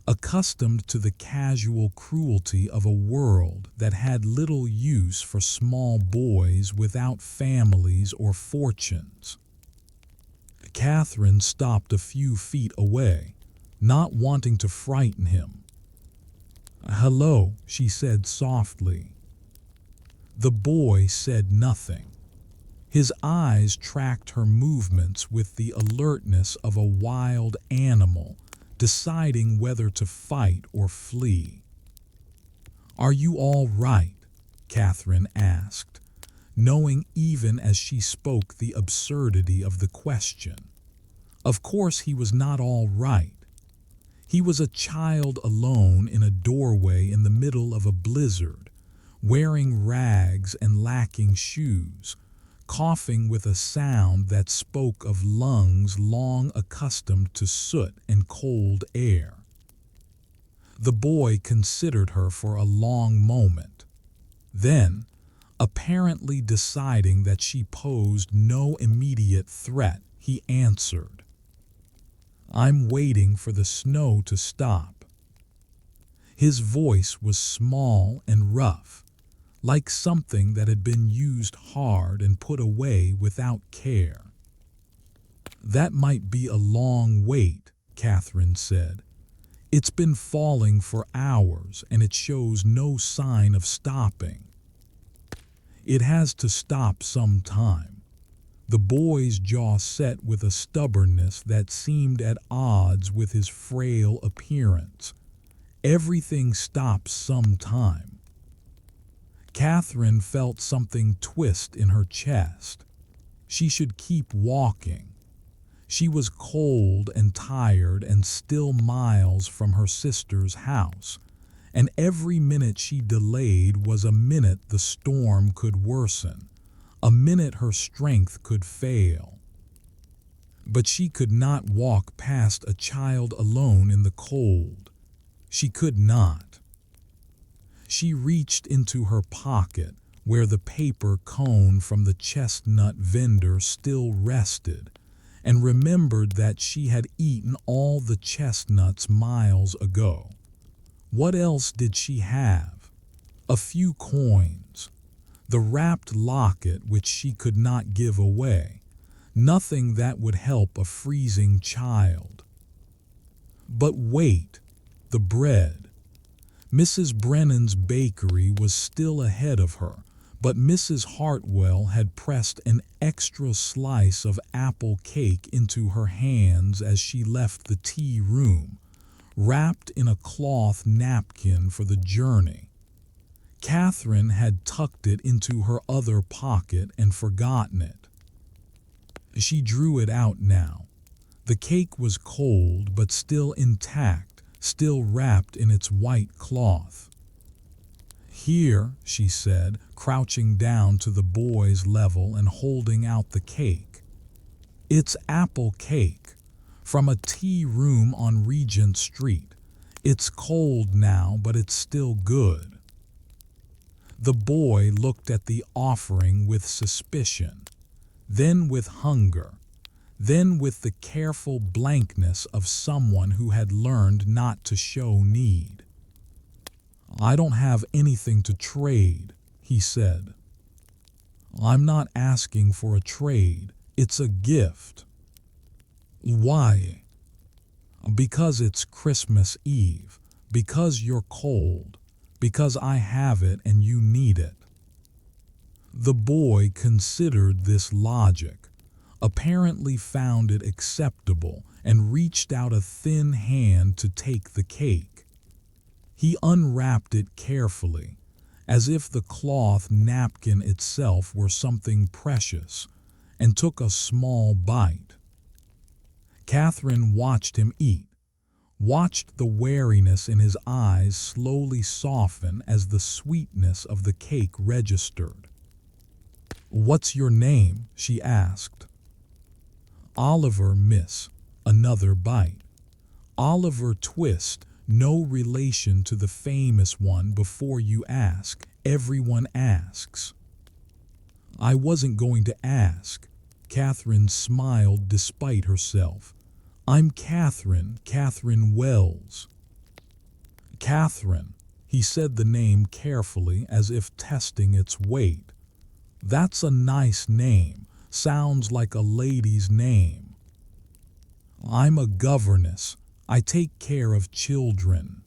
accustomed to the casual cruelty of a world that had little use for small boys without families or fortunes. Catherine stopped a few feet away, not wanting to frighten him. "Hello," she said softly. The boy said nothing. His eyes tracked her movements with the alertness of a wild animal deciding whether to fight or flee. "Are you all right?" Catherine asked, knowing even as she spoke the absurdity of the question. Of course he was not all right. He was a child alone in a doorway in the middle of a blizzard, wearing rags and lacking shoes, coughing with a sound that spoke of lungs long accustomed to soot and cold air. The boy considered her for a long moment. Then, apparently deciding that she posed no immediate threat, he answered, "I'm waiting for the snow to stop." His voice was small and rough, like something that had been used hard and put away without care. "That might be a long wait," Catherine said. "It's been falling for hours and it shows no sign of stopping." "It has to stop sometime." The boy's jaw set with a stubbornness that seemed at odds with his frail appearance. "Everything stops sometime." Catherine felt something twist in her chest. She should keep walking. She was cold and tired and still miles from her sister's house, and every minute she delayed was a minute the storm could worsen, a minute her strength could fail. But she could not walk past a child alone in the cold. She could not. She reached into her pocket, where the paper cone from the chestnut vendor still rested, and remembered that she had eaten all the chestnuts miles ago. What else did she have? A few coins, the wrapped locket which she could not give away, nothing that would help a freezing child. But wait, the bread. Mrs. Brennan's bakery was still ahead of her, but Mrs. Hartwell had pressed an extra slice of apple cake into her hands as she left the tea room, wrapped in a cloth napkin for the journey. Catherine had tucked it into her other pocket and forgotten it. She drew it out now. The cake was cold but still intact, still wrapped in its white cloth. "Here," she said, crouching down to the boy's level and holding out the cake. "It's apple cake, from a tea room on Regent Street. It's cold now, but it's still good." The boy looked at the offering with suspicion, then with hunger, then with the careful blankness of someone who had learned not to show need. "I don't have anything to trade," he said. "I'm not asking for a trade. It's a gift. Why? Because it's Christmas Eve. Because you're cold. Because I have it and you need it. The boy considered this logic, apparently found it acceptable, and reached out a thin hand to take the cake. He unwrapped it carefully, as if the cloth napkin itself were something precious, and took a small bite. Catherine watched him eat, watched the wariness in his eyes slowly soften as the sweetness of the cake registered. "What's your name?" she asked. "Oliver, miss." Another bite. "Oliver Twist, no relation to the famous one. Before you ask, everyone asks." "I wasn't going to ask." Catherine smiled despite herself. "I'm Catherine Wells." "Catherine." He said the name carefully as if testing its weight. "That's a nice name. Sounds like a lady's name." "I'm a governess. I take care of children."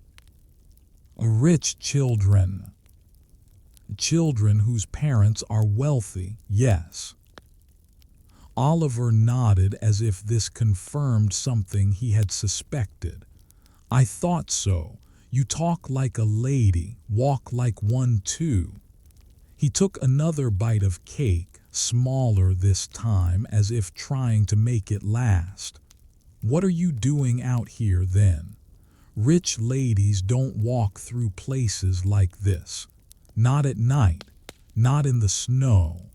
"Rich children." "Children whose parents are wealthy, yes." Oliver nodded as if this confirmed something he had suspected. "I thought so. You talk like a lady, walk like one too." He took another bite of cake, smaller this time, as if trying to make it last. "What are you doing out here then? Rich ladies don't walk through places like this. Not at night, not in the snow."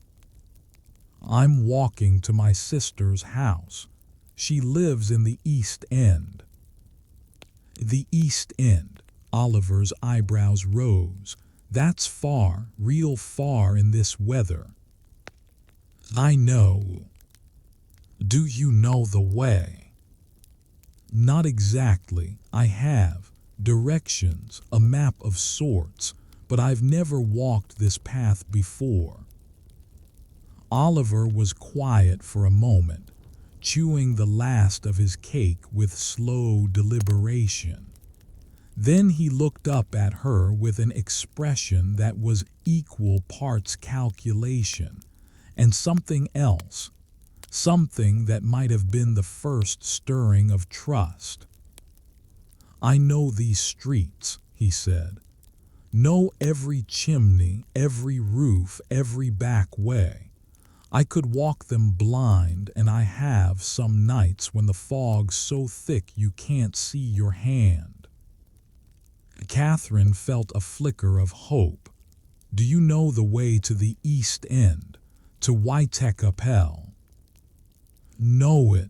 "I'm walking to my sister's house. She lives in the East End." "The East End?" Oliver's eyebrows rose. "That's far, real far in this weather." "I know." "Do you know the way?" "Not exactly. I have directions, a map of sorts, but I've never walked this path before." Oliver was quiet for a moment, chewing the last of his cake with slow deliberation. Then he looked up at her with an expression that was equal parts calculation and something else, something that might have been the first stirring of trust. "I know these streets," he said. "Know every chimney, every roof, every back way. I could walk them blind, and I have some nights when the fog's so thick you can't see your hand." Catherine felt a flicker of hope. "Do you know the way to the East End, to Whitechapel?" "Know it.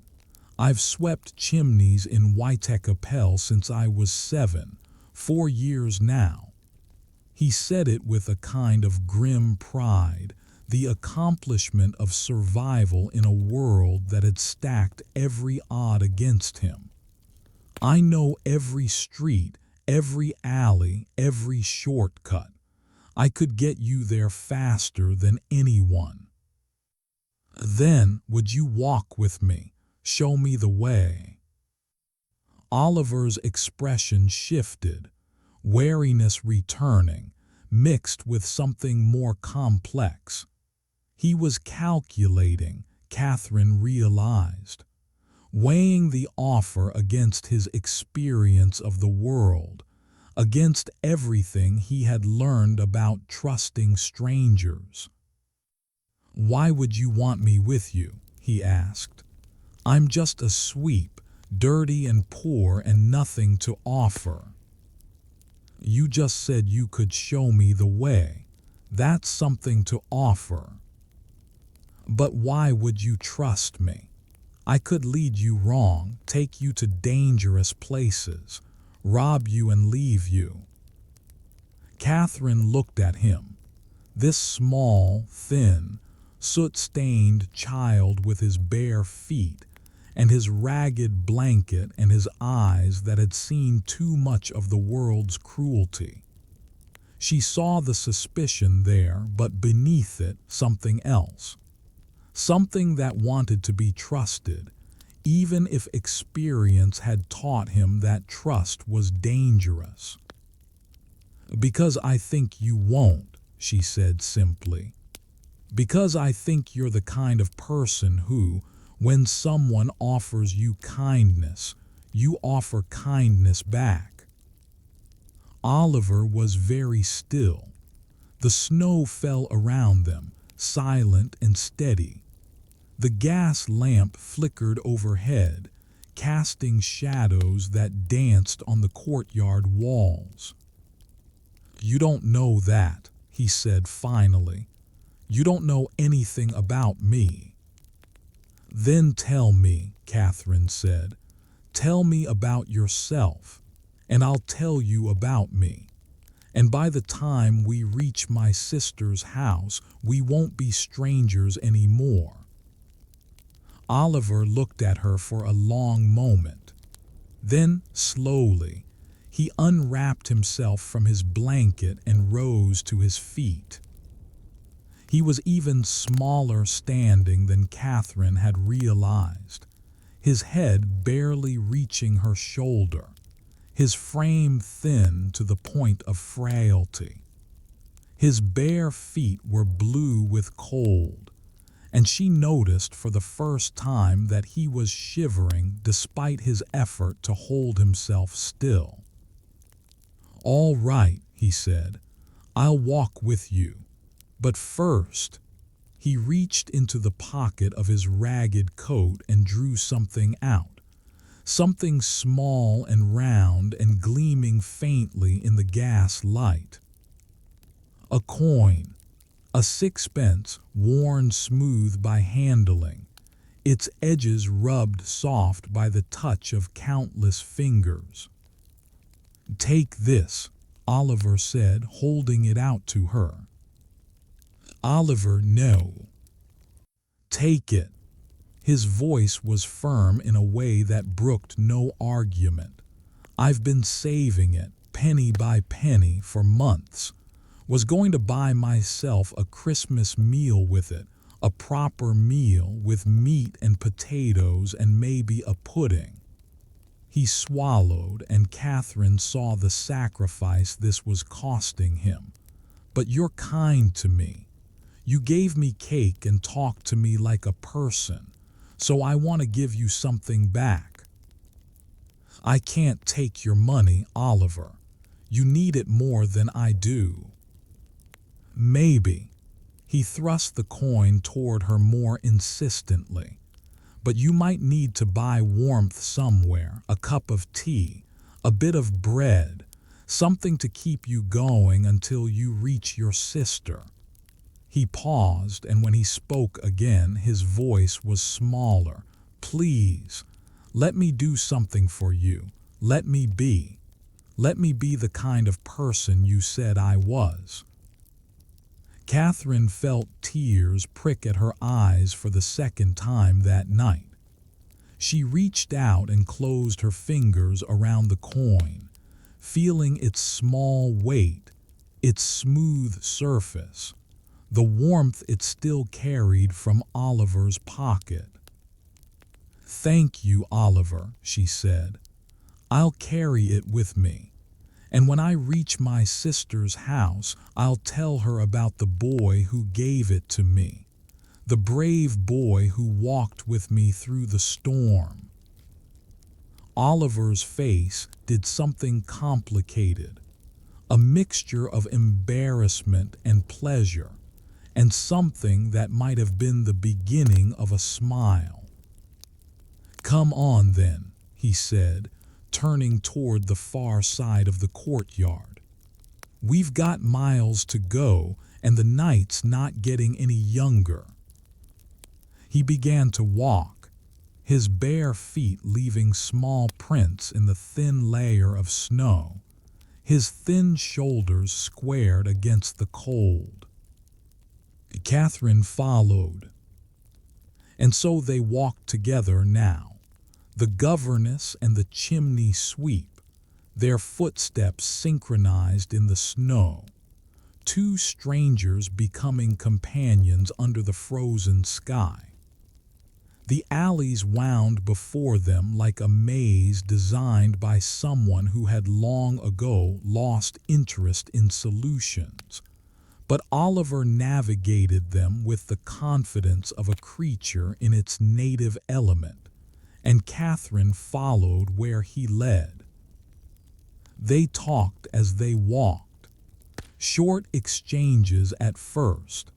I've swept chimneys in Whitechapel since I was 7, 4 years now." He said it with a kind of grim pride, the accomplishment of survival in a world that had stacked every odd against him. "I know every street, every alley, every shortcut. I could get you there faster than anyone." "Then would you walk with me, show me the way?" Oliver's expression shifted, wariness returning, mixed with something more complex. He was calculating, Catherine realized, weighing the offer against his experience of the world, against everything he had learned about trusting strangers. "Why would you want me with you?" he asked. "I'm just a sweep, dirty and poor and nothing to offer." "You just said you could show me the way. That's something to offer." "But why would you trust me? I could lead you wrong, take you to dangerous places, rob you and leave you." Catherine looked at him, this small, thin, soot-stained child with his bare feet and his ragged blanket and his eyes that had seen too much of the world's cruelty. She saw the suspicion there, but beneath it something else. something that wanted to be trusted, even if experience had taught him that trust was dangerous. "Because I think you won't," she said simply. "Because I think you're the kind of person who, when someone offers you kindness, you offer kindness back." Oliver was very still. The snow fell around them, silent and steady. The gas lamp flickered overhead, casting shadows that danced on the courtyard walls. "You don't know that," he said finally. "You don't know anything about me." "Then tell me," Catherine said. "Tell me about yourself, and I'll tell you about me. And by the time we reach my sister's house, we won't be strangers anymore." Oliver looked at her for a long moment. Then, slowly, he unwrapped himself from his blanket and rose to his feet. He was even smaller standing than Catherine had realized, his head barely reaching her shoulder, his frame thin to the point of frailty. His bare feet were blue with cold, and she noticed for the first time that he was shivering despite his effort to hold himself still. "All right," he said, "I'll walk with you. But first," he reached into the pocket of his ragged coat and drew something out, something small and round and gleaming faintly in the gas light. A coin, a sixpence worn smooth by handling, its edges rubbed soft by the touch of countless fingers. "Take this," Oliver said, holding it out to her. "Oliver, no." "Take it." His voice was firm in a way that brooked no argument. "I've been saving it, penny by penny, for months. Was going to buy myself a Christmas meal with it, a proper meal with meat and potatoes and maybe a pudding." He swallowed, and Catherine saw the sacrifice this was costing him. "But you're kind to me. You gave me cake and talked to me like a person, so I want to give you something back." "I can't take your money, Oliver. You need it more than I do." "Maybe." He thrust the coin toward her more insistently. "But you might need to buy warmth somewhere, a cup of tea, a bit of bread, something to keep you going until you reach your sister." He paused, and when he spoke again, his voice was smaller. "Please, let me do something for you. Let me be. Let me be the kind of person you said I was." Catherine felt tears prick at her eyes for the second time that night. She reached out and closed her fingers around the coin, feeling its small weight, its smooth surface, the warmth it still carried from Oliver's pocket. "Thank you, Oliver," she said. "I'll carry it with me. And when I reach my sister's house, I'll tell her about the boy who gave it to me, the brave boy who walked with me through the storm." Oliver's face did something complicated, a mixture of embarrassment and pleasure, and something that might have been the beginning of a smile. "Come on then," he said, turning toward the far side of the courtyard. "We've got miles to go, and the night's not getting any younger." He began to walk, his bare feet leaving small prints in the thin layer of snow, his thin shoulders squared against the cold. Catherine followed. And so they walked together now, the governess and the chimney sweep, their footsteps synchronized in the snow, two strangers becoming companions under the frozen sky. The alleys wound before them like a maze designed by someone who had long ago lost interest in solutions. But Oliver navigated them with the confidence of a creature in its native element, and Catherine followed where he led. They talked as they walked. Short exchanges at first,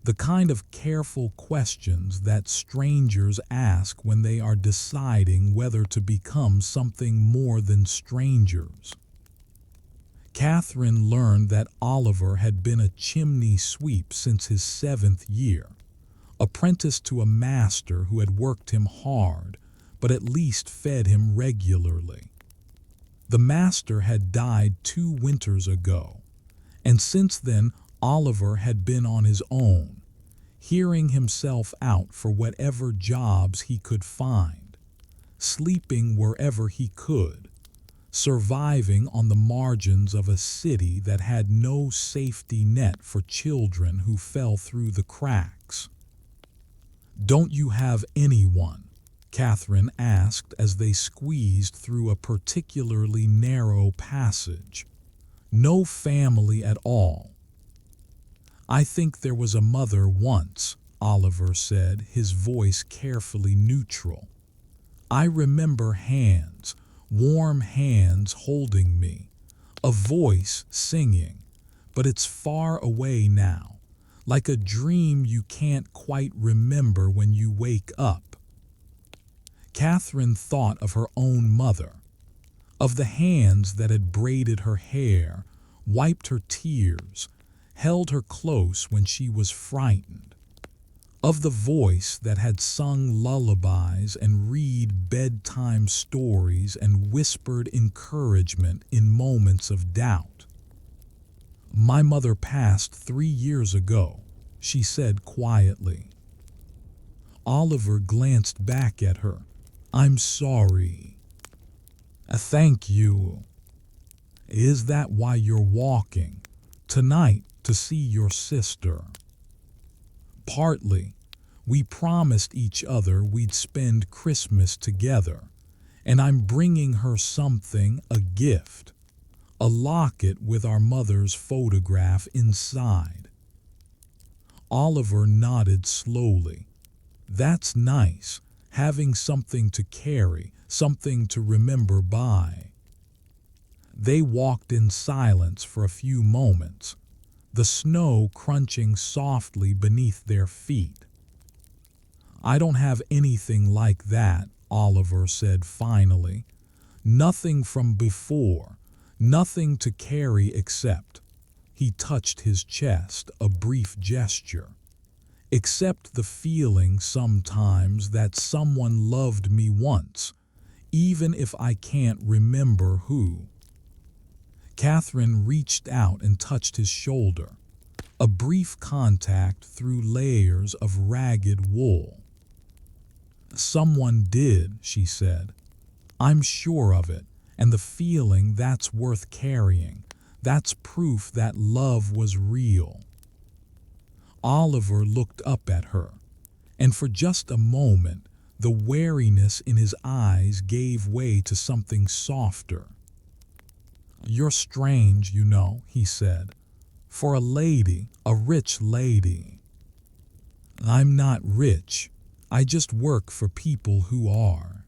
the kind of careful questions that strangers ask when they are deciding whether to become something more than strangers. Catherine learned that Oliver had been a chimney sweep since his 7th year, apprenticed to a master who had worked him hard, but at least fed him regularly. The master had died 2 winters ago, and since then Oliver had been on his own, hearing himself out for whatever jobs he could find, sleeping wherever he could, surviving on the margins of a city that had no safety net for children who fell through the cracks. "Don't you have anyone?" Catherine asked as they squeezed through a particularly narrow passage. "No family at all." "I think there was a mother once," Oliver said, his voice carefully neutral. "I remember hands, warm hands holding me, a voice singing, but it's far away now, like a dream you can't quite remember when you wake up." Catherine thought of her own mother, of the hands that had braided her hair, wiped her tears, held her close when she was frightened, of the voice that had sung lullabies and read bedtime stories and whispered encouragement in moments of doubt. "My mother passed 3 years ago," she said quietly. Oliver glanced back at her. "I'm sorry." "Thank you." "Is that why you're walking tonight, to see your sister?" "Partly. We promised each other we'd spend Christmas together, and I'm bringing her something, a gift. A locket with our mother's photograph inside." Oliver nodded slowly. "That's nice, having something to carry, something to remember by." They walked in silence for a few moments, the snow crunching softly beneath their feet. "I don't have anything like that," Oliver said finally. "Nothing from before, nothing to carry except—" he touched his chest, a brief gesture. "Except the feeling sometimes that someone loved me once, even if I can't remember who." Catherine reached out and touched his shoulder, a brief contact through layers of ragged wool. "Someone did," she said. "I'm sure of it, and the feeling that's worth carrying, that's proof that love was real." Oliver looked up at her, and for just a moment the wariness in his eyes gave way to something softer. "You're strange, you know," he said. "For a lady, a rich lady." "I'm not rich. I just work for people who are."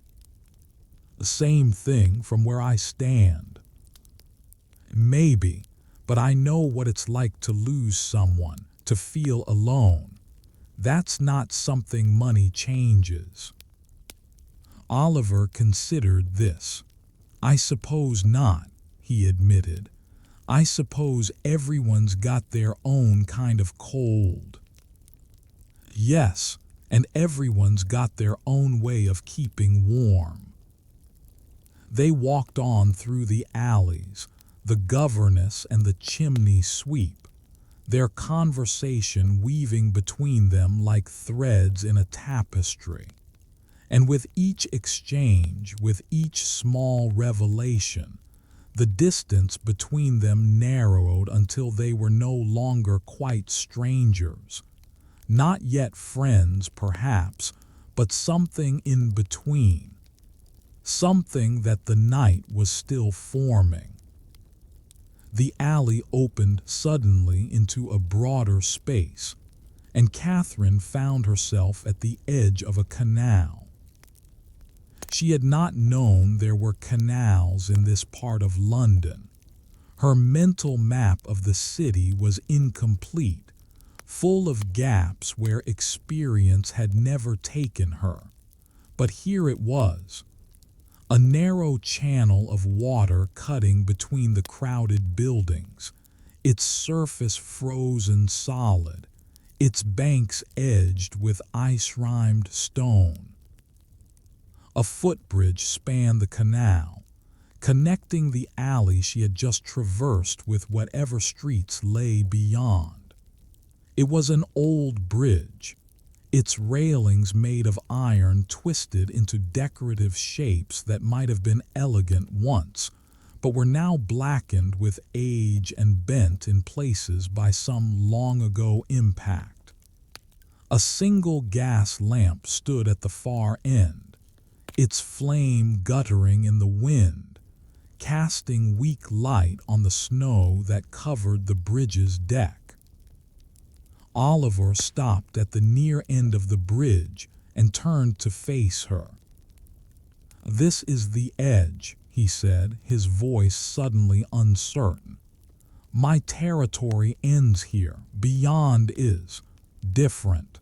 "The same thing from where I stand." "Maybe, but I know what it's like to lose someone, to feel alone. That's not something money changes." Oliver considered this. "I suppose not," he admitted. "I suppose everyone's got their own kind of cold." "Yes, and everyone's got their own way of keeping warm." They walked on through the alleys, the governess and the chimney sweep, their conversation weaving between them like threads in a tapestry. And with each exchange, with each small revelation, The distance between them narrowed until they were no longer quite strangers. Not yet friends, perhaps, but something in between. Something that the night was still forming. The alley opened suddenly into a broader space, and Catherine found herself at the edge of a canal. She had not known there were canals in this part of London. Her mental map of the city was incomplete, full of gaps where experience had never taken her. But here it was, a narrow channel of water cutting between the crowded buildings, its surface frozen solid, its banks edged with ice-rimed stone. A footbridge spanned the canal, connecting the alley she had just traversed with whatever streets lay beyond. It was an old bridge, its railings made of iron twisted into decorative shapes that might have been elegant once, but were now blackened with age and bent in places by some long-ago impact. A single gas lamp stood at the far end, its flame guttering in the wind, casting weak light on the snow that covered the bridge's deck. Oliver stopped at the near end of the bridge and turned to face her. "This is the edge," he said, his voice suddenly uncertain. "My territory ends here. Beyond is different."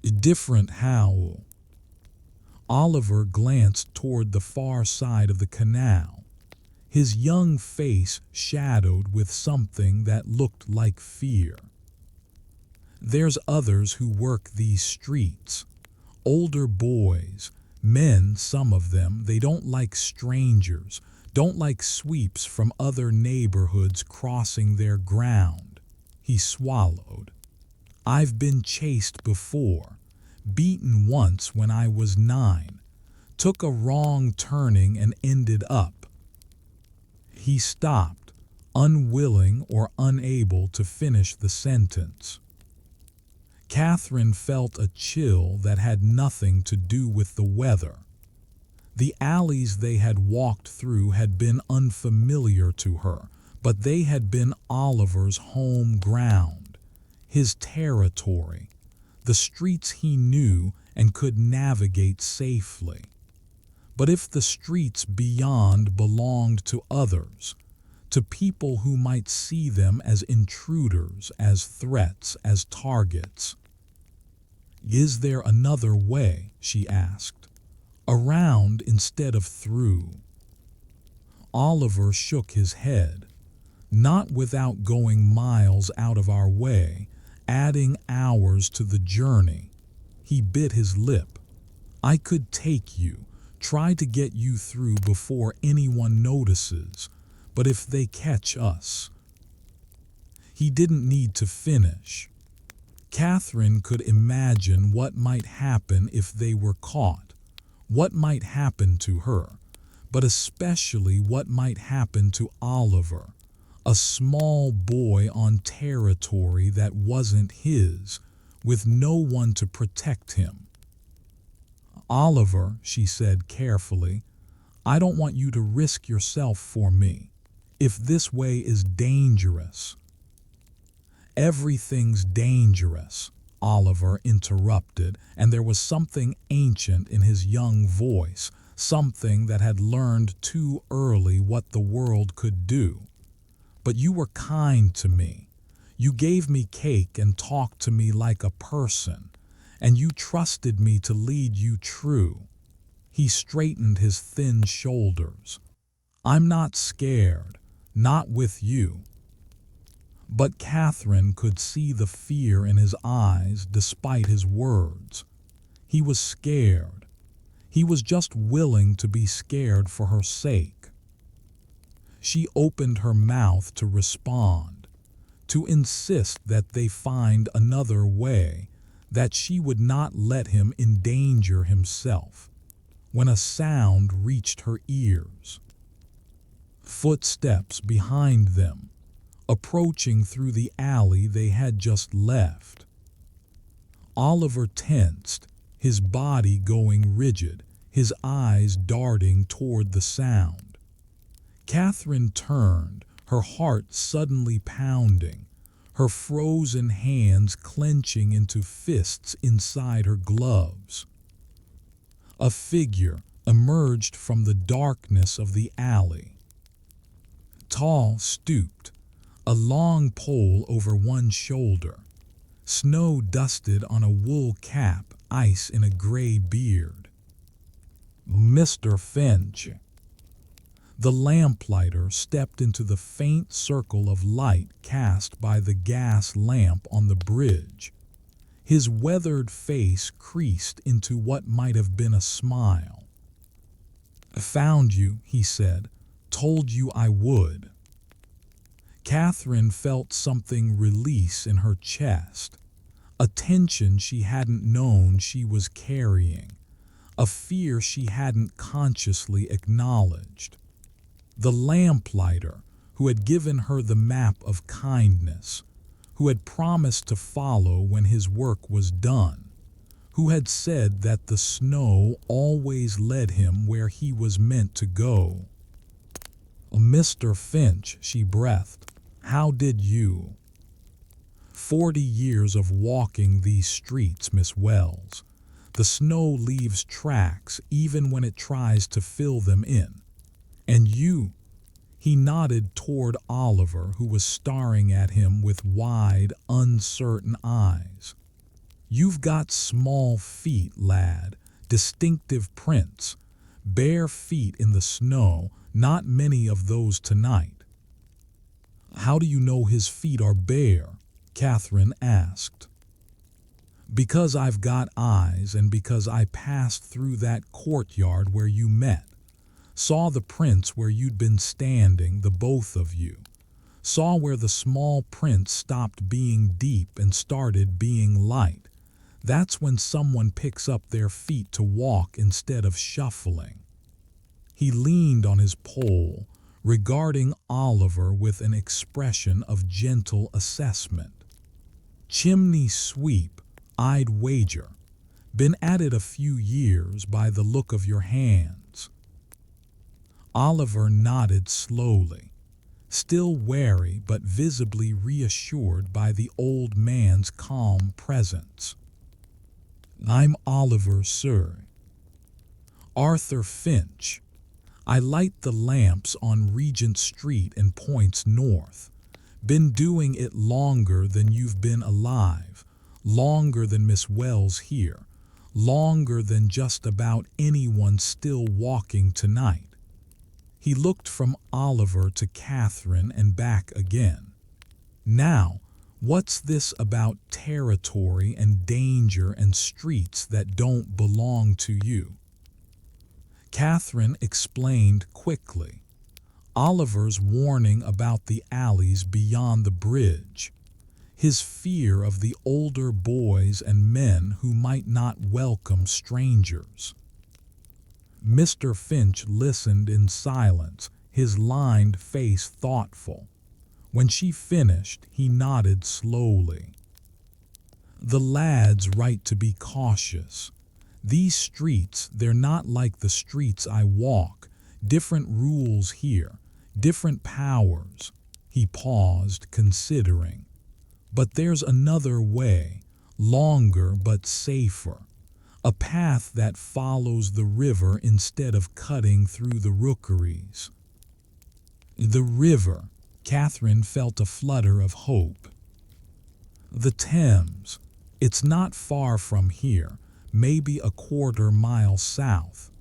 "Different how?" Oliver glanced toward the far side of the canal, his young face shadowed with something that looked like fear. "There's others who work these streets. Older boys, men, some of them. They don't like strangers, don't like sweeps from other neighborhoods crossing their ground." He swallowed. "I've been chased before. Beaten once when I was 9, took a wrong turning and ended up." He stopped, unwilling or unable to finish the sentence. Catherine felt a chill that had nothing to do with the weather. The alleys they had walked through had been unfamiliar to her, but they had been Oliver's home ground, his territory, the streets he knew and could navigate safely. But if the streets beyond belonged to others, to people who might see them as intruders, as threats, as targets? "Is there another way?" she asked. "Around instead of through?" Oliver shook his head. "Not without going miles out of our way, adding hours to the journey." He bit his lip. "I could take you, try to get you through before anyone notices, but if they catch us..." He didn't need to finish. Catherine could imagine what might happen if they were caught, what might happen to her, but especially what might happen to Oliver, a small boy on territory that wasn't his, with no one to protect him. "Oliver," she said carefully, "I don't want you to risk yourself for me. If this way is dangerous..." "Everything's dangerous," Oliver interrupted, and there was something ancient in his young voice, something that had learned too early what the world could do. "But you were kind to me. You gave me cake and talked to me like a person, and you trusted me to lead you true." He straightened his thin shoulders. "I'm not scared, not with you." But Catherine could see the fear in his eyes despite his words. He was scared. He was just willing to be scared for her sake. She opened her mouth to respond, to insist that they find another way, that she would not let him endanger himself, when a sound reached her ears. Footsteps behind them, approaching through the alley they had just left. Oliver tensed, his body going rigid, his eyes darting toward the sound. Catherine turned, her heart suddenly pounding, her frozen hands clenching into fists inside her gloves. A figure emerged from the darkness of the alley. Tall, stooped, a long pole over one shoulder, snow dusted on a wool cap, ice in a gray beard. Mr. Finch. The lamplighter stepped into the faint circle of light cast by the gas lamp on the bridge. His weathered face creased into what might have been a smile. "I found you," he said. "Told you I would." Catherine felt something release in her chest, a tension she hadn't known she was carrying, a fear she hadn't consciously acknowledged. The lamplighter, who had given her the map of kindness, who had promised to follow when his work was done, who had said that the snow always led him where he was meant to go. "Mr. Finch," she breathed, "how did you?" 40 years of walking these streets, Miss Wells. The snow leaves tracks even when it tries to fill them in. And you? He nodded toward Oliver, who was staring at him with wide, uncertain eyes. "You've got small feet, lad, distinctive prints, bare feet in the snow, not many of those tonight." "How do you know his feet are bare?" Catherine asked. "Because I've got eyes, and because I passed through that courtyard where you met. Saw the prints where you'd been standing, the both of you. Saw where the small prints stopped being deep and started being light. That's when someone picks up their feet to walk instead of shuffling." He leaned on his pole, regarding Oliver with an expression of gentle assessment. "Chimney sweep, I'd wager. Been at it a few years by the look of your hands." Oliver nodded slowly, still wary but visibly reassured by the old man's calm presence. "I'm Oliver, sir. Arthur Finch. I light the lamps on Regent Street and points north. Been doing it longer than you've been alive, longer than Miss Wells here, longer than just about anyone still walking tonight." He looked from Oliver to Catherine and back again. "Now, what's this about territory and danger and streets that don't belong to you?" Catherine explained quickly. Oliver's warning about the alleys beyond the bridge, his fear of the older boys and men who might not welcome strangers. Mr. Finch listened in silence, his lined face thoughtful. When she finished, he nodded slowly. "The lad's right to be cautious. These streets, they're not like the streets I walk. Different rules here, different powers." He paused, considering. "But there's another way, longer but safer. A path that follows the river instead of cutting through the rookeries." "The river," Catherine felt a flutter of hope. "The Thames. It's not far from here, maybe a quarter-mile south.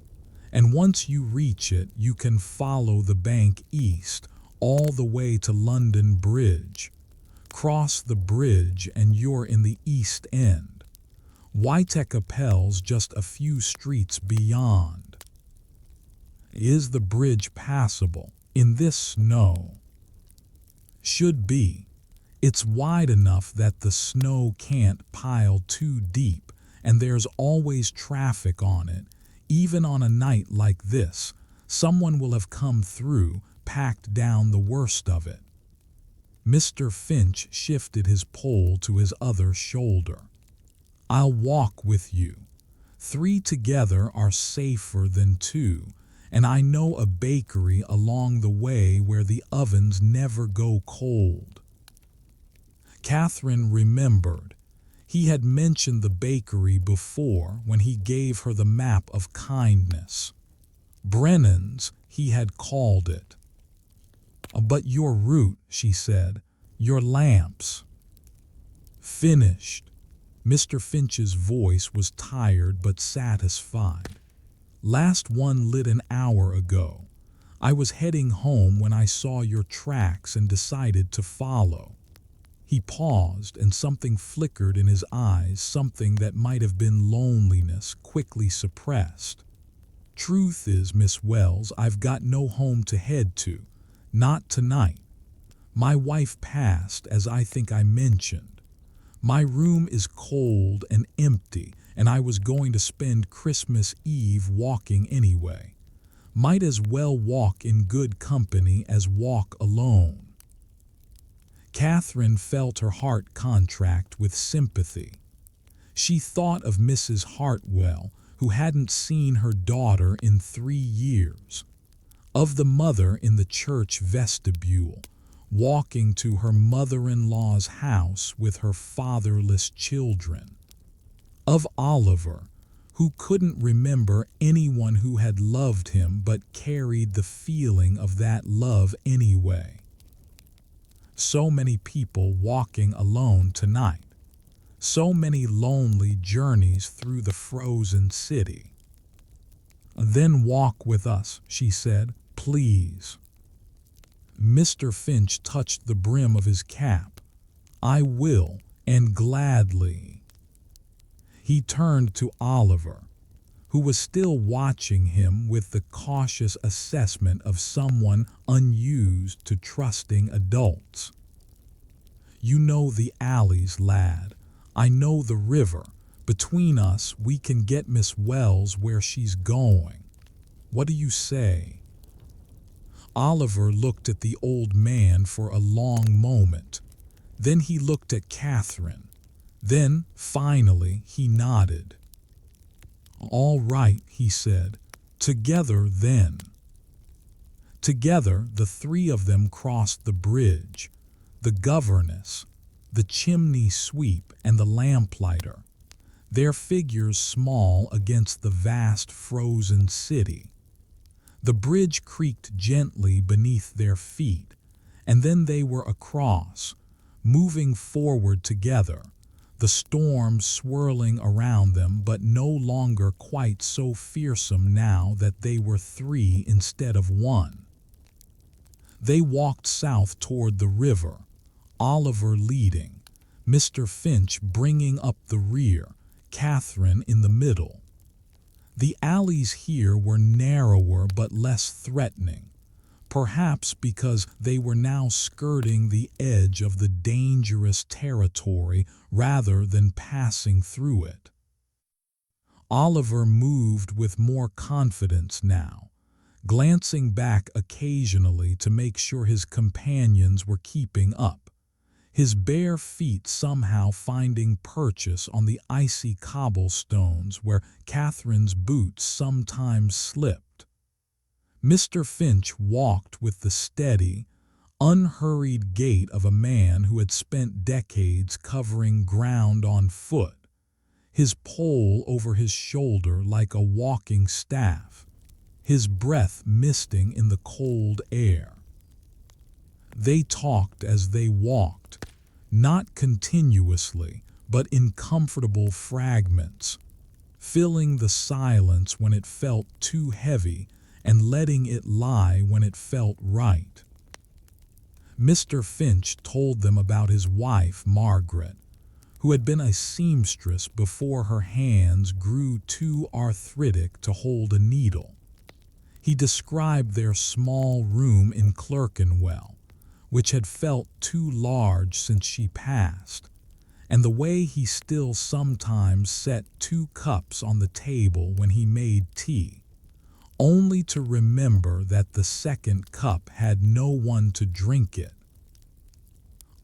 And once you reach it, you can follow the bank east, all the way to London Bridge. Cross the bridge and you're in the East End. Whitechapel's just a few streets beyond." "Is the bridge passable in this snow?" "Should be. It's wide enough that the snow can't pile too deep, and there's always traffic on it. Even on a night like this, someone will have come through, packed down the worst of it. Mr. Finch shifted his pole to his other shoulder. I'll walk with you. 3 together are safer than 2, and I know a bakery along the way where the ovens never go cold. Catherine remembered. He had mentioned the bakery before when he gave her the map of kindness. Brennan's, he had called it. But your route, she said, your lamps. Finished. Mr. Finch's voice was tired but satisfied. Last one lit an hour ago. I was heading home when I saw your tracks and decided to follow. He paused, and something flickered in his eyes, something that might have been loneliness quickly suppressed. Truth is, Miss Wells, I've got no home to head to. Not tonight. My wife passed, as I think I mentioned. My room is cold and empty, and I was going to spend Christmas Eve walking anyway. Might as well walk in good company as walk alone. Catherine felt her heart contract with sympathy. She thought of Mrs. Hartwell, who hadn't seen her daughter in 3 years, of the mother in the church vestibule, walking to her mother-in-law's house with her fatherless children, of Oliver, who couldn't remember anyone who had loved him but carried the feeling of that love anyway. So many people walking alone tonight. So many lonely journeys through the frozen city. Then walk with us, she said, please. Mr. Finch touched the brim of his cap. I will, and gladly. He turned to Oliver, who was still watching him with the cautious assessment of someone unused to trusting adults. You know the alleys, lad. I know the river. Between us, we can get Miss Wells where she's going. What do you say? Oliver looked at the old man for a long moment. Then he looked at Catherine. Then, finally, he nodded. All right, he said. Together, then. Together, the 3 of them crossed the bridge. The governess, the chimney sweep, and the lamplighter, their figures small against the vast frozen city. The bridge creaked gently beneath their feet, and then they were across, moving forward together, the storm swirling around them but no longer quite so fearsome now that they were 3 instead of 1. They walked south toward the river, Oliver leading, Mr. Finch bringing up the rear, Catherine in the middle. The alleys here were narrower but less threatening, perhaps because they were now skirting the edge of the dangerous territory rather than passing through it. Oliver moved with more confidence now, glancing back occasionally to make sure his companions were keeping up, his bare feet somehow finding purchase on the icy cobblestones where Catherine's boots sometimes slipped. Mr. Finch walked with the steady, unhurried gait of a man who had spent decades covering ground on foot, his pole over his shoulder like a walking staff, his breath misting in the cold air. They talked as they walked, not continuously, but in comfortable fragments, filling the silence when it felt too heavy and letting it lie when it felt right. Mr. Finch told them about his wife, Margaret, who had been a seamstress before her hands grew too arthritic to hold a needle. He described their small room in Clerkenwell, which had felt too large since she passed, and the way he still sometimes set 2 cups on the table when he made tea, only to remember that the second cup had no one to drink it.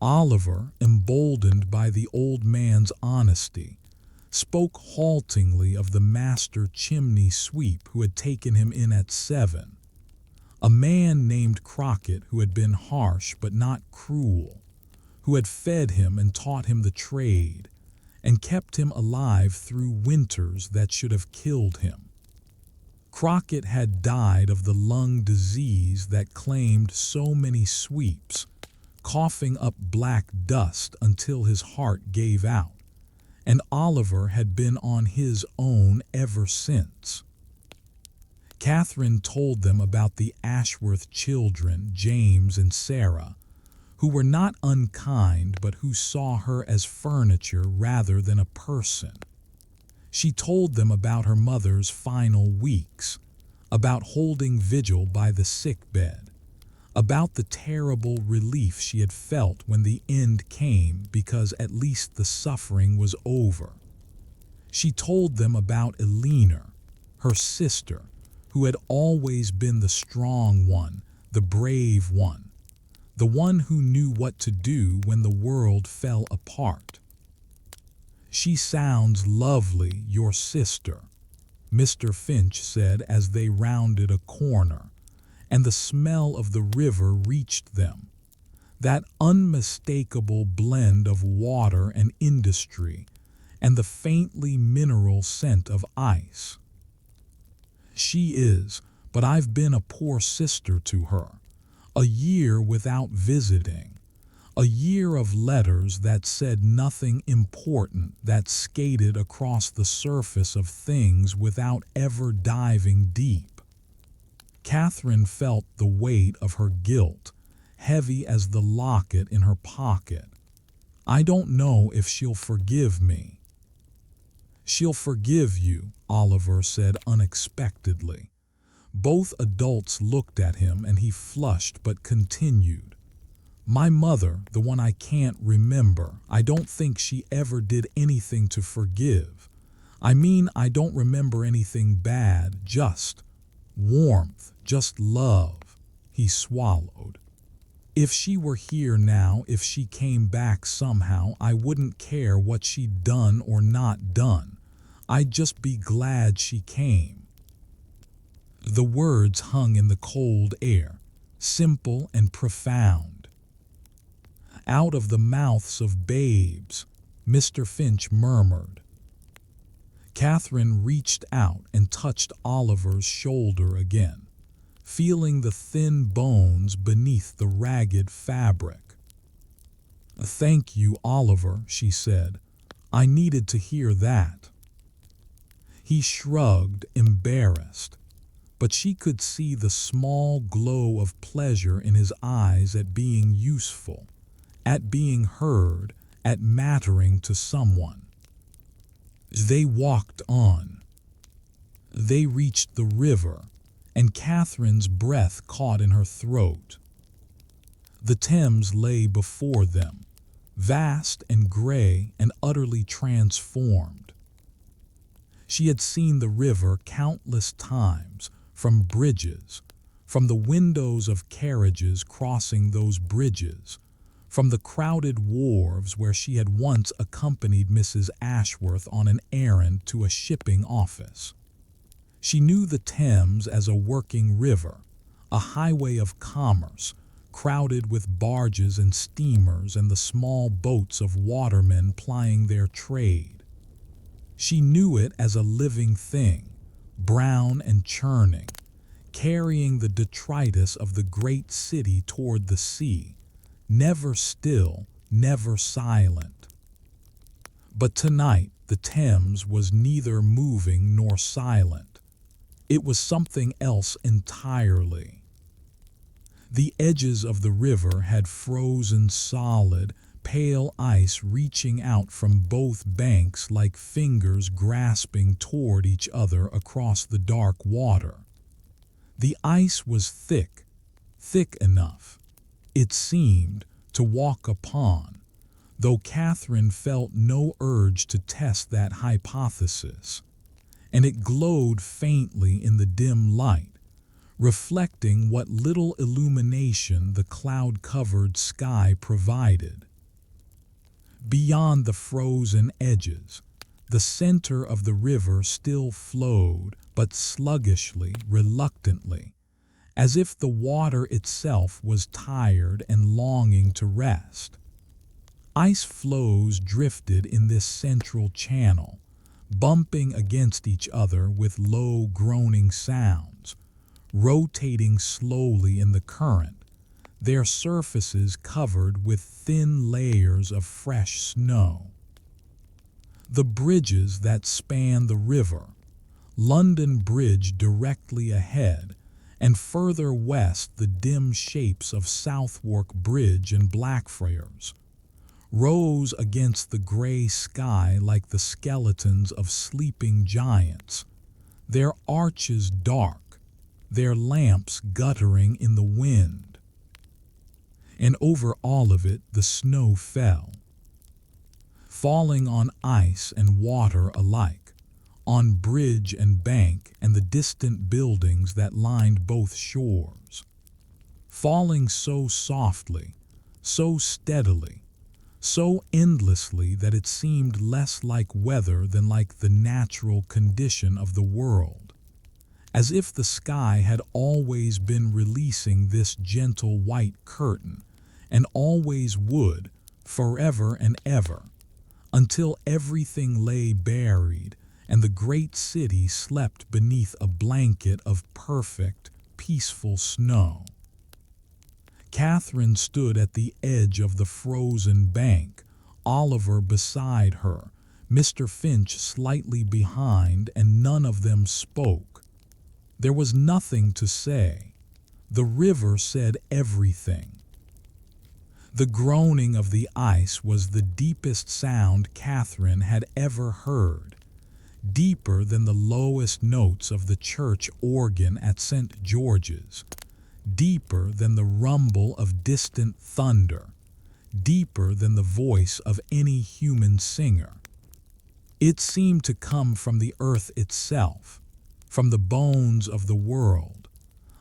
Oliver, emboldened by the old man's honesty, spoke haltingly of the master chimney sweep who had taken him in at 7, a man named Crockett who had been harsh but not cruel, who had fed him and taught him the trade, and kept him alive through winters that should have killed him. Crockett had died of the lung disease that claimed so many sweeps, coughing up black dust until his heart gave out, and Oliver had been on his own ever since. Catherine told them about the Ashworth children, James and Sarah, who were not unkind but who saw her as furniture rather than a person. She told them about her mother's final weeks, about holding vigil by the sickbed, about the terrible relief she had felt when the end came because at least the suffering was over. She told them about Eleanor, her sister, who had always been the strong one, the brave one, the one who knew what to do when the world fell apart. "She sounds lovely, your sister," Mr. Finch said as they rounded a corner, and the smell of the river reached them, that unmistakable blend of water and industry, and the faintly mineral scent of ice. "She is, but I've been a poor sister to her, a year without visiting, a year of letters that said nothing important, that skated across the surface of things without ever diving deep." Catherine felt the weight of her guilt, heavy as the locket in her pocket. "I don't know if she'll forgive me." "She'll forgive you," Oliver said unexpectedly. Both adults looked at him and he flushed but continued. "My mother, the one I can't remember, I don't think she ever did anything to forgive. I mean, I don't remember anything bad, just warmth, just love." He swallowed. "If she were here now, if she came back somehow, I wouldn't care what she'd done or not done. I'd just be glad she came." The words hung in the cold air, simple and profound. "Out of the mouths of babes," Mr. Finch murmured. Catherine reached out and touched Oliver's shoulder again, feeling the thin bones beneath the ragged fabric. "Thank you, Oliver," she said. "I needed to hear that." He shrugged, embarrassed, but she could see the small glow of pleasure in his eyes at being useful, at being heard, at mattering to someone. They walked on. They reached the river, and Catherine's breath caught in her throat. The Thames lay before them, vast and gray and utterly transformed. She had seen the river countless times, from bridges, from the windows of carriages crossing those bridges, from the crowded wharves where she had once accompanied Mrs. Ashworth on an errand to a shipping office. She knew the Thames as a working river, a highway of commerce, crowded with barges and steamers and the small boats of watermen plying their trade. She knew it as a living thing, brown and churning, carrying the detritus of the great city toward the sea, never still, never silent. But tonight the Thames was neither moving nor silent. It was something else entirely. The edges of the river had frozen solid, pale ice reaching out from both banks like fingers grasping toward each other across the dark water. The ice was thick, thick enough, it seemed, to walk upon, though Catherine felt no urge to test that hypothesis. and it glowed faintly in the dim light, reflecting what little illumination the cloud-covered sky provided. Beyond the frozen edges, the center of the river still flowed, but sluggishly, reluctantly, as if the water itself was tired and longing to rest. Ice floes drifted in this central channel, bumping against each other with low groaning sounds, rotating slowly in the current, their surfaces covered with thin layers of fresh snow. The bridges that span the river, London Bridge directly ahead, and further west the dim shapes of Southwark Bridge and Blackfriars, rose against the gray sky like the skeletons of sleeping giants, their arches dark, their lamps guttering in the wind. And over all of it the snow fell, falling on ice and water alike, on bridge and bank and the distant buildings that lined both shores, falling so softly, so steadily, so endlessly that it seemed less like weather than like the natural condition of the world, as if the sky had always been releasing this gentle white curtain, and always would, forever and ever, until everything lay buried and the great city slept beneath a blanket of perfect, peaceful snow. Catherine stood at the edge of the frozen bank, Oliver beside her, Mr. Finch slightly behind, and none of them spoke. There was nothing to say. The river said everything. The groaning of the ice was the deepest sound Catherine had ever heard, deeper than the lowest notes of the church organ at St. George's, deeper than the rumble of distant thunder, deeper than the voice of any human singer. It seemed to come from the earth itself, from the bones of the world,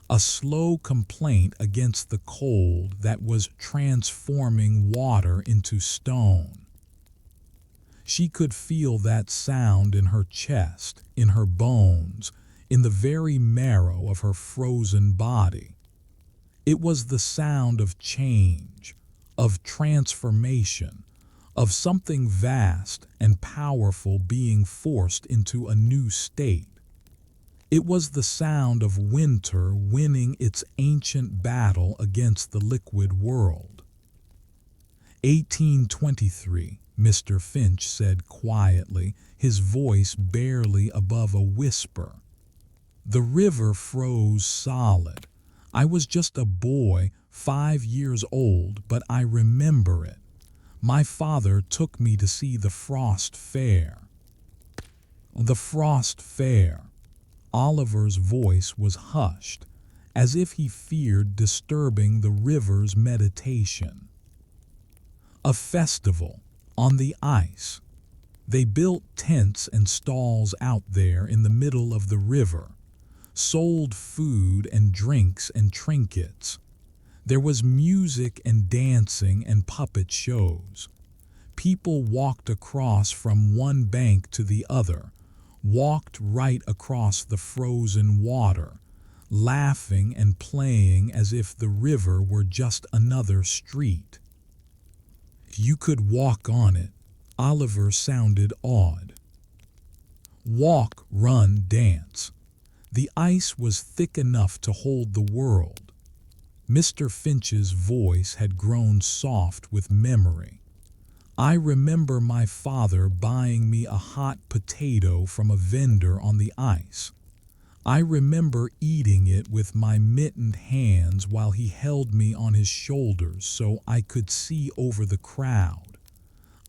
a slow complaint against the cold that was transforming water into stone. She could feel that sound in her chest, in her bones, in the very marrow of her frozen body. It was the sound of change, of transformation, of something vast and powerful being forced into a new state. It was the sound of winter winning its ancient battle against the liquid world. 1823, Mr. Finch said quietly, his voice barely above a whisper. The river froze solid. I was just a boy, 5 years old, but I remember it. My father took me to see the Frost Fair. The Frost Fair. Oliver's voice was hushed, as if he feared disturbing the river's meditation. A festival on the ice. They built tents and stalls out there in the middle of the river, sold food and drinks and trinkets. There was music and dancing and puppet shows. People walked across from one bank to the other, walked right across the frozen water, laughing and playing as if the river were just another street. You could walk on it. Oliver sounded awed. Walk, run, dance. The ice was thick enough to hold the world. Mr. Finch's voice had grown soft with memory. I remember my father buying me a hot potato from a vendor on the ice. I remember eating it with my mittened hands while he held me on his shoulders so I could see over the crowd.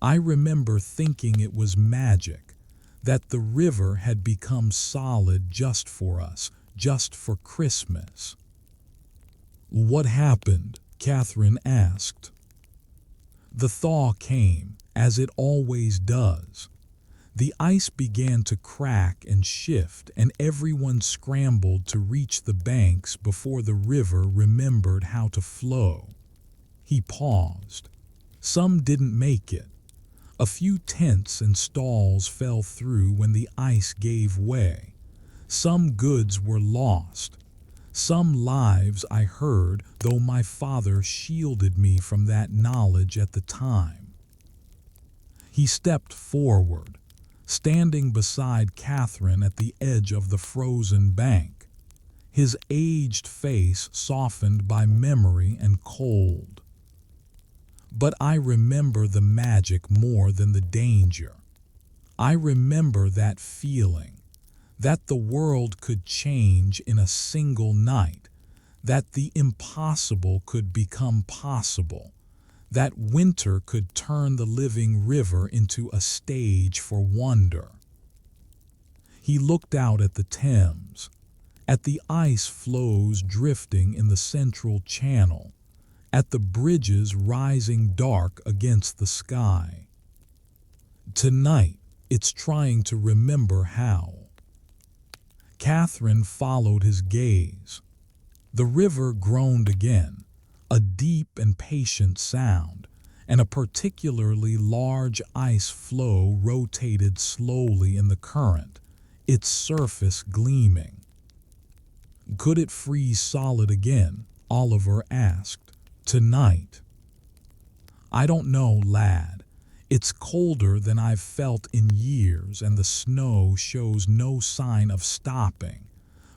I remember thinking it was magic, that the river had become solid just for us, just for Christmas. What happened? Catherine asked. The thaw came, as it always does. The ice began to crack and shift, and everyone scrambled to reach the banks before the river remembered how to flow. He paused. Some didn't make it. A few tents and stalls fell through when the ice gave way. Some goods were lost. Some lives I heard, though my father shielded me from that knowledge at the time. He stepped forward, standing beside Catherine at the edge of the frozen bank, his aged face softened by memory and cold. But I remember the magic more than the danger. I remember that feeling, that the world could change in a single night, that the impossible could become possible, that winter could turn the living river into a stage for wonder. He looked out at the Thames, at the ice floes drifting in the central channel, at the bridges rising dark against the sky. Tonight, it's trying to remember how. Catherine followed his gaze. The river groaned again, a deep and patient sound, and a particularly large ice floe rotated slowly in the current, its surface gleaming. Could it freeze solid again? Oliver asked. Tonight? I don't know, lad. It's colder than I've felt in years, and the snow shows no sign of stopping.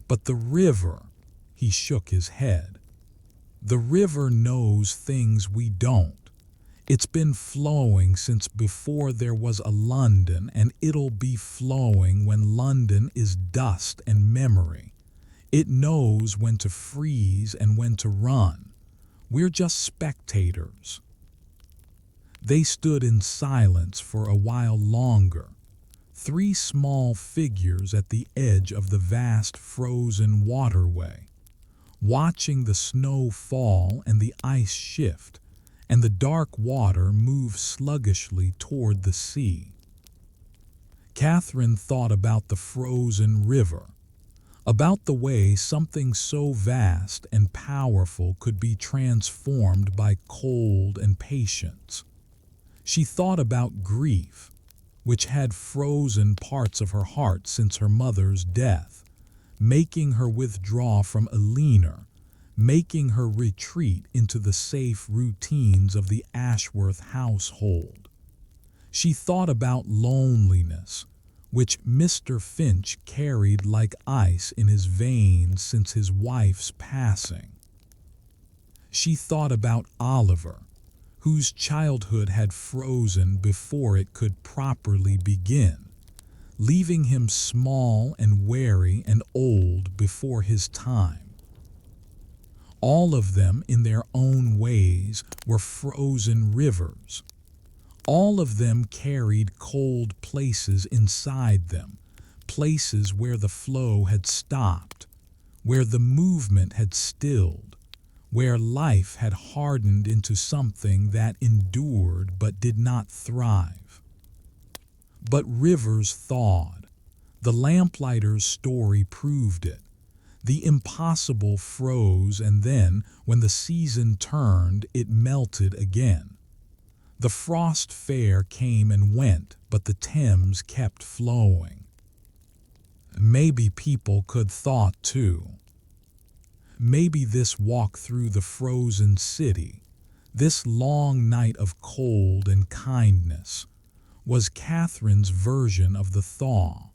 But the river, he shook his head. The river knows things we don't. It's been flowing since before there was a London, and it'll be flowing when London is dust and memory. It knows when to freeze and when to run. We're just spectators. They stood in silence for a while longer, three small figures at the edge of the vast frozen waterway, watching the snow fall and the ice shift, and the dark water move sluggishly toward the sea. Catherine thought about the frozen river, about the way something so vast and powerful could be transformed by cold and patience. She thought about grief, which had frozen parts of her heart since her mother's death, making her withdraw from Eleanor, making her retreat into the safe routines of the Ashworth household. She thought about loneliness, which Mr. Finch carried like ice in his veins since his wife's passing. She thought about Oliver, whose childhood had frozen before it could properly begin, leaving him small and wary and old before his time. All of them, in their own ways, were frozen rivers. All of them carried cold places inside them, places where the flow had stopped, where the movement had stilled, where life had hardened into something that endured but did not thrive. But rivers thawed. The lamplighter's story proved it. The impossible froze, and then, when the season turned, it melted again. The frost fair came and went, but the Thames kept flowing. Maybe people could thaw too. Maybe this walk through the frozen city, this long night of cold and kindness, was Catherine's version of the thaw.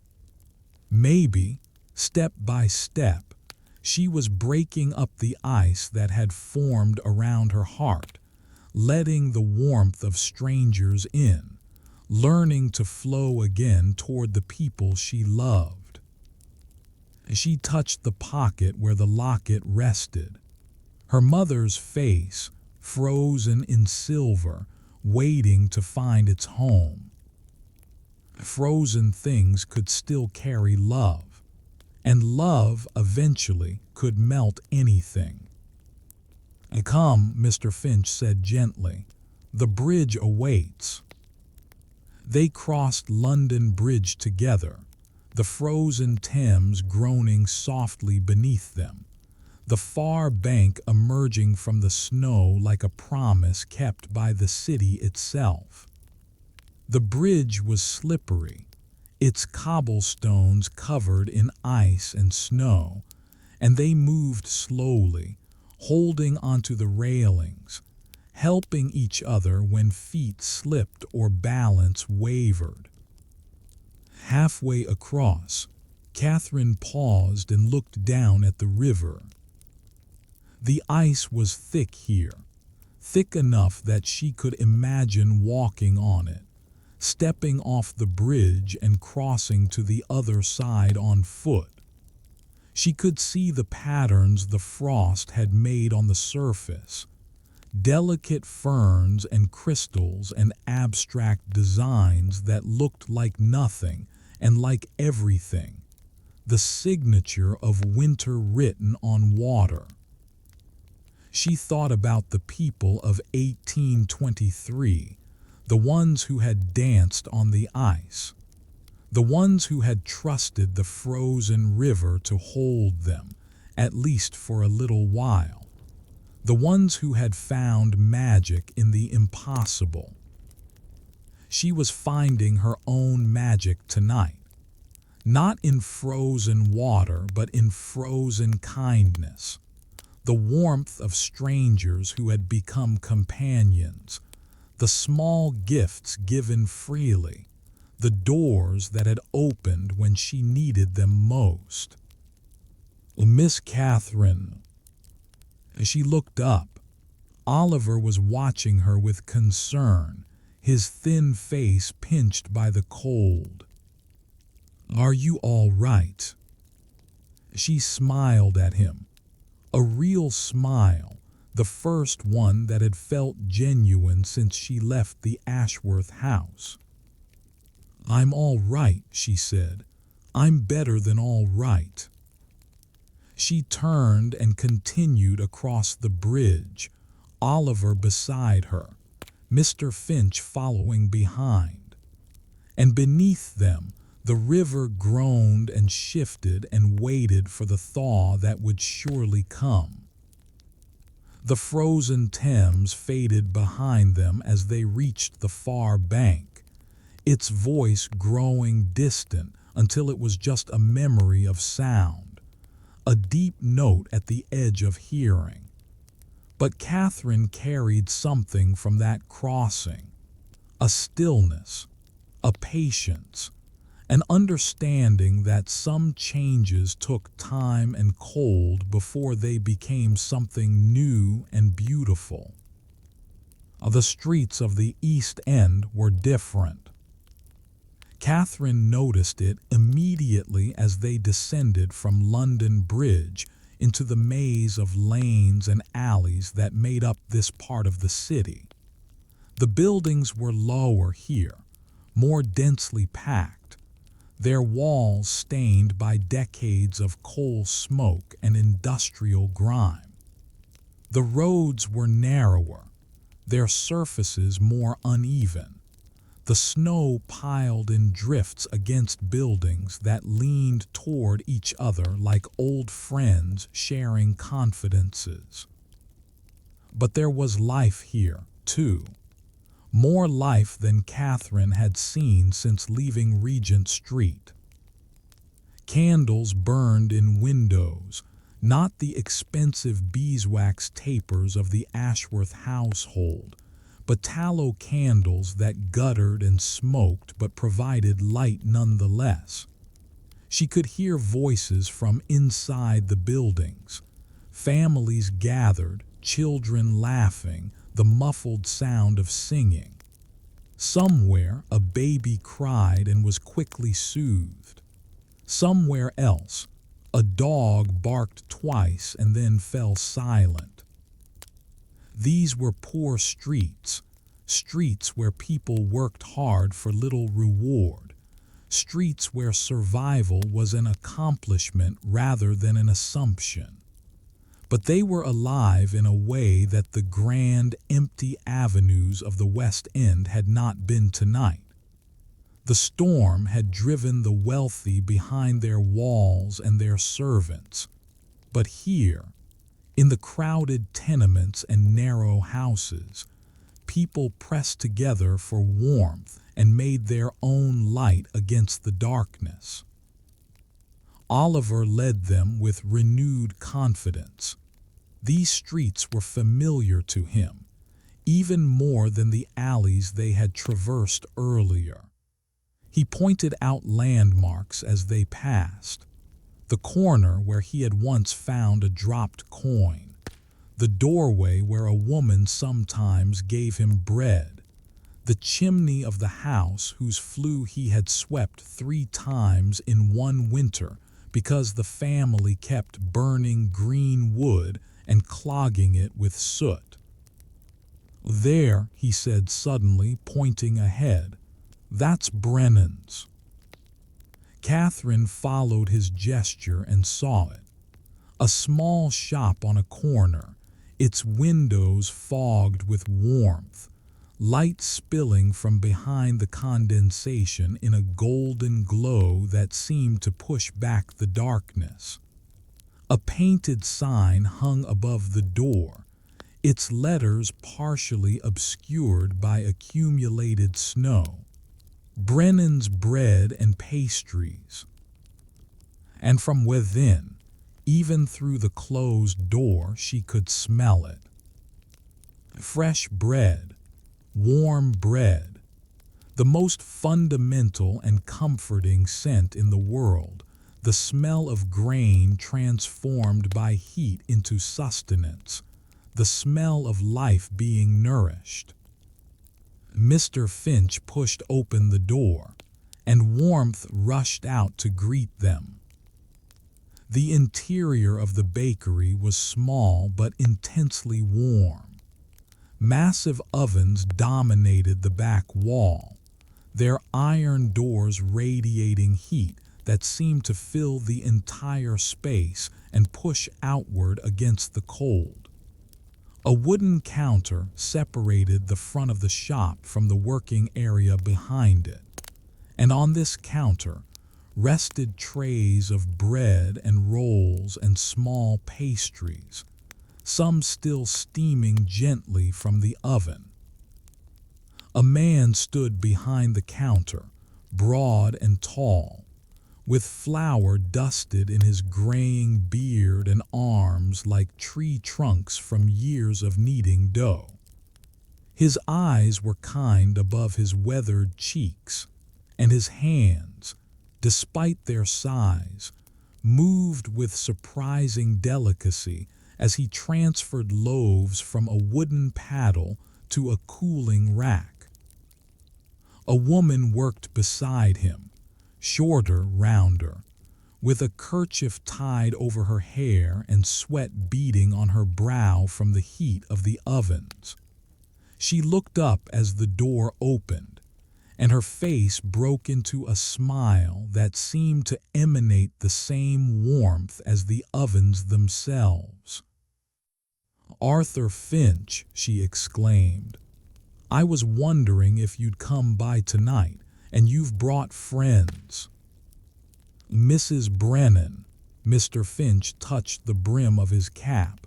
Maybe, step by step, she was breaking up the ice that had formed around her heart, letting the warmth of strangers in, learning to flow again toward the people she loved. She touched the pocket where the locket rested. Her mother's face, frozen in silver, waiting to find its home. Frozen things could still carry love, and love eventually could melt anything. "Come," Mr. Finch said gently. "The bridge awaits." They crossed London Bridge together, the frozen Thames groaning softly beneath them, the far bank emerging from the snow like a promise kept by the city itself. The bridge was slippery, its cobblestones covered in ice and snow, and they moved slowly, holding onto the railings, helping each other when feet slipped or balance wavered. Halfway across, Catherine paused and looked down at the river. The ice was thick here, thick enough that she could imagine walking on it, stepping off the bridge and crossing to the other side on foot. She could see the patterns the frost had made on the surface, delicate ferns and crystals and abstract designs that looked like nothing and like everything, the signature of winter written on water. She thought about the people of 1823, the ones who had danced on the ice, the ones who had trusted the frozen river to hold them, at least for a little while, the ones who had found magic in the impossible. She was finding her own magic tonight, not in frozen water, but in frozen kindness, the warmth of strangers who had become companions, the small gifts given freely, the doors that had opened when she needed them most. Miss Catherine. As she looked up, Oliver was watching her with concern, his thin face pinched by the cold. "Are you all right?" She smiled at him, a real smile, the first one that had felt genuine since she left the Ashworth house. "I'm all right," she said. "I'm better than all right." She turned and continued across the bridge, Oliver beside her, Mr. Finch following behind. And beneath them, the river groaned and shifted and waited for the thaw that would surely come. The frozen Thames faded behind them as they reached the far bank, its voice growing distant until it was just a memory of sound, a deep note at the edge of hearing. But Catherine carried something from that crossing, a stillness, a patience, an understanding that some changes took time and cold before they became something new and beautiful. The streets of the East End were different. Catherine noticed it immediately as they descended from London Bridge into the maze of lanes and alleys that made up this part of the city. The buildings were lower here, more densely packed, their walls stained by decades of coal smoke and industrial grime. The roads were narrower, their surfaces more uneven, the snow piled in drifts against buildings that leaned toward each other like old friends sharing confidences. But there was life here, too. More life than Catherine had seen since leaving Regent Street. Candles burned in windows, not the expensive beeswax tapers of the Ashworth household, but tallow candles that guttered and smoked but provided light nonetheless. She could hear voices from inside the buildings, families gathered, children laughing, the muffled sound of singing. Somewhere a baby cried and was quickly soothed. Somewhere else, a dog barked twice and then fell silent. These were poor streets, streets where people worked hard for little reward, streets where survival was an accomplishment rather than an assumption. But they were alive in a way that the grand, empty avenues of the West End had not been tonight. The storm had driven the wealthy behind their walls and their servants. But here, in the crowded tenements and narrow houses, people pressed together for warmth and made their own light against the darkness. Oliver led them with renewed confidence. These streets were familiar to him, even more than the alleys they had traversed earlier. He pointed out landmarks as they passed: the corner where he had once found a dropped coin, the doorway where a woman sometimes gave him bread, the chimney of the house whose flue he had swept 3 times in one winter because the family kept burning green wood and clogging it with soot. "There," he said suddenly, pointing ahead, "that's Brennan's." Catherine followed his gesture and saw it. A small shop on a corner, its windows fogged with warmth, light spilling from behind the condensation in a golden glow that seemed to push back the darkness. A painted sign hung above the door, its letters partially obscured by accumulated snow: Brennan's Bread and Pastries. And from within, even through the closed door, she could smell it. Fresh bread, warm bread, the most fundamental and comforting scent in the world, the smell of grain transformed by heat into sustenance, the smell of life being nourished. Mr. Finch pushed open the door, and warmth rushed out to greet them. The interior of the bakery was small but intensely warm. Massive ovens dominated the back wall, their iron doors radiating heat that seemed to fill the entire space and push outward against the cold. A wooden counter separated the front of the shop from the working area behind it, and on this counter rested trays of bread and rolls and small pastries, some still steaming gently from the oven. A man stood behind the counter, broad and tall, with flour dusted in his graying beard and arms like tree trunks from years of kneading dough. His eyes were kind above his weathered cheeks, and his hands, despite their size, moved with surprising delicacy as he transferred loaves from a wooden paddle to a cooling rack. A woman worked beside him, shorter, rounder, with a kerchief tied over her hair and sweat beading on her brow from the heat of the ovens. She looked up as the door opened, and her face broke into a smile that seemed to emanate the same warmth as the ovens themselves. "Arthur Finch," she exclaimed, "I was wondering if you'd come by tonight, and you've brought friends." "Mrs. Brennan," Mr. Finch touched the brim of his cap.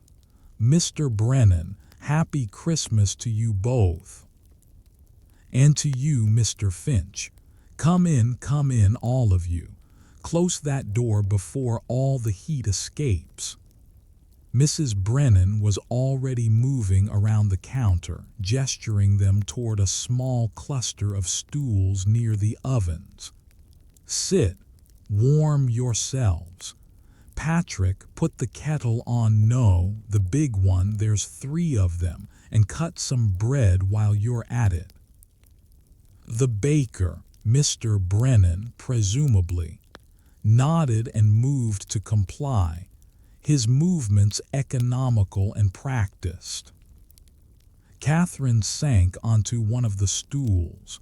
"Mr. Brennan, happy Christmas to you both." "And to you, Mr. Finch. Come in, all of you. Close that door before all the heat escapes." Mrs. Brennan was already moving around the counter, gesturing them toward a small cluster of stools near the ovens. "Sit, warm yourselves. Patrick, put the kettle on the big one, there's 3 of them, and cut some bread while you're at it." The baker, Mr. Brennan, presumably, nodded and moved to comply, his movements economical and practiced. Catherine sank onto one of the stools,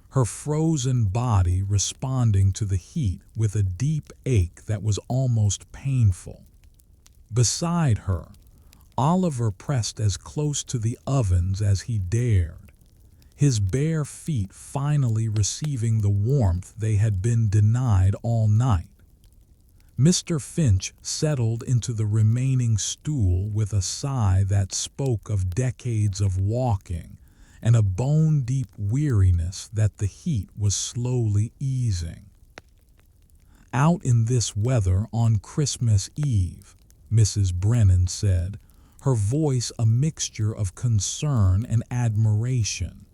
her frozen body responding to the heat with a deep ache that was almost painful. Beside her, Oliver pressed as close to the ovens as he dared, his bare feet finally receiving the warmth they had been denied all night. Mr. Finch settled into the remaining stool with a sigh that spoke of decades of walking and a bone-deep weariness that the heat was slowly easing. "Out in this weather on Christmas Eve," Mrs. Brennan said, her voice a mixture of concern and admiration.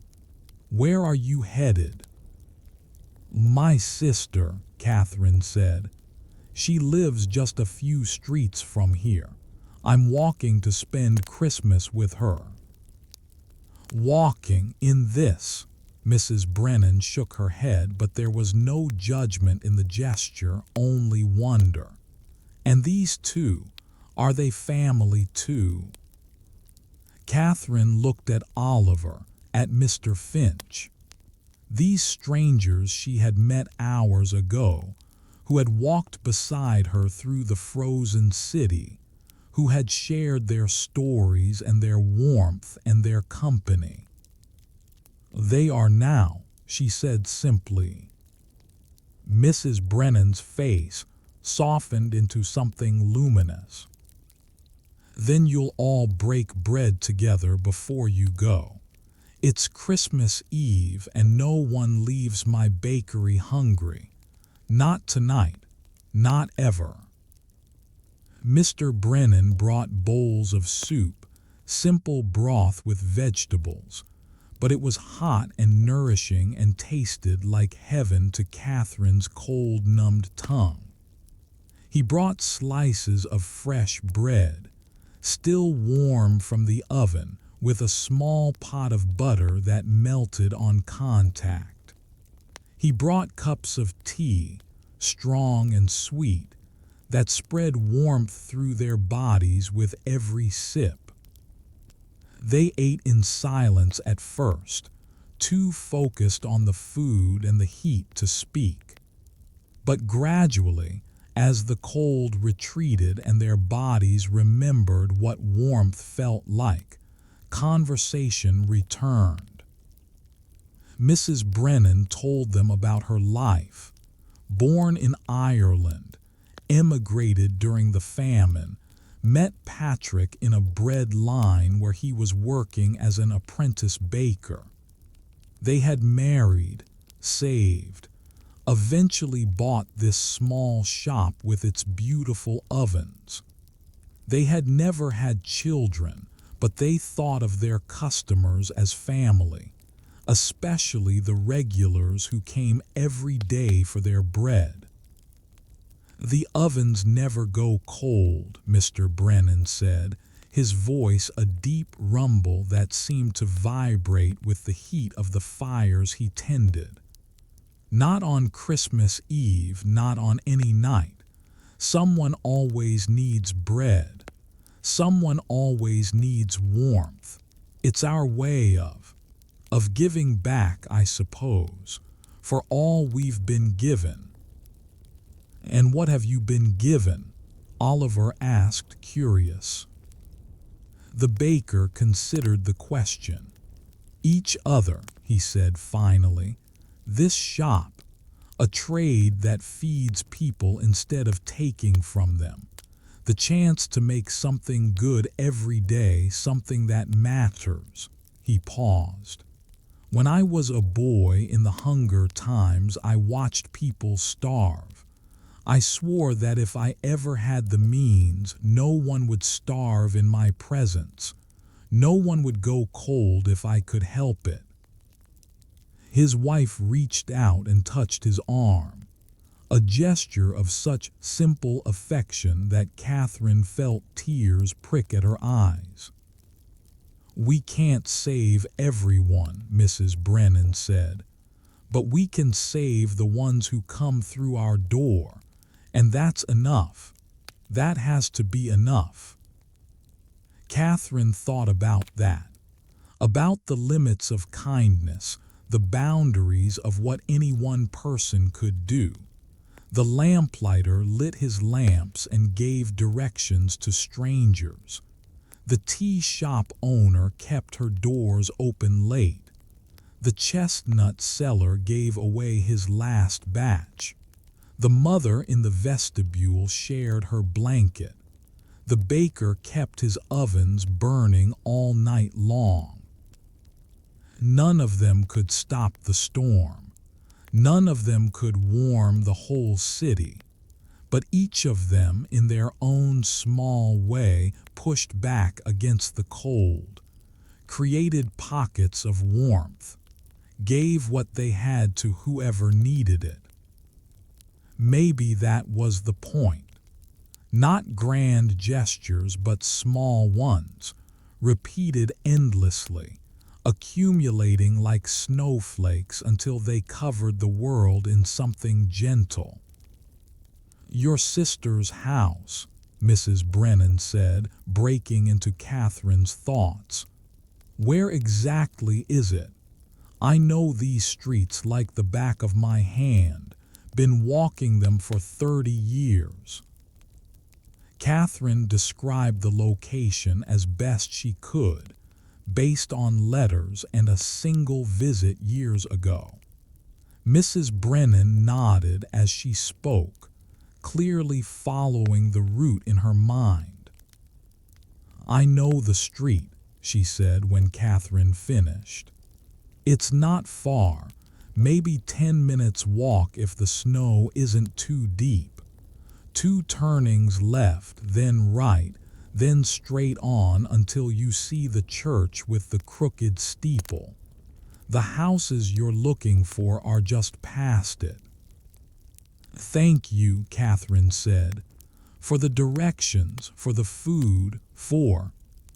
"Where are you headed?" "My sister," Catherine said. "She lives just a few streets from here. I'm walking to spend Christmas with her." "Walking in this?" Mrs. Brennan shook her head, but there was no judgment in the gesture, only wonder. "And these two, are they family too?" Catherine looked at Oliver, at Mr. Finch. These strangers she had met hours ago, who had walked beside her through the frozen city, who had shared their stories and their warmth and their company. "They are now," she said simply. Mrs. Brennan's face softened into something luminous. "Then you'll all break bread together before you go. It's Christmas Eve and no one leaves my bakery hungry. Not tonight, not ever." Mr. Brennan brought bowls of soup, simple broth with vegetables, but it was hot and nourishing and tasted like heaven to Catherine's cold-numbed tongue. He brought slices of fresh bread, still warm from the oven, with a small pot of butter that melted on contact. He brought cups of tea, strong and sweet, that spread warmth through their bodies with every sip. They ate in silence at first, too focused on the food and the heat to speak. But gradually, as the cold retreated and their bodies remembered what warmth felt like, conversation returned. Mrs. Brennan told them about her life. Born in Ireland, emigrated during the famine, met Patrick in a bread line where he was working as an apprentice baker. They had married, saved, eventually bought this small shop with its beautiful ovens. They had never had children, but they thought of their customers as family, especially the regulars who came every day for their bread. "The ovens never go cold," Mr. Brennan said, his voice a deep rumble that seemed to vibrate with the heat of the fires he tended. "Not on Christmas Eve, not on any night. Someone always needs bread. Someone always needs warmth. It's our way of giving back, I suppose, for all we've been given." "And what have you been given?" Oliver asked, curious. The baker considered the question. "Each other," he said finally. "This shop, a trade that feeds people instead of taking from them. The chance to make something good every day, something that matters." He paused. "When I was a boy in the hunger times, I watched people starve. I swore that if I ever had the means, no one would starve in my presence. No one would go cold if I could help it." His wife reached out and touched his arm, a gesture of such simple affection that Catherine felt tears prick at her eyes. "We can't save everyone," Mrs. Brennan said, "but we can save the ones who come through our door, and that's enough. That has to be enough." Catherine thought about that, about the limits of kindness, the boundaries of what any one person could do. The lamplighter lit his lamps and gave directions to strangers. The tea shop owner kept her doors open late. The chestnut seller gave away his last batch. The mother in the vestibule shared her blanket. The baker kept his ovens burning all night long. None of them could stop the storm. None of them could warm the whole city. But each of them, in their own small way, pushed back against the cold, created pockets of warmth, gave what they had to whoever needed it. Maybe that was the point. Not grand gestures, but small ones, repeated endlessly, accumulating like snowflakes until they covered the world in something gentle. "Your sister's house," Mrs. Brennan said, breaking into Catherine's thoughts. "Where exactly is it? I know these streets like the back of my hand, been walking them for 30 years. Catherine described the location as best she could, based on letters and a single visit years ago. Mrs. Brennan nodded as she spoke, clearly following the route in her mind. "I know the street," she said when Catherine finished. "It's not far, maybe 10 minutes walk if the snow isn't too deep. 2 turnings left, then right, then straight on until you see the church with the crooked steeple. The houses you're looking for are just past it." "Thank you," Catherine said, "for the directions, for the food, for—"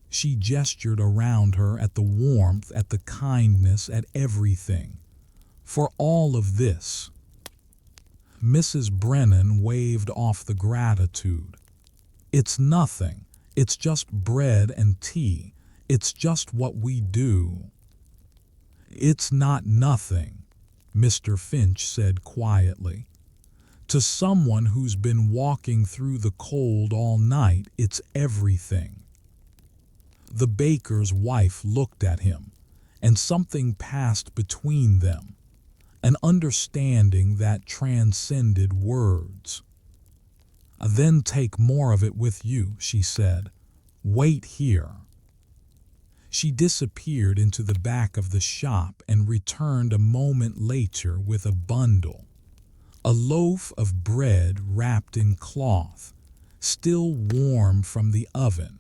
She gestured around her at the warmth, at the kindness, at everything. "For all of this." Mrs. Brennan waved off the gratitude. "It's nothing. It's just bread and tea. It's just what we do." "It's not nothing," Mr. Finch said quietly. "To someone who's been walking through the cold all night, it's everything." The baker's wife looked at him, and something passed between them, an understanding that transcended words. "Then take more of it with you," she said. "Wait here." She disappeared into the back of the shop and returned a moment later with a bundle. A loaf of bread wrapped in cloth, still warm from the oven.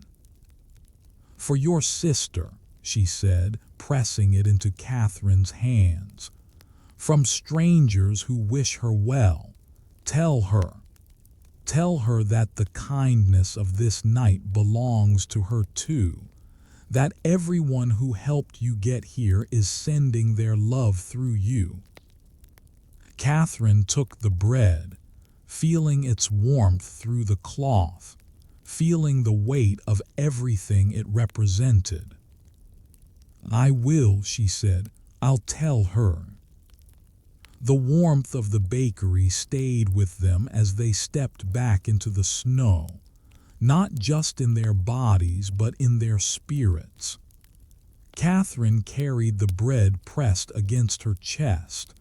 "For your sister," she said, pressing it into Catherine's hands. "From strangers who wish her well. Tell her. Tell her that the kindness of this night belongs to her too. That everyone who helped you get here is sending their love through you." Catherine took the bread, feeling its warmth through the cloth, feeling the weight of everything it represented. "I will," she said. "I'll tell her." The warmth of the bakery stayed with them as they stepped back into the snow, not just in their bodies but in their spirits. Catherine carried the bread pressed against her chest,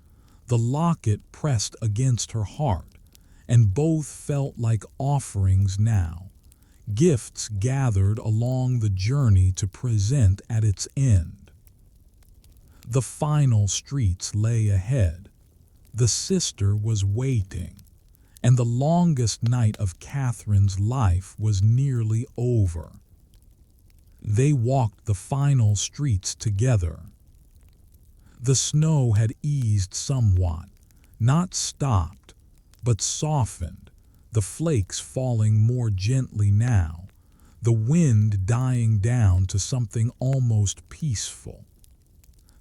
the locket pressed against her heart, and both felt like offerings now, gifts gathered along the journey to present at its end. The final streets lay ahead. The sister was waiting, and the longest night of Catherine's life was nearly over. They walked the final streets together. The snow had eased somewhat, not stopped, but softened, the flakes falling more gently now, the wind dying down to something almost peaceful.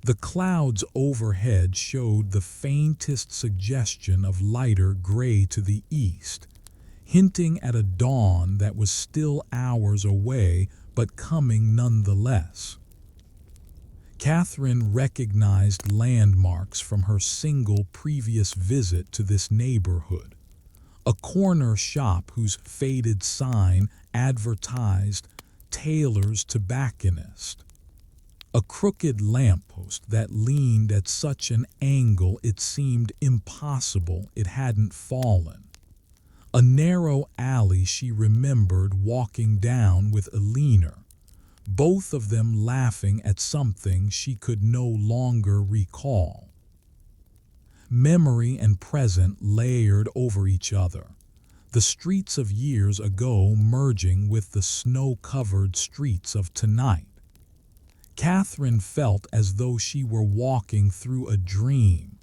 The clouds overhead showed the faintest suggestion of lighter gray to the east, hinting at a dawn that was still hours away but coming nonetheless. Catherine recognized landmarks from her single previous visit to this neighborhood. A corner shop whose faded sign advertised "Taylor's Tobacconist." A crooked lamppost that leaned at such an angle it seemed impossible it hadn't fallen. A narrow alley she remembered walking down with Elena, both of them laughing at something she could no longer recall. Memory and present layered over each other, the streets of years ago merging with the snow-covered streets of tonight. Catherine felt as though she were walking through a dream,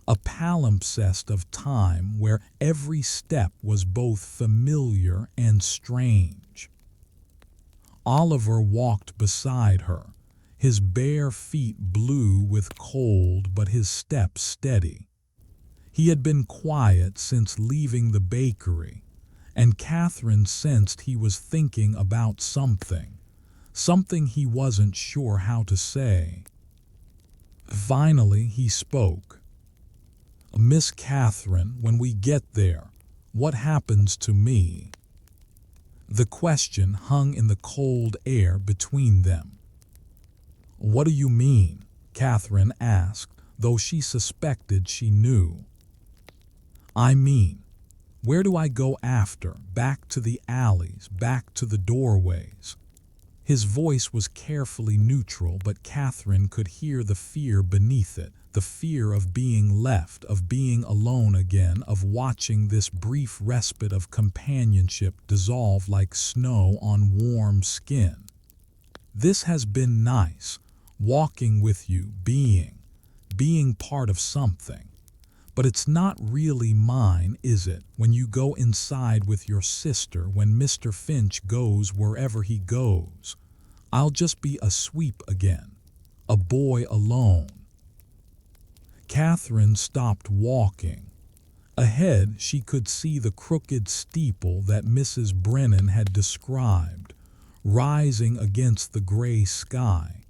a palimpsest of time where every step was both familiar and strange. Oliver walked beside her, his bare feet blue with cold but his step steady. He had been quiet since leaving the bakery, and Catherine sensed he was thinking about something he wasn't sure how to say. Finally he spoke. "Miss Catherine, when we get there, what happens to me?" The question hung in the cold air between them. "What do you mean?" Catherine asked, though she suspected she knew. "I mean, where do I go after? Back to the alleys, back to the doorways." His voice was carefully neutral, but Catherine could hear the fear beneath it, the fear of being left, of being alone again, of watching this brief respite of companionship dissolve like snow on warm skin. "This has been nice, walking with you, being part of something. But it's not really mine, is it, when you go inside with your sister, when Mr. Finch goes wherever he goes? I'll just be a sweep again, a boy alone." Catherine stopped walking. Ahead she could see the crooked steeple that Mrs. Brennan had described, rising against the gray sky.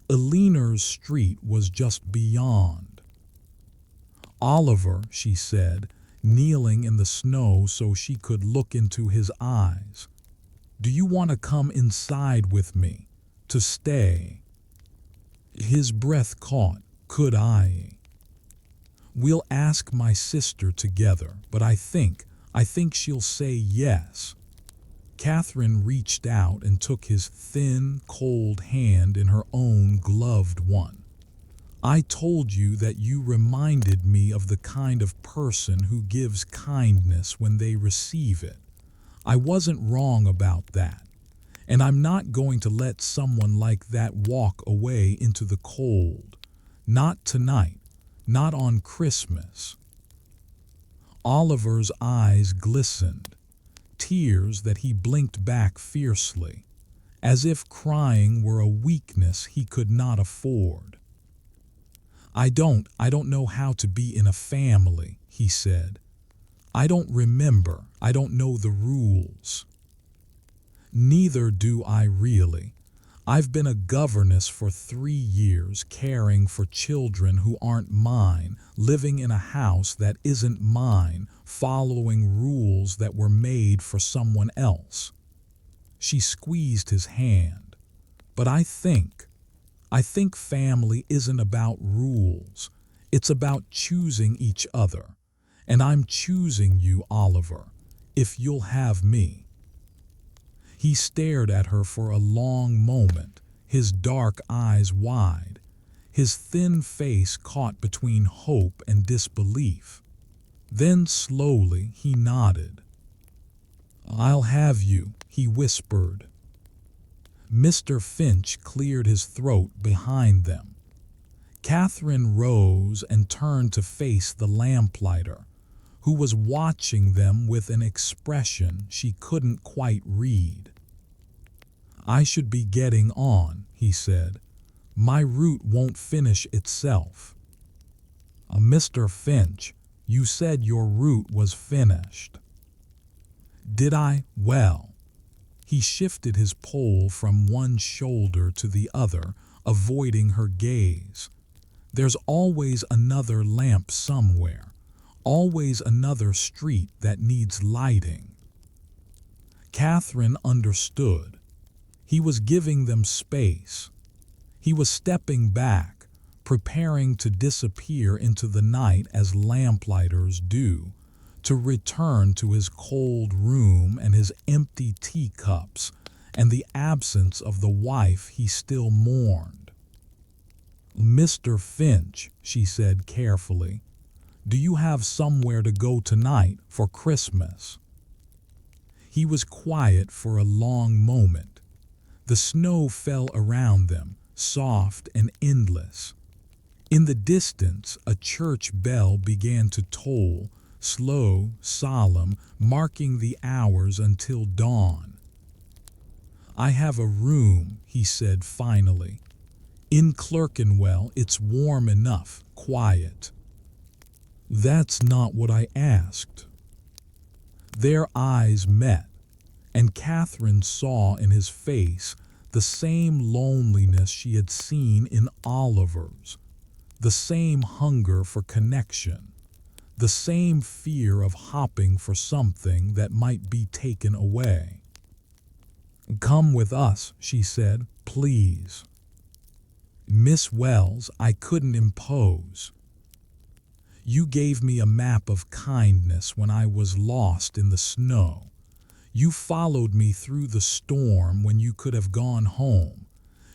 Eleanor's street was just beyond. "Oliver," she said, kneeling in the snow so she could look into his eyes, "do you want to come inside with me, to stay?" His breath caught. "Could I?" "We'll ask my sister together, but I think she'll say yes." Catherine reached out and took his thin, cold hand in her own gloved one. "I told you that you reminded me of the kind of person who gives kindness when they receive it. I wasn't wrong about that, and I'm not going to let someone like that walk away into the cold. Not tonight, not on Christmas." Oliver's eyes glistened, tears that he blinked back fiercely, as if crying were a weakness he could not afford. I don't know how to be in a family," he said. "I don't remember. I don't know the rules." "Neither do I really. I've been a governess for 3 years, caring for children who aren't mine, living in a house that isn't mine, following rules that were made for someone else." She squeezed his hand. "But I think family isn't about rules. It's about choosing each other. And I'm choosing you, Oliver, if you'll have me." He stared at her for a long moment, his dark eyes wide, his thin face caught between hope and disbelief. Then slowly he nodded. "I'll have you," he whispered. Mr. Finch cleared his throat behind them. Catherine rose and turned to face the lamplighter, who was watching them with an expression she couldn't quite read. "I should be getting on," he said. "My route won't finish itself." "Mr. Finch, you said your route was finished." "Did I? Well." He shifted his pole from one shoulder to the other, avoiding her gaze. "There's always another lamp somewhere, always another street that needs lighting." Catherine understood. He was giving them space. He was stepping back, preparing to disappear into the night as lamplighters do, to return to his cold room and his empty teacups and the absence of the wife he still mourned. "Mr. Finch," she said carefully, "do you have somewhere to go tonight for Christmas?" He was quiet for a long moment. The snow fell around them, soft and endless. In the distance, a church bell began to toll, slow, solemn, marking the hours until dawn. "I have a room," he said finally. "In Clerkenwell it's warm enough, quiet." "That's not what I asked." Their eyes met, and Catherine saw in his face the same loneliness she had seen in Oliver's, the same hunger for connection, the same fear of hopping for something that might be taken away. "Come with us," she said, "please." "Miss Wells, I couldn't impose. You gave me a map of kindness when I was lost in the snow. You followed me through the storm when you could have gone home.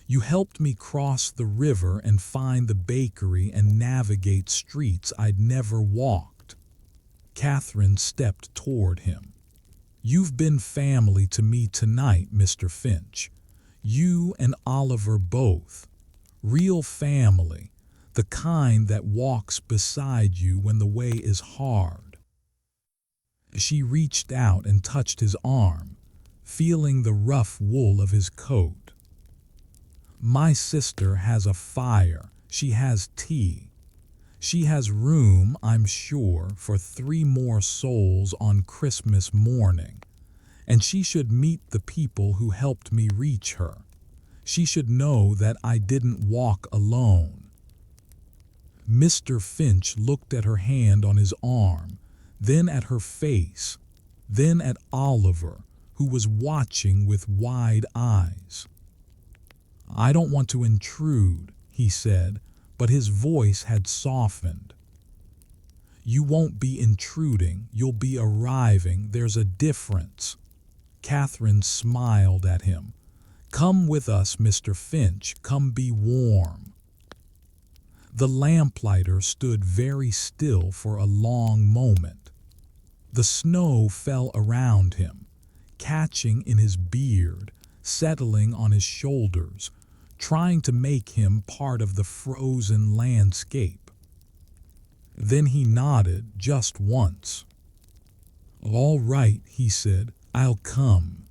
You helped me cross the river and find the bakery and navigate streets I'd never walked." Catherine stepped toward him. "You've been family to me tonight, Mr. Finch. You and Oliver both. Real family, the kind that walks beside you when the way is hard." She reached out and touched his arm, feeling the rough wool of his coat. "My sister has a fire. She has tea. She has room, I'm sure, for 3 more souls on Christmas morning. And she should meet the people who helped me reach her. She should know that I didn't walk alone." Mr. Finch looked at her hand on his arm, then at her face, then at Oliver, who was watching with wide eyes. "I don't want to intrude," he said, but his voice had softened. "You won't be intruding, you'll be arriving. There's a difference." Catherine smiled at him. "Come with us, Mr. Finch, come be warm." The lamplighter stood very still for a long moment. The snow fell around him, catching in his beard, settling on his shoulders, trying to make him part of the frozen landscape. Then he nodded just once. "All right," he said, "I'll come."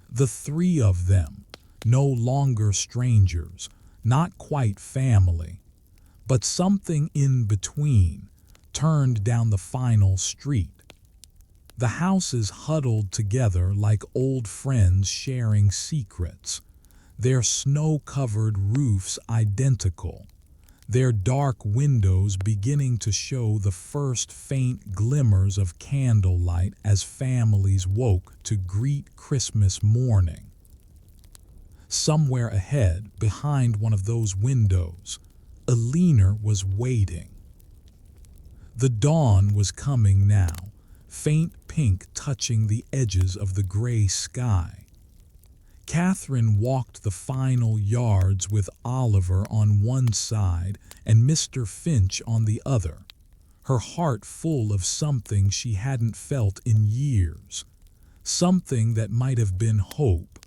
The 3 of them, no longer strangers, not quite family, but something in between, turned down the final street. The houses huddled together like old friends sharing secrets, their snow-covered roofs identical, their dark windows beginning to show the first faint glimmers of candlelight as families woke to greet Christmas morning. Somewhere ahead, behind one of those windows, Alina was waiting. The dawn was coming now, faint pink touching the edges of the gray sky. Catherine walked the final yards with Oliver on one side and Mr. Finch on the other, her heart full of something she hadn't felt in years, something that might have been hope,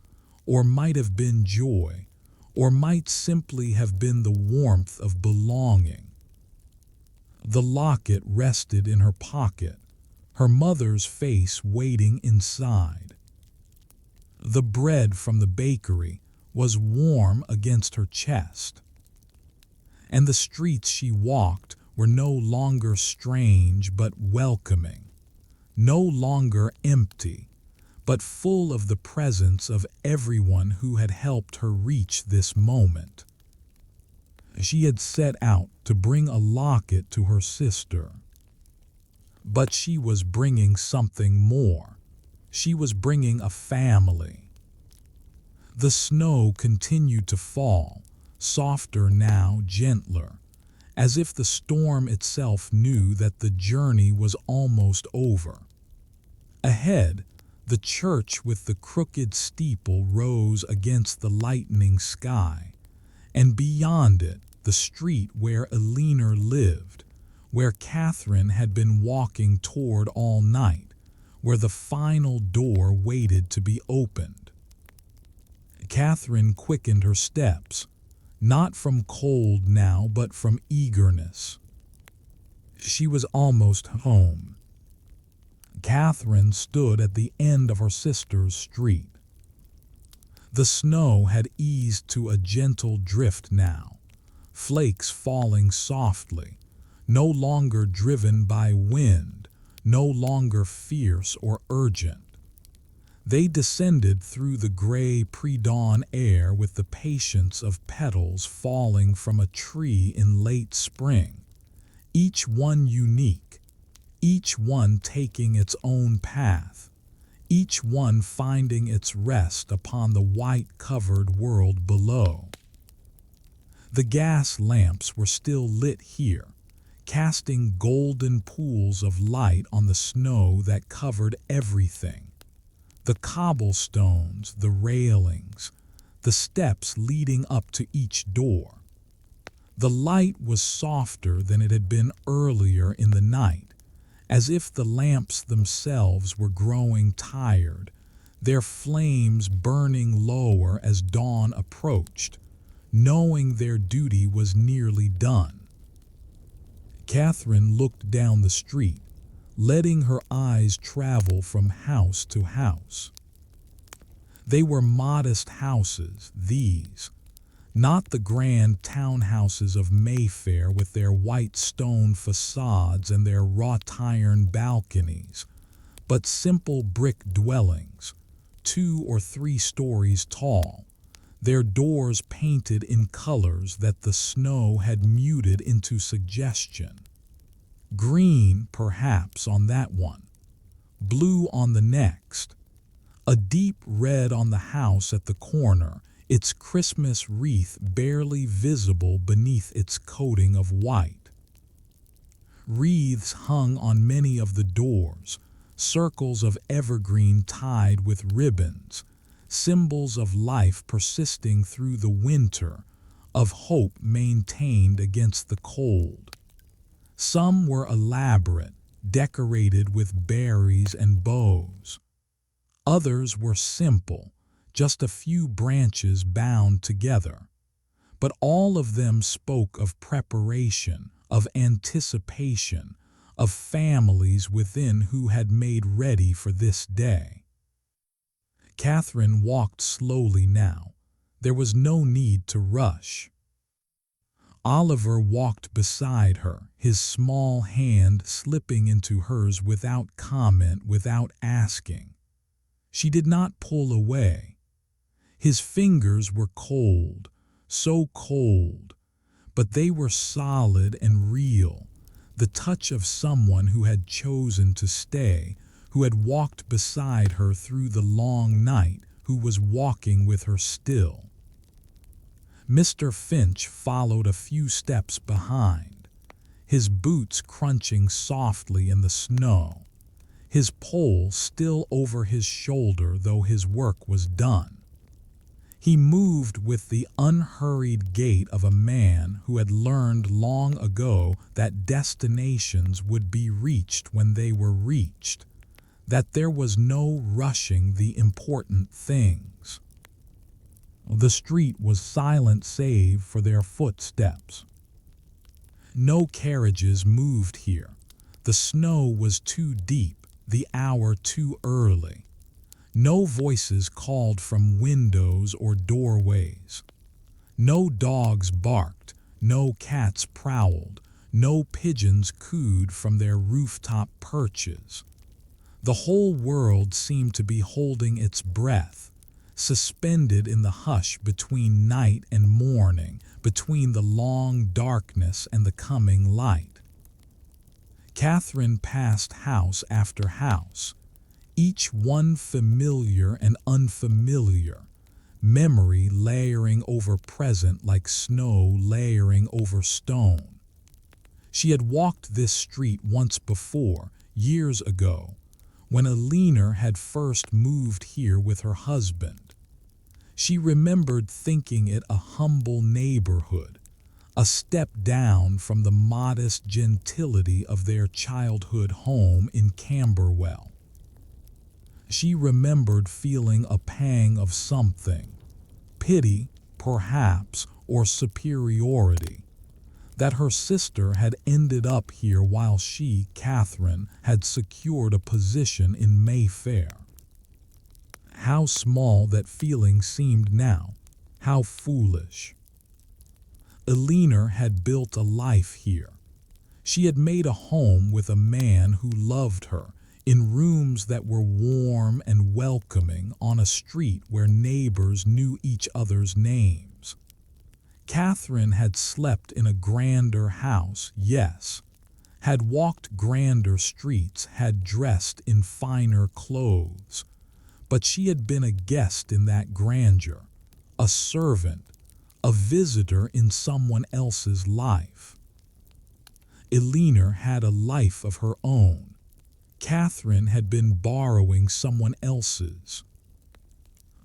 or might have been joy, or might simply have been the warmth of belonging. The locket rested in her pocket, her mother's face waiting inside. The bread from the bakery was warm against her chest. And the streets she walked were no longer strange but welcoming, no longer empty, but full of the presence of everyone who had helped her reach this moment. She had set out to bring a locket to her sister. But she was bringing something more. She was bringing a family. The snow continued to fall, softer now, gentler, as if the storm itself knew that the journey was almost over. Ahead, the church with the crooked steeple rose against the lightening sky, and beyond it, the street where Eleanor lived, where Catherine had been walking toward all night, where the final door waited to be opened. Catherine quickened her steps, not from cold now, but from eagerness. She was almost home. Catherine stood at the end of her sister's street. The snow had eased to a gentle drift now, flakes falling softly, no longer driven by wind, no longer fierce or urgent. They descended through the gray pre-dawn air with the patience of petals falling from a tree in late spring, each one unique, each one taking its own path, each one finding its rest upon the white-covered world below. The gas lamps were still lit here, casting golden pools of light on the snow that covered everything. The cobblestones, the railings, the steps leading up to each door. The light was softer than it had been earlier in the night, as if the lamps themselves were growing tired, their flames burning lower as dawn approached, knowing their duty was nearly done. Catherine looked down the street, letting her eyes travel from house to house. They were modest houses, these, not the grand townhouses of Mayfair with their white stone facades and their wrought iron balconies, but simple brick dwellings, 2 or 3 stories tall, their doors painted in colors that the snow had muted into suggestion. Green, perhaps, on that one, blue on the next, a deep red on the house at the corner, its Christmas wreath barely visible beneath its coating of white. Wreaths hung on many of the doors, circles of evergreen tied with ribbons, symbols of life persisting through the winter, of hope maintained against the cold. Some were elaborate, decorated with berries and bows. Others were simple, just a few branches bound together. But all of them spoke of preparation, of anticipation, of families within who had made ready for this day. Catherine walked slowly now. There was no need to rush. Oliver walked beside her, his small hand slipping into hers without comment, without asking. She did not pull away. His fingers were cold, so cold, but they were solid and real, the touch of someone who had chosen to stay, who had walked beside her through the long night, who was walking with her still. Mr. Finch followed a few steps behind, his boots crunching softly in the snow, his pole still over his shoulder though his work was done. He moved with the unhurried gait of a man who had learned long ago that destinations would be reached when they were reached, that there was no rushing the important things. The street was silent save for their footsteps. No carriages moved here. The snow was too deep, the hour too early. No voices called from windows or doorways. No dogs barked, no cats prowled, no pigeons cooed from their rooftop perches. The whole world seemed to be holding its breath, suspended in the hush between night and morning, between the long darkness and the coming light. Catherine passed house after house, each one familiar and unfamiliar, memory layering over present like snow layering over stone. She had walked this street once before, years ago, when Alina had first moved here with her husband. She remembered thinking it a humble neighborhood, a step down from the modest gentility of their childhood home in Camberwell. She remembered feeling a pang of something, pity, perhaps, or superiority, that her sister had ended up here while she, Catherine, had secured a position in Mayfair. How small that feeling seemed now, how foolish. Alina had built a life here. She had made a home with a man who loved her, in rooms that were warm and welcoming on a street where neighbors knew each other's names. Catherine had slept in a grander house, yes, had walked grander streets, had dressed in finer clothes, but she had been a guest in that grandeur, a servant, a visitor in someone else's life. Alina had a life of her own. Catherine had been borrowing someone else's.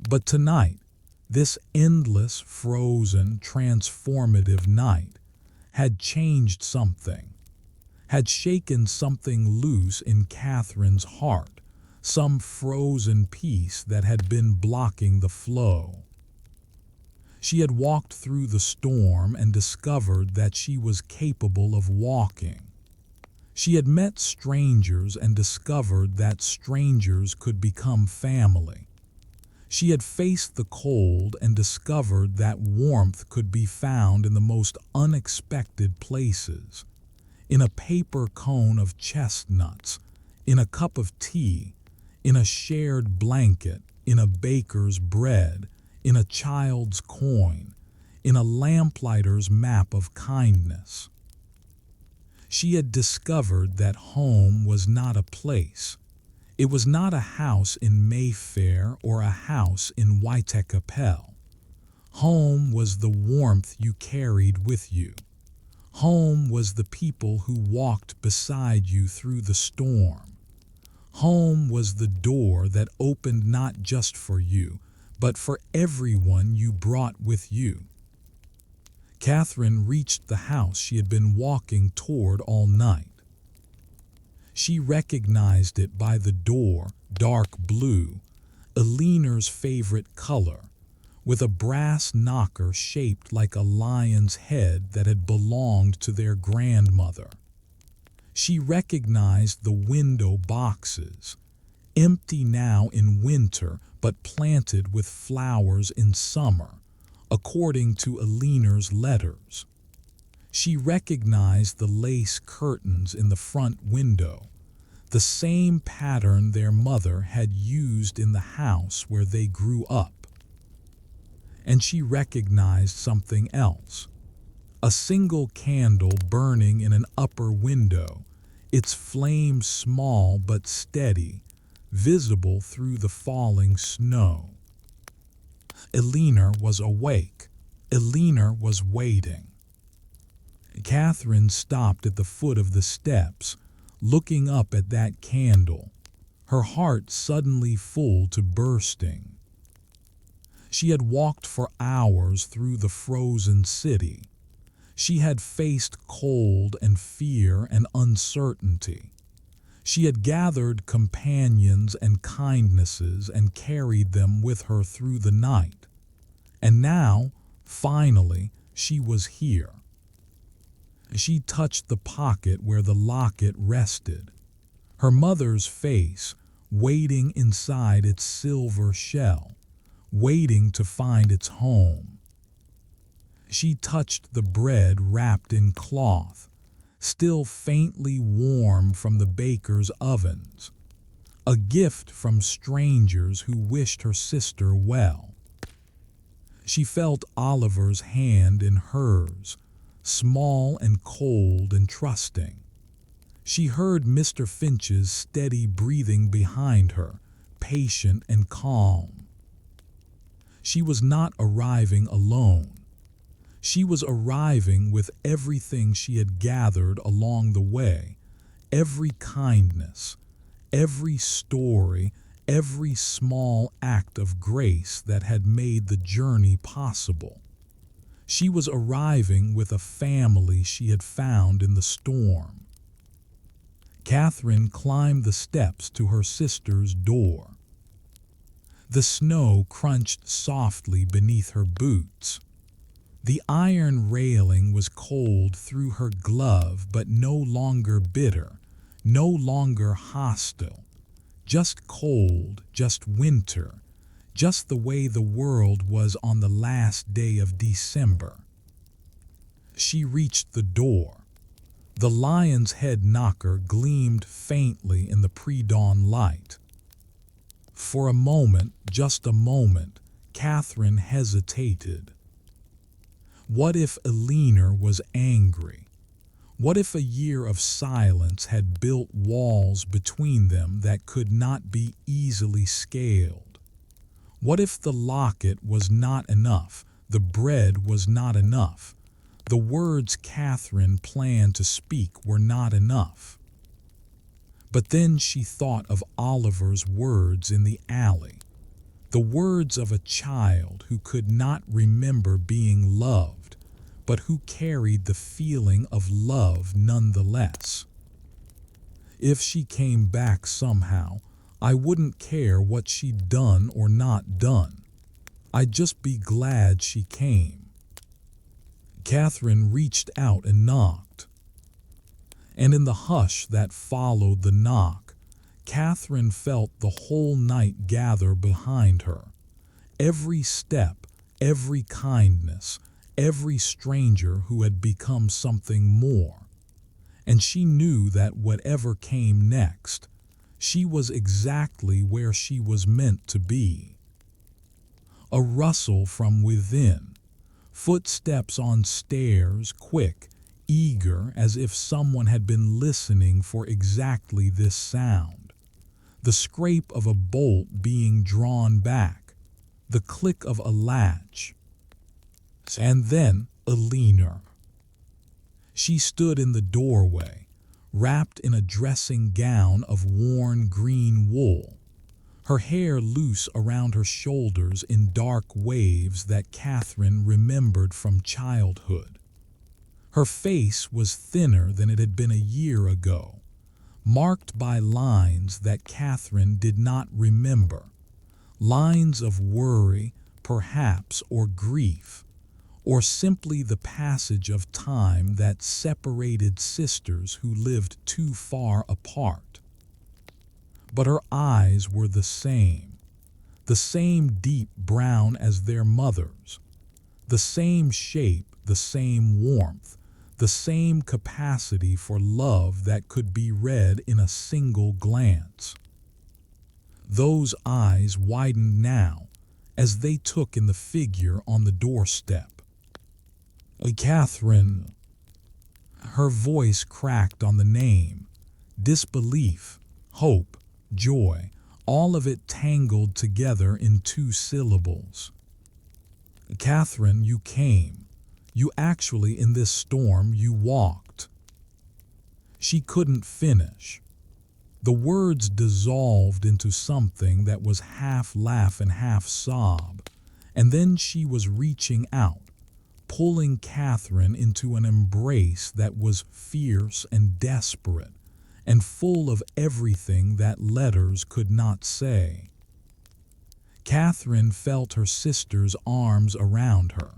But tonight, this endless, frozen, transformative night had changed something, had shaken something loose in Catherine's heart, some frozen piece that had been blocking the flow. She had walked through the storm and discovered that she was capable of walking. She had met strangers and discovered that strangers could become family. She had faced the cold and discovered that warmth could be found in the most unexpected places, in a paper cone of chestnuts, in a cup of tea, in a shared blanket, in a baker's bread, in a child's coin, in a lamplighter's map of kindness. She had discovered that home was not a place. It was not a house in Mayfair or a house in Whitechapel. Home was the warmth you carried with you. Home was the people who walked beside you through the storm. Home was the door that opened not just for you, but for everyone you brought with you. Catherine reached the house she had been walking toward all night. She recognized it by the door, dark blue, Alina's favorite color, with a brass knocker shaped like a lion's head that had belonged to their grandmother. She recognized the window boxes, empty now in winter but planted with flowers in summer, according to Alina's letters. She recognized the lace curtains in the front window, the same pattern their mother had used in the house where they grew up. And she recognized something else. A single candle burning in an upper window, its flame small but steady, visible through the falling snow. Alina was awake. Alina was waiting. Catherine stopped at the foot of the steps, looking up at that candle, her heart suddenly full to bursting. She had walked for hours through the frozen city. She had faced cold and fear and uncertainty. She had gathered companions and kindnesses and carried them with her through the night. And now, finally, she was here. She touched the pocket where the locket rested, her mother's face waiting inside its silver shell, waiting to find its home. She touched the bread wrapped in cloth, still faintly warm from the baker's ovens, a gift from strangers who wished her sister well. She felt Oliver's hand in hers, small and cold and trusting. She heard Mr. Finch's steady breathing behind her, patient and calm. She was not arriving alone. She was arriving with everything she had gathered along the way, every kindness, every story, every small act of grace that had made the journey possible. She was arriving with a family she had found in the storm. Catherine climbed the steps to her sister's door. The snow crunched softly beneath her boots. The iron railing was cold through her glove, but no longer bitter, no longer hostile. Just cold, just winter, just the way the world was on the last day of December. She reached the door. The lion's head knocker gleamed faintly in the pre-dawn light. For a moment, just a moment, Catherine hesitated. What if Eleanor was angry? What if a year of silence had built walls between them that could not be easily scaled? What if the locket was not enough, the bread was not enough, the words Catherine planned to speak were not enough? But then she thought of Oliver's words in the alley, the words of a child who could not remember being loved, but who carried the feeling of love nonetheless. If she came back somehow, I wouldn't care what she'd done or not done. I'd just be glad she came. Catherine reached out and knocked. And in the hush that followed the knock, Catherine felt the whole night gather behind her. Every step, every kindness, every stranger who had become something more. And she knew that whatever came next, she was exactly where she was meant to be. A rustle from within, footsteps on stairs, quick, eager, as if someone had been listening for exactly this sound. The scrape of a bolt being drawn back, the click of a latch. And then Eleanor. She stood in the doorway, wrapped in a dressing gown of worn green wool, her hair loose around her shoulders in dark waves that Catherine remembered from childhood. Her face was thinner than it had been a year ago, marked by lines that Catherine did not remember, lines of worry, perhaps, or grief, or simply the passage of time that separated sisters who lived too far apart. But her eyes were the same deep brown as their mother's, the same shape, the same warmth, the same capacity for love that could be read in a single glance. Those eyes widened now as they took in the figure on the doorstep. Catherine. Her voice cracked on the name. Disbelief, hope, joy, all of it tangled together in 2 syllables. Catherine, you came. You actually, in this storm, you walked. She couldn't finish. The words dissolved into something that was half laugh and half sob, and then she was reaching out, pulling Catherine into an embrace that was fierce and desperate, and full of everything that letters could not say. Catherine felt her sister's arms around her,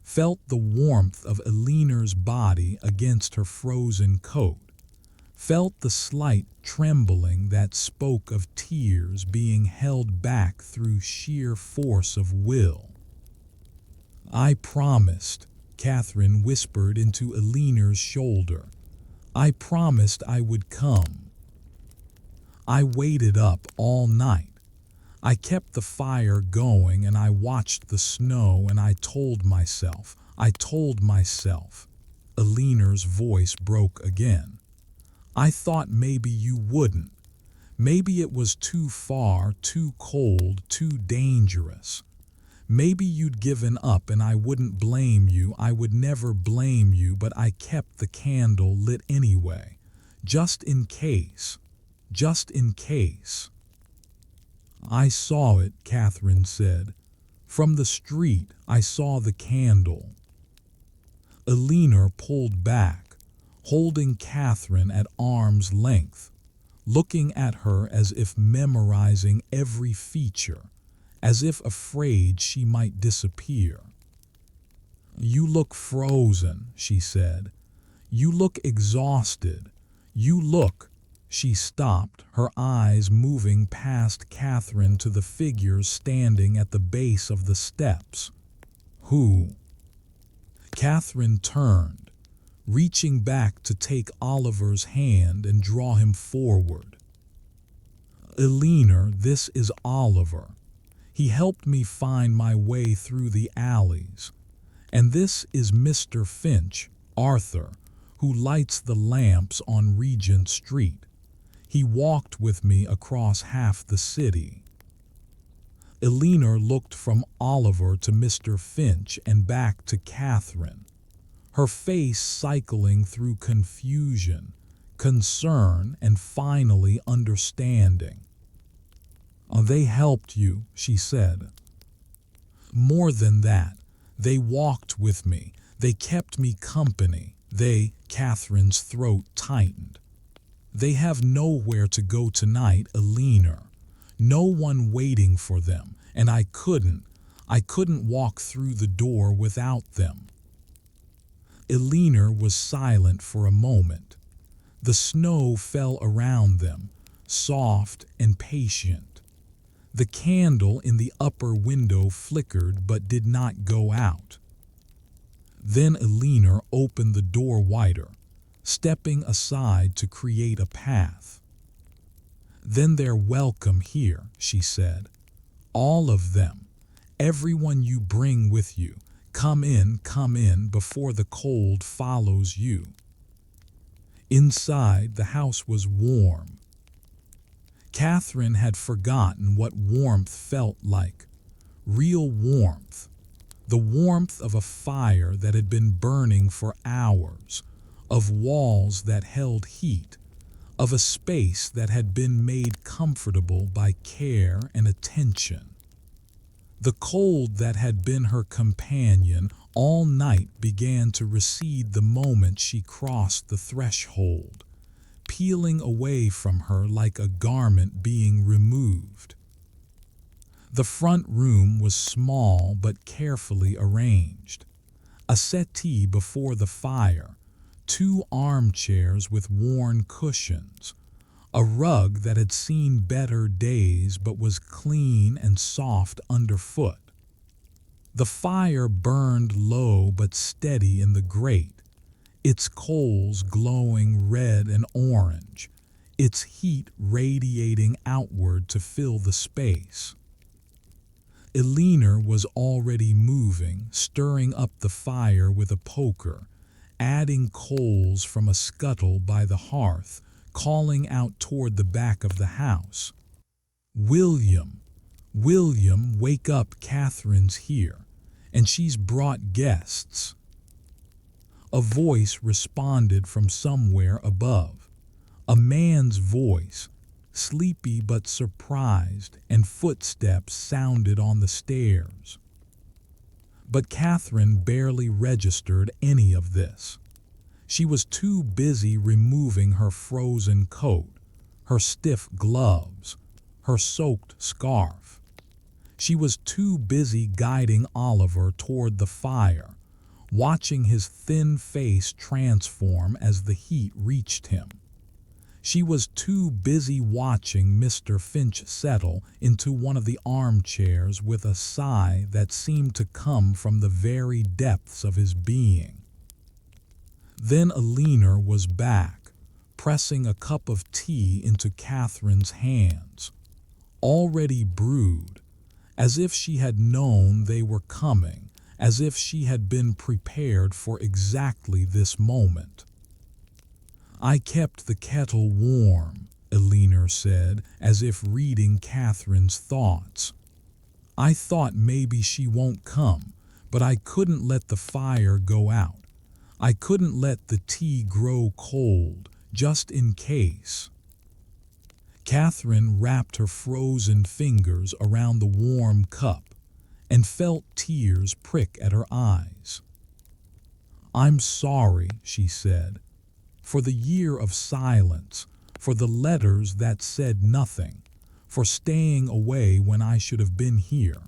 felt the warmth of Eleanor's body against her frozen coat, felt the slight trembling that spoke of tears being held back through sheer force of will. I promised, Catherine whispered into Eleanor's shoulder. I promised I would come. I waited up all night. I kept the fire going and I watched the snow and I told myself, Eleanor's voice broke again. I thought maybe you wouldn't. Maybe it was too far, too cold, too dangerous. Maybe you'd given up and I wouldn't blame you. I would never blame you, but I kept the candle lit anyway. Just in case. Just in case. I saw it, Catherine said. From the street, I saw the candle. Eleanor pulled back, holding Catherine at arm's length, looking at her as if memorizing every feature, as if afraid she might disappear. You look frozen, she said. You look exhausted. You look. She stopped, her eyes moving past Catherine to the figures standing at the base of the steps. Who? Catherine turned, reaching back to take Oliver's hand and draw him forward. Eleanor, this is Oliver. He helped me find my way through the alleys. And this is Mr. Finch, Arthur, who lights the lamps on Regent Street. He walked with me across half the city. Eleanor looked from Oliver to Mr. Finch and back to Catherine, her face cycling through confusion, concern, and finally understanding. They helped you, she said. More than that, they walked with me. They kept me company. Catherine's throat tightened. They have nowhere to go tonight, Eleanor. No one waiting for them, and I couldn't walk through the door without them. Eleanor was silent for a moment. The snow fell around them, soft and patient. The candle in the upper window flickered but did not go out. Then Eleanor opened the door wider, stepping aside to create a path. Then they're welcome here, she said. All of them, everyone you bring with you. Come in before the cold follows you. Inside, the house was warm. Catherine had forgotten what warmth felt like. Real warmth. The warmth of a fire that had been burning for hours, of walls that held heat, of a space that had been made comfortable by care and attention. The cold that had been her companion all night began to recede the moment she crossed the threshold, peeling away from her like a garment being removed. The front room was small but carefully arranged. A settee before the fire, 2 armchairs with worn cushions, a rug that had seen better days but was clean and soft underfoot. The fire burned low but steady in the grate, its coals glowing red and orange, its heat radiating outward to fill the space. Eleanor was already moving, stirring up the fire with a poker, adding coals from a scuttle by the hearth, calling out toward the back of the house. William, wake up, Catherine's here, and she's brought guests. A voice responded from somewhere above, a man's voice, sleepy but surprised, and footsteps sounded on the stairs. But Catherine barely registered any of this. She was too busy removing her frozen coat, her stiff gloves, her soaked scarf. She was too busy guiding Oliver toward the fire, watching his thin face transform as the heat reached him. She was too busy watching Mr. Finch settle into one of the armchairs with a sigh that seemed to come from the very depths of his being. Then Eleanor was back, pressing a cup of tea into Catherine's hands, already brewed, as if she had known they were coming, as if she had been prepared for exactly this moment. I kept the kettle warm, Eleanor said, as if reading Catherine's thoughts. I thought maybe she won't come, but I couldn't let the fire go out. I couldn't let the tea grow cold, just in case." Catherine wrapped her frozen fingers around the warm cup and felt tears prick at her eyes. "I'm sorry," she said, "for the year of silence, for the letters that said nothing, for staying away when I should have been here."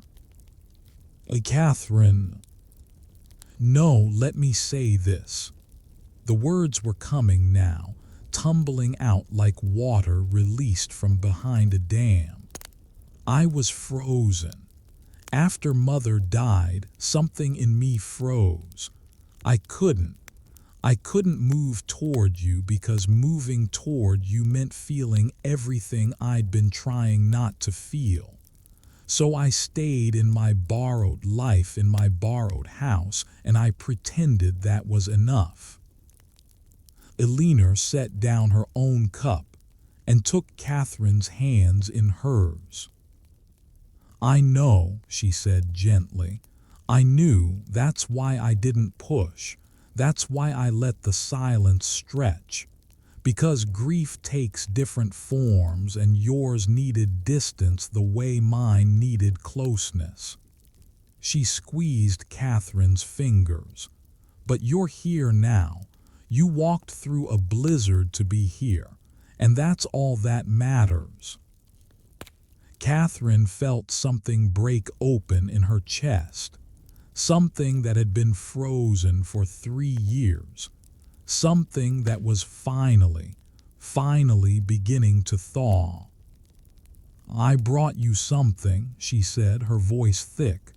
"Catherine, no, let me say this." The words were coming now, tumbling out like water released from behind a dam. "I was frozen. After Mother died, something in me froze. I couldn't move toward you because moving toward you meant feeling everything I'd been trying not to feel. So I stayed in my borrowed life in my borrowed house, and I pretended that was enough." Eleanor set down her own cup and took Catherine's hands in hers. "I know," she said gently. "I knew. That's why I didn't push. That's why I let the silence stretch. Because grief takes different forms, and yours needed distance the way mine needed closeness." She squeezed Catherine's fingers. "But you're here now. You walked through a blizzard to be here, and that's all that matters." Catherine felt something break open in her chest, something that had been frozen for 3 years, something that was finally beginning to thaw. "I brought you something," she said, her voice thick.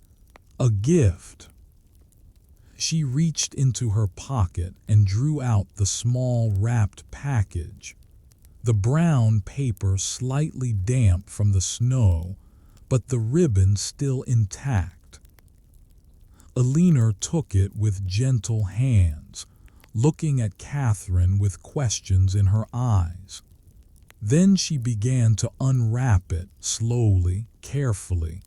"A gift." She reached into her pocket and drew out the small wrapped package. The brown paper slightly damp from the snow, but the ribbon still intact. Eleanor took it with gentle hands, looking at Catherine with questions in her eyes. Then she began to unwrap it slowly, carefully,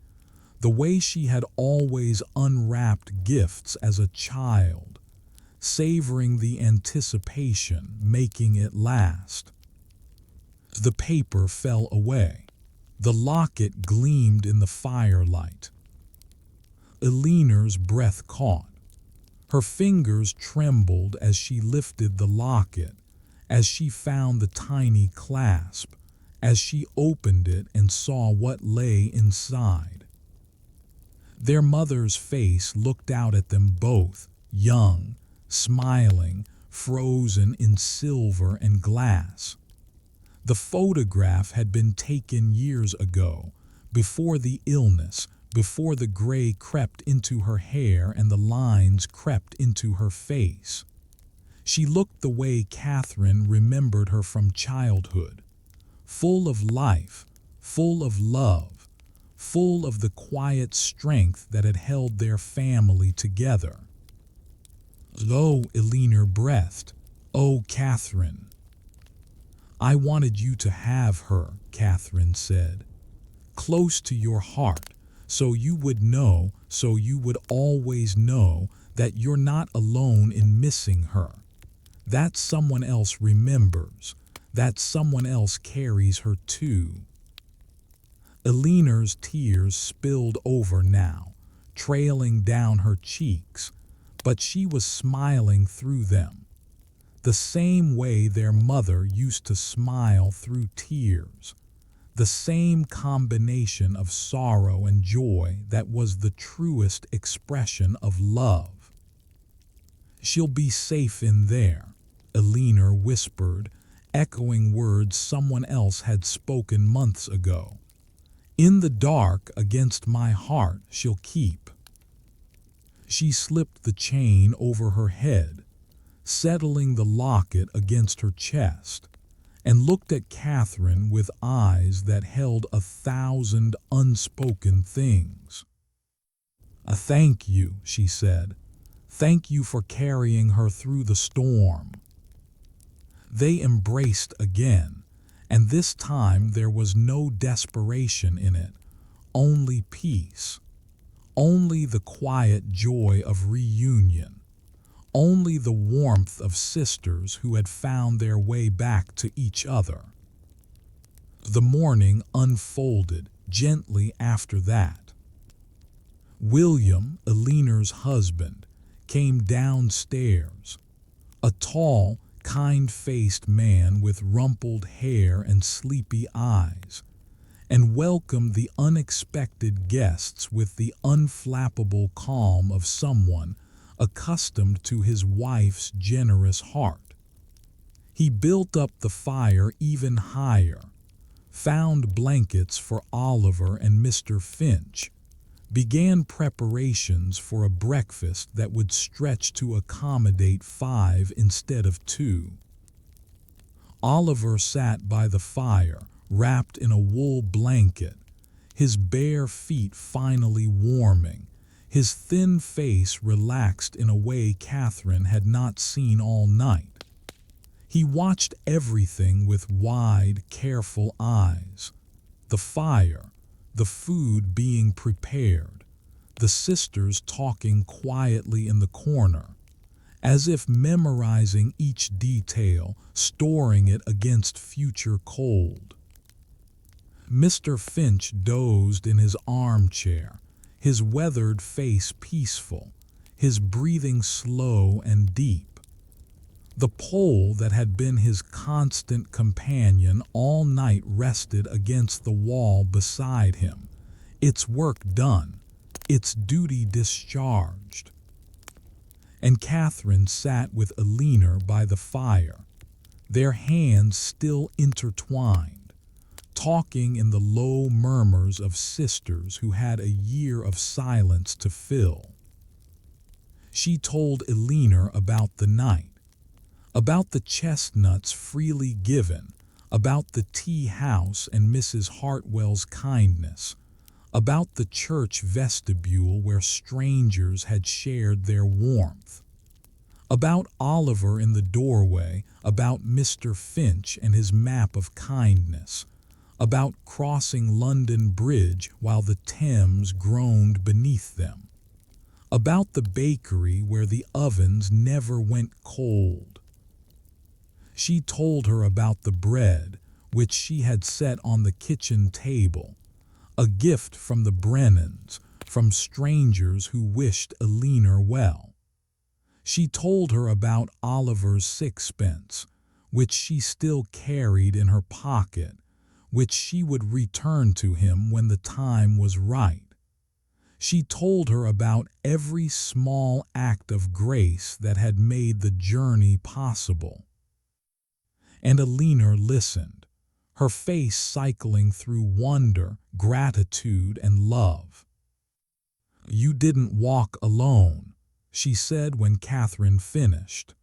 the way she had always unwrapped gifts as a child, savoring the anticipation, making it last. The paper fell away. The locket gleamed in the firelight. Eleanor's breath caught. Her fingers trembled as she lifted the locket, as she found the tiny clasp, as she opened it and saw what lay inside. Their mother's face looked out at them both, young, smiling, frozen in silver and glass. The photograph had been taken years ago, before the illness, before the gray crept into her hair and the lines crept into her face. She looked the way Catherine remembered her from childhood, full of life, full of love, full of the quiet strength that had held their family together. "Oh," Eleanor breathed. "Oh, Catherine." "I wanted you to have her," Catherine said, "close to your heart, so you would know, so you would always know that you're not alone in missing her, that someone else remembers, that someone else carries her too." Eleanor's tears spilled over now, trailing down her cheeks, but she was smiling through them, the same way their mother used to smile through tears, the same combination of sorrow and joy that was the truest expression of love. "She'll be safe in there," Eleanor whispered, echoing words someone else had spoken months ago. "In the dark against my heart she'll keep." She slipped the chain over her head, settling the locket against her chest, and looked at Catherine with eyes that held 1,000 unspoken things. Thank you," she said. "Thank you for carrying her through the storm." They embraced again, and this time there was no desperation in it, only peace, only the quiet joy of reunion, only the warmth of sisters who had found their way back to each other. The morning unfolded gently after that. William, Eleanor's husband, came downstairs, a tall, kind-faced man with rumpled hair and sleepy eyes, and welcomed the unexpected guests with the unflappable calm of someone accustomed to his wife's generous heart. He built up the fire even higher, found blankets for Oliver and Mr. Finch, began preparations for a breakfast that would stretch to accommodate 5 instead of 2. Oliver sat by the fire, wrapped in a wool blanket, his bare feet finally warming, his thin face relaxed in a way Catherine had not seen all night. He watched everything with wide, careful eyes. The fire, the food being prepared, the sisters talking quietly in the corner, as if memorizing each detail, storing it against future cold. Mr. Finch dozed in his armchair, his weathered face peaceful, his breathing slow and deep. The pole that had been his constant companion all night rested against the wall beside him, its work done, its duty discharged. And Catherine sat with Eleanor by the fire, their hands still intertwined, talking in the low murmurs of sisters who had a year of silence to fill. She told Eleanor about the night, about the chestnuts freely given, about the tea house and Mrs. Hartwell's kindness, about the church vestibule where strangers had shared their warmth, about Oliver in the doorway, about Mr. Finch and his map of kindness, about crossing London Bridge while the Thames groaned beneath them, about the bakery where the ovens never went cold. She told her about the bread, which she had set on the kitchen table, a gift from the Brennans, from strangers who wished Eleanor well. She told her about Oliver's 6pence, which she still carried in her pocket, which she would return to him when the time was right. She told her about every small act of grace that had made the journey possible. And Eleanor listened, her face cycling through wonder, gratitude, and love. "You didn't walk alone," she said when Catherine finished.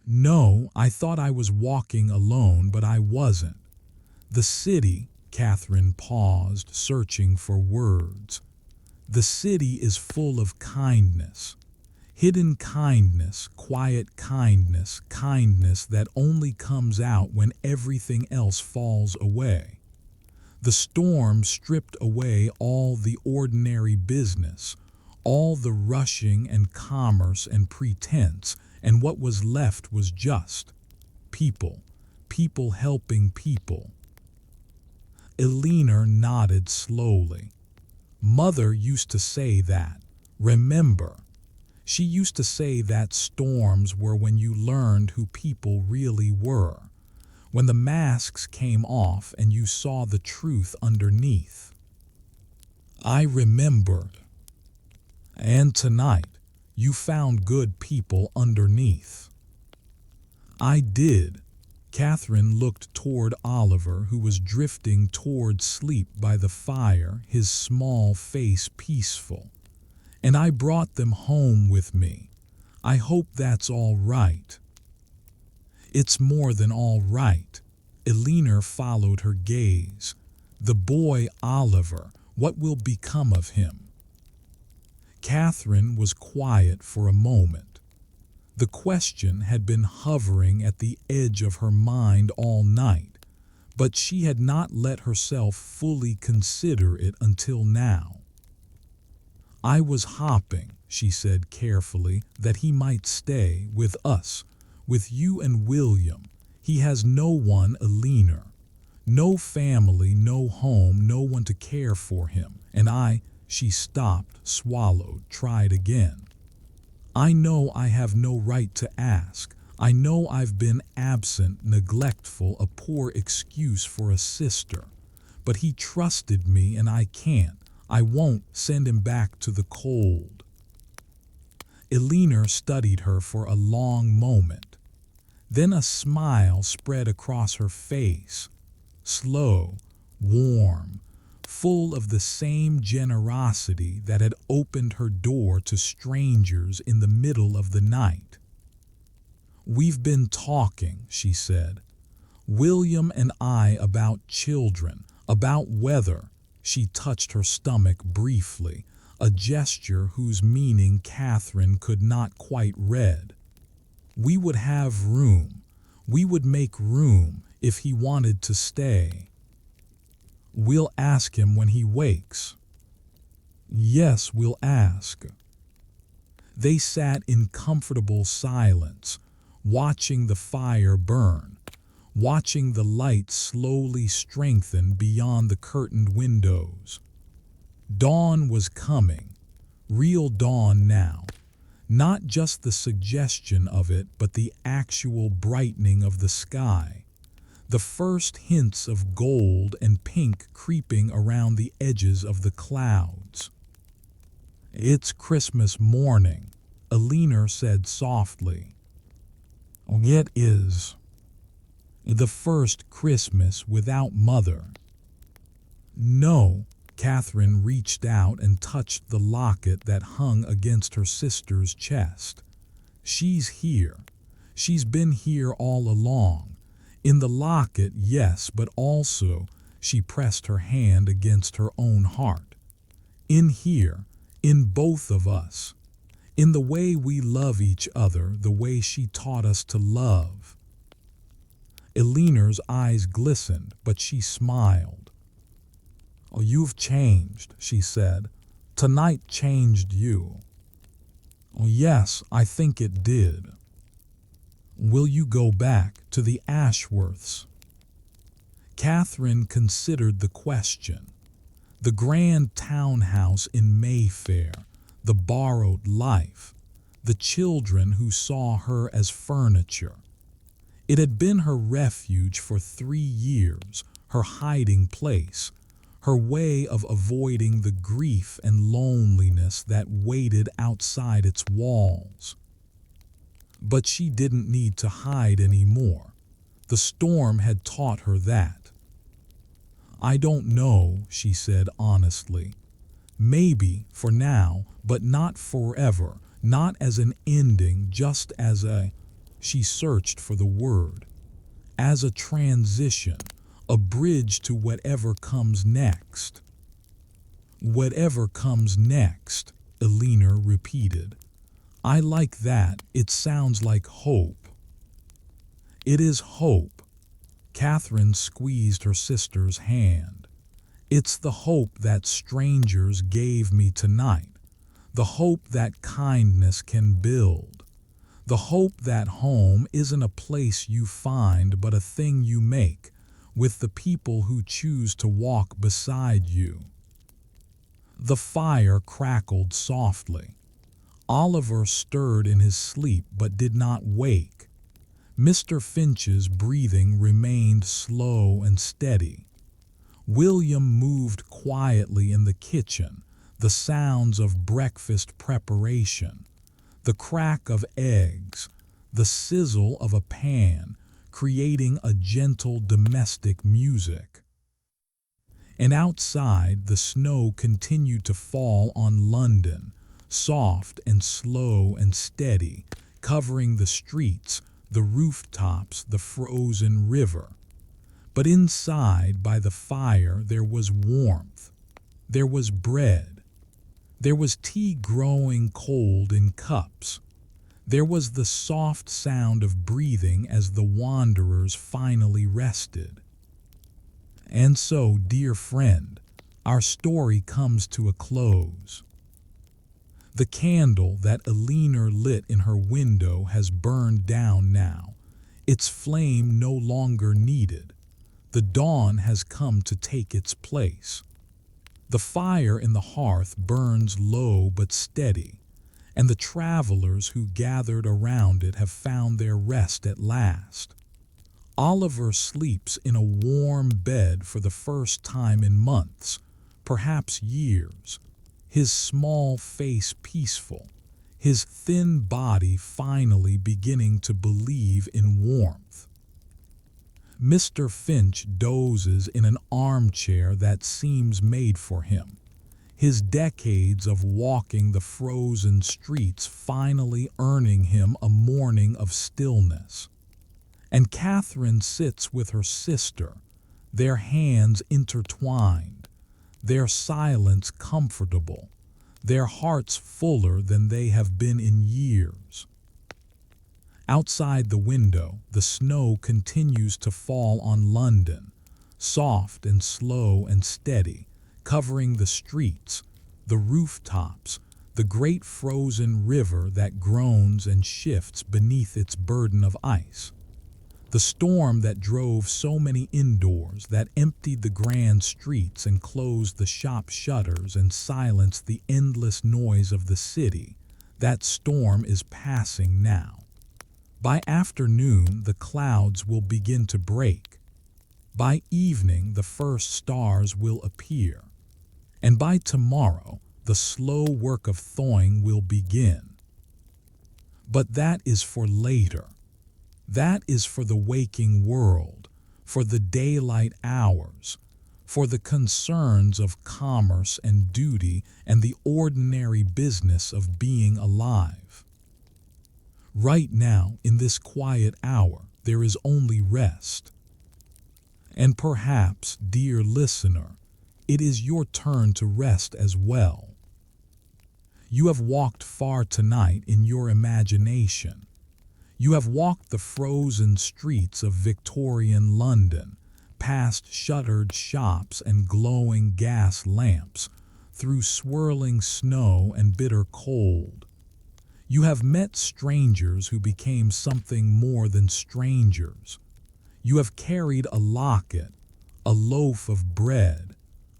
"No, I thought I was walking alone, but I wasn't. The city," Catherine paused, searching for words. "The city is full of kindness. Hidden kindness, quiet kindness, kindness that only comes out when everything else falls away. The storm stripped away all the ordinary business, all the rushing and commerce and pretense, and what was left was just people, people helping people." Eleanor nodded slowly. "Mother used to say that, remember. She used to say that storms were when you learned who people really were, when the masks came off and you saw the truth underneath." I remembered. "And tonight, you found good people underneath." "I did." Catherine looked toward Oliver, who was drifting toward sleep by the fire, his small face peaceful. "And I brought them home with me. I hope that's all right." "It's more than all right." Eleanor followed her gaze. "The boy Oliver, what will become of him?" Catherine was quiet for a moment. The question had been hovering at the edge of her mind all night, but she had not let herself fully consider it until now. "I was hoping," she said carefully, "that he might stay with us, with you and William. He has no one Eleanor. No family, no home, no one to care for him. And I—" She stopped, swallowed, tried again. "I know I have no right to ask. I know I've been absent, neglectful, a poor excuse for a sister. But he trusted me and I can't. I won't send him back to the cold." Eleanor studied her for a long moment. Then a smile spread across her face, slow, warm, full of the same generosity that had opened her door to strangers in the middle of the night. "We've been talking," she said, "William and I, about children, about weather." She touched her stomach briefly, a gesture whose meaning Catherine could not quite read. "We would have room. We would make room if he wanted to stay." "We'll ask him when he wakes." "Yes, we'll ask." They sat in comfortable silence, watching the fire burn, watching the light slowly strengthen beyond the curtained windows. Dawn was coming, real dawn now, not just the suggestion of it, but the actual brightening of the sky, the first hints of gold and pink creeping around the edges of the clouds. "It's Christmas morning," Eleanor said softly. "It is. The first Christmas without Mother." "No." Catherine reached out and touched the locket that hung against her sister's chest. "She's here. She's been here all along. In the locket, yes, but also," she pressed her hand against her own heart, "in here, in both of us, in the way we love each other, the way she taught us to love." Eleanor's eyes glistened, but she smiled. "Oh, you've changed," she said. "Tonight changed you." "Oh, yes, I think it did." "Will you go back to the Ashworths?" Catherine considered the question. The grand townhouse in Mayfair, the borrowed life, the children who saw her as furniture. It had been her refuge for 3 years, her hiding place, her way of avoiding the grief and loneliness that waited outside its walls. But she didn't need to hide anymore. The storm had taught her that. "I don't know," she said honestly. "Maybe for now, but not forever, not as an ending, just as a—" she searched for the word, "as a transition, a bridge to whatever comes next." "Whatever comes next," Eleanor repeated. "I like that. It sounds like hope." "It is hope." Catherine squeezed her sister's hand. "It's the hope that strangers gave me tonight, the hope that kindness can build, the hope that home isn't a place you find but a thing you make, with the people who choose to walk beside you." The fire crackled softly. Oliver stirred in his sleep but did not wake. Mr. Finch's breathing remained slow and steady. William moved quietly in the kitchen, the sounds of breakfast preparation, the crack of eggs, the sizzle of a pan, creating a gentle domestic music. And outside, the snow continued to fall on London, soft and slow and steady, covering the streets, the rooftops, the frozen river. But inside, by the fire, there was warmth. There was bread. There was tea growing cold in cups. There was the soft sound of breathing as the wanderers finally rested. And so, dear friend, our story comes to a close. The candle that Eleanor lit in her window has burned down now, its flame no longer needed. The dawn has come to take its place. The fire in the hearth burns low but steady, and the travelers who gathered around it have found their rest at last. Oliver sleeps in a warm bed for the first time in months, perhaps years, his small face peaceful, his thin body finally beginning to believe in warmth. Mr. Finch dozes in an armchair that seems made for him, his decades of walking the frozen streets finally earning him a morning of stillness. And Catherine sits with her sister, their hands intertwined, their silence comfortable, their hearts fuller than they have been in years. Outside the window, the snow continues to fall on London, soft and slow and steady, covering the streets, the rooftops, the great frozen river that groans and shifts beneath its burden of ice. The storm that drove so many indoors, that emptied the grand streets and closed the shop shutters and silenced the endless noise of the city, that storm is passing now. By afternoon, the clouds will begin to break. By evening, the first stars will appear. And by tomorrow, the slow work of thawing will begin. But that is for later. That is for the waking world, for the daylight hours, for the concerns of commerce and duty and the ordinary business of being alive. Right now, in this quiet hour, there is only rest. And perhaps, dear listener, it is your turn to rest as well. You have walked far tonight in your imagination. You have walked the frozen streets of Victorian London, past shuttered shops and glowing gas lamps, through swirling snow and bitter cold. You have met strangers who became something more than strangers. You have carried a locket, a loaf of bread,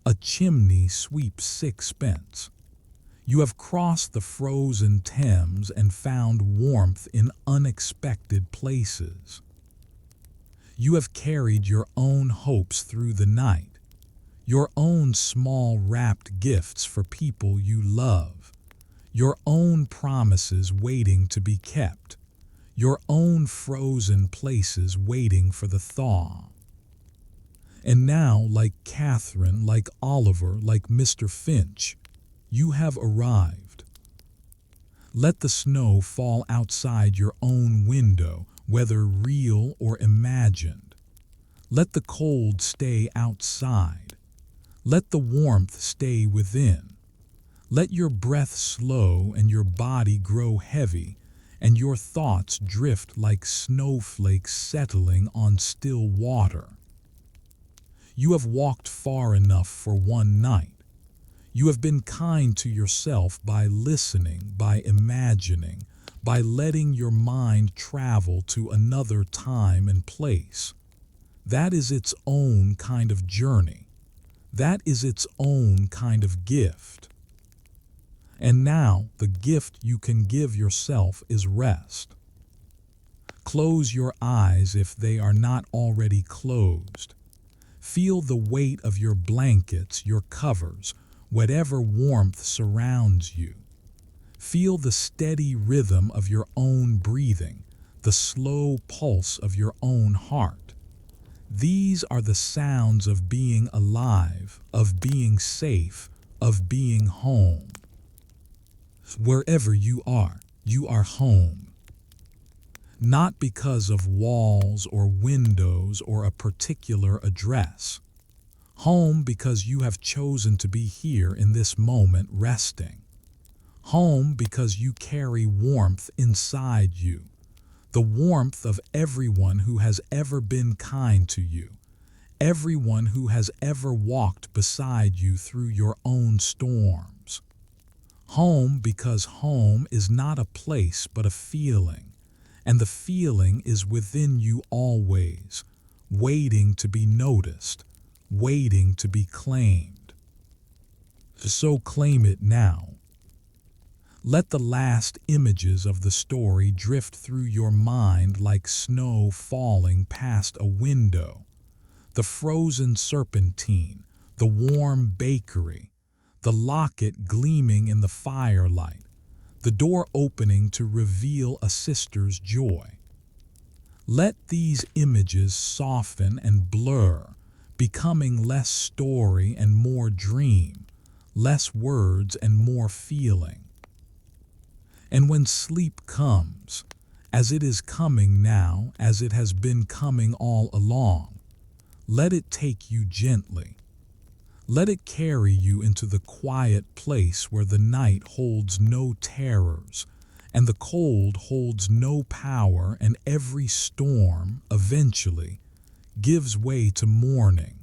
a chimney sweep sixpence. You have crossed the frozen Thames and found warmth in unexpected places. You have carried your own hopes through the night, your own small wrapped gifts for people you love, your own promises waiting to be kept, your own frozen places waiting for the thaw. And now, like Catherine, like Oliver, like Mr. Finch, you have arrived. Let the snow fall outside your own window, whether real or imagined. Let the cold stay outside. Let the warmth stay within. Let your breath slow and your body grow heavy, and your thoughts drift like snowflakes settling on still water. You have walked far enough for one night. You have been kind to yourself by listening, by imagining, by letting your mind travel to another time and place. That is its own kind of journey. That is its own kind of gift. And now the gift you can give yourself is rest. Close your eyes if they are not already closed. Feel the weight of your blankets, your covers, whatever warmth surrounds you. Feel the steady rhythm of your own breathing, the slow pulse of your own heart. These are the sounds of being alive, of being safe, of being home. Wherever you are home. Not because of walls or windows or a particular address. Home because you have chosen to be here in this moment resting. Home because you carry warmth inside you, the warmth of everyone who has ever been kind to you, everyone who has ever walked beside you through your own storms. Home, because home is not a place but a feeling, and the feeling is within you always, waiting to be noticed, waiting to be claimed. So claim it now. Let the last images of the story drift through your mind like snow falling past a window. The frozen serpentine, the warm bakery, the locket gleaming in the firelight, the door opening to reveal a sister's joy. Let these images soften and blur, becoming less story and more dream, less words and more feeling. And when sleep comes, as it is coming now, as it has been coming all along, let it take you gently. Let it carry you into the quiet place where the night holds no terrors, and the cold holds no power, and every storm, eventually, gives way to morning.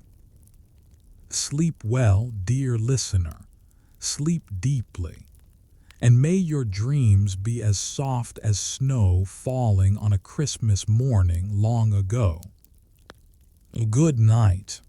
Sleep well, dear listener. Sleep deeply. And may your dreams be as soft as snow falling on a Christmas morning long ago. Good night.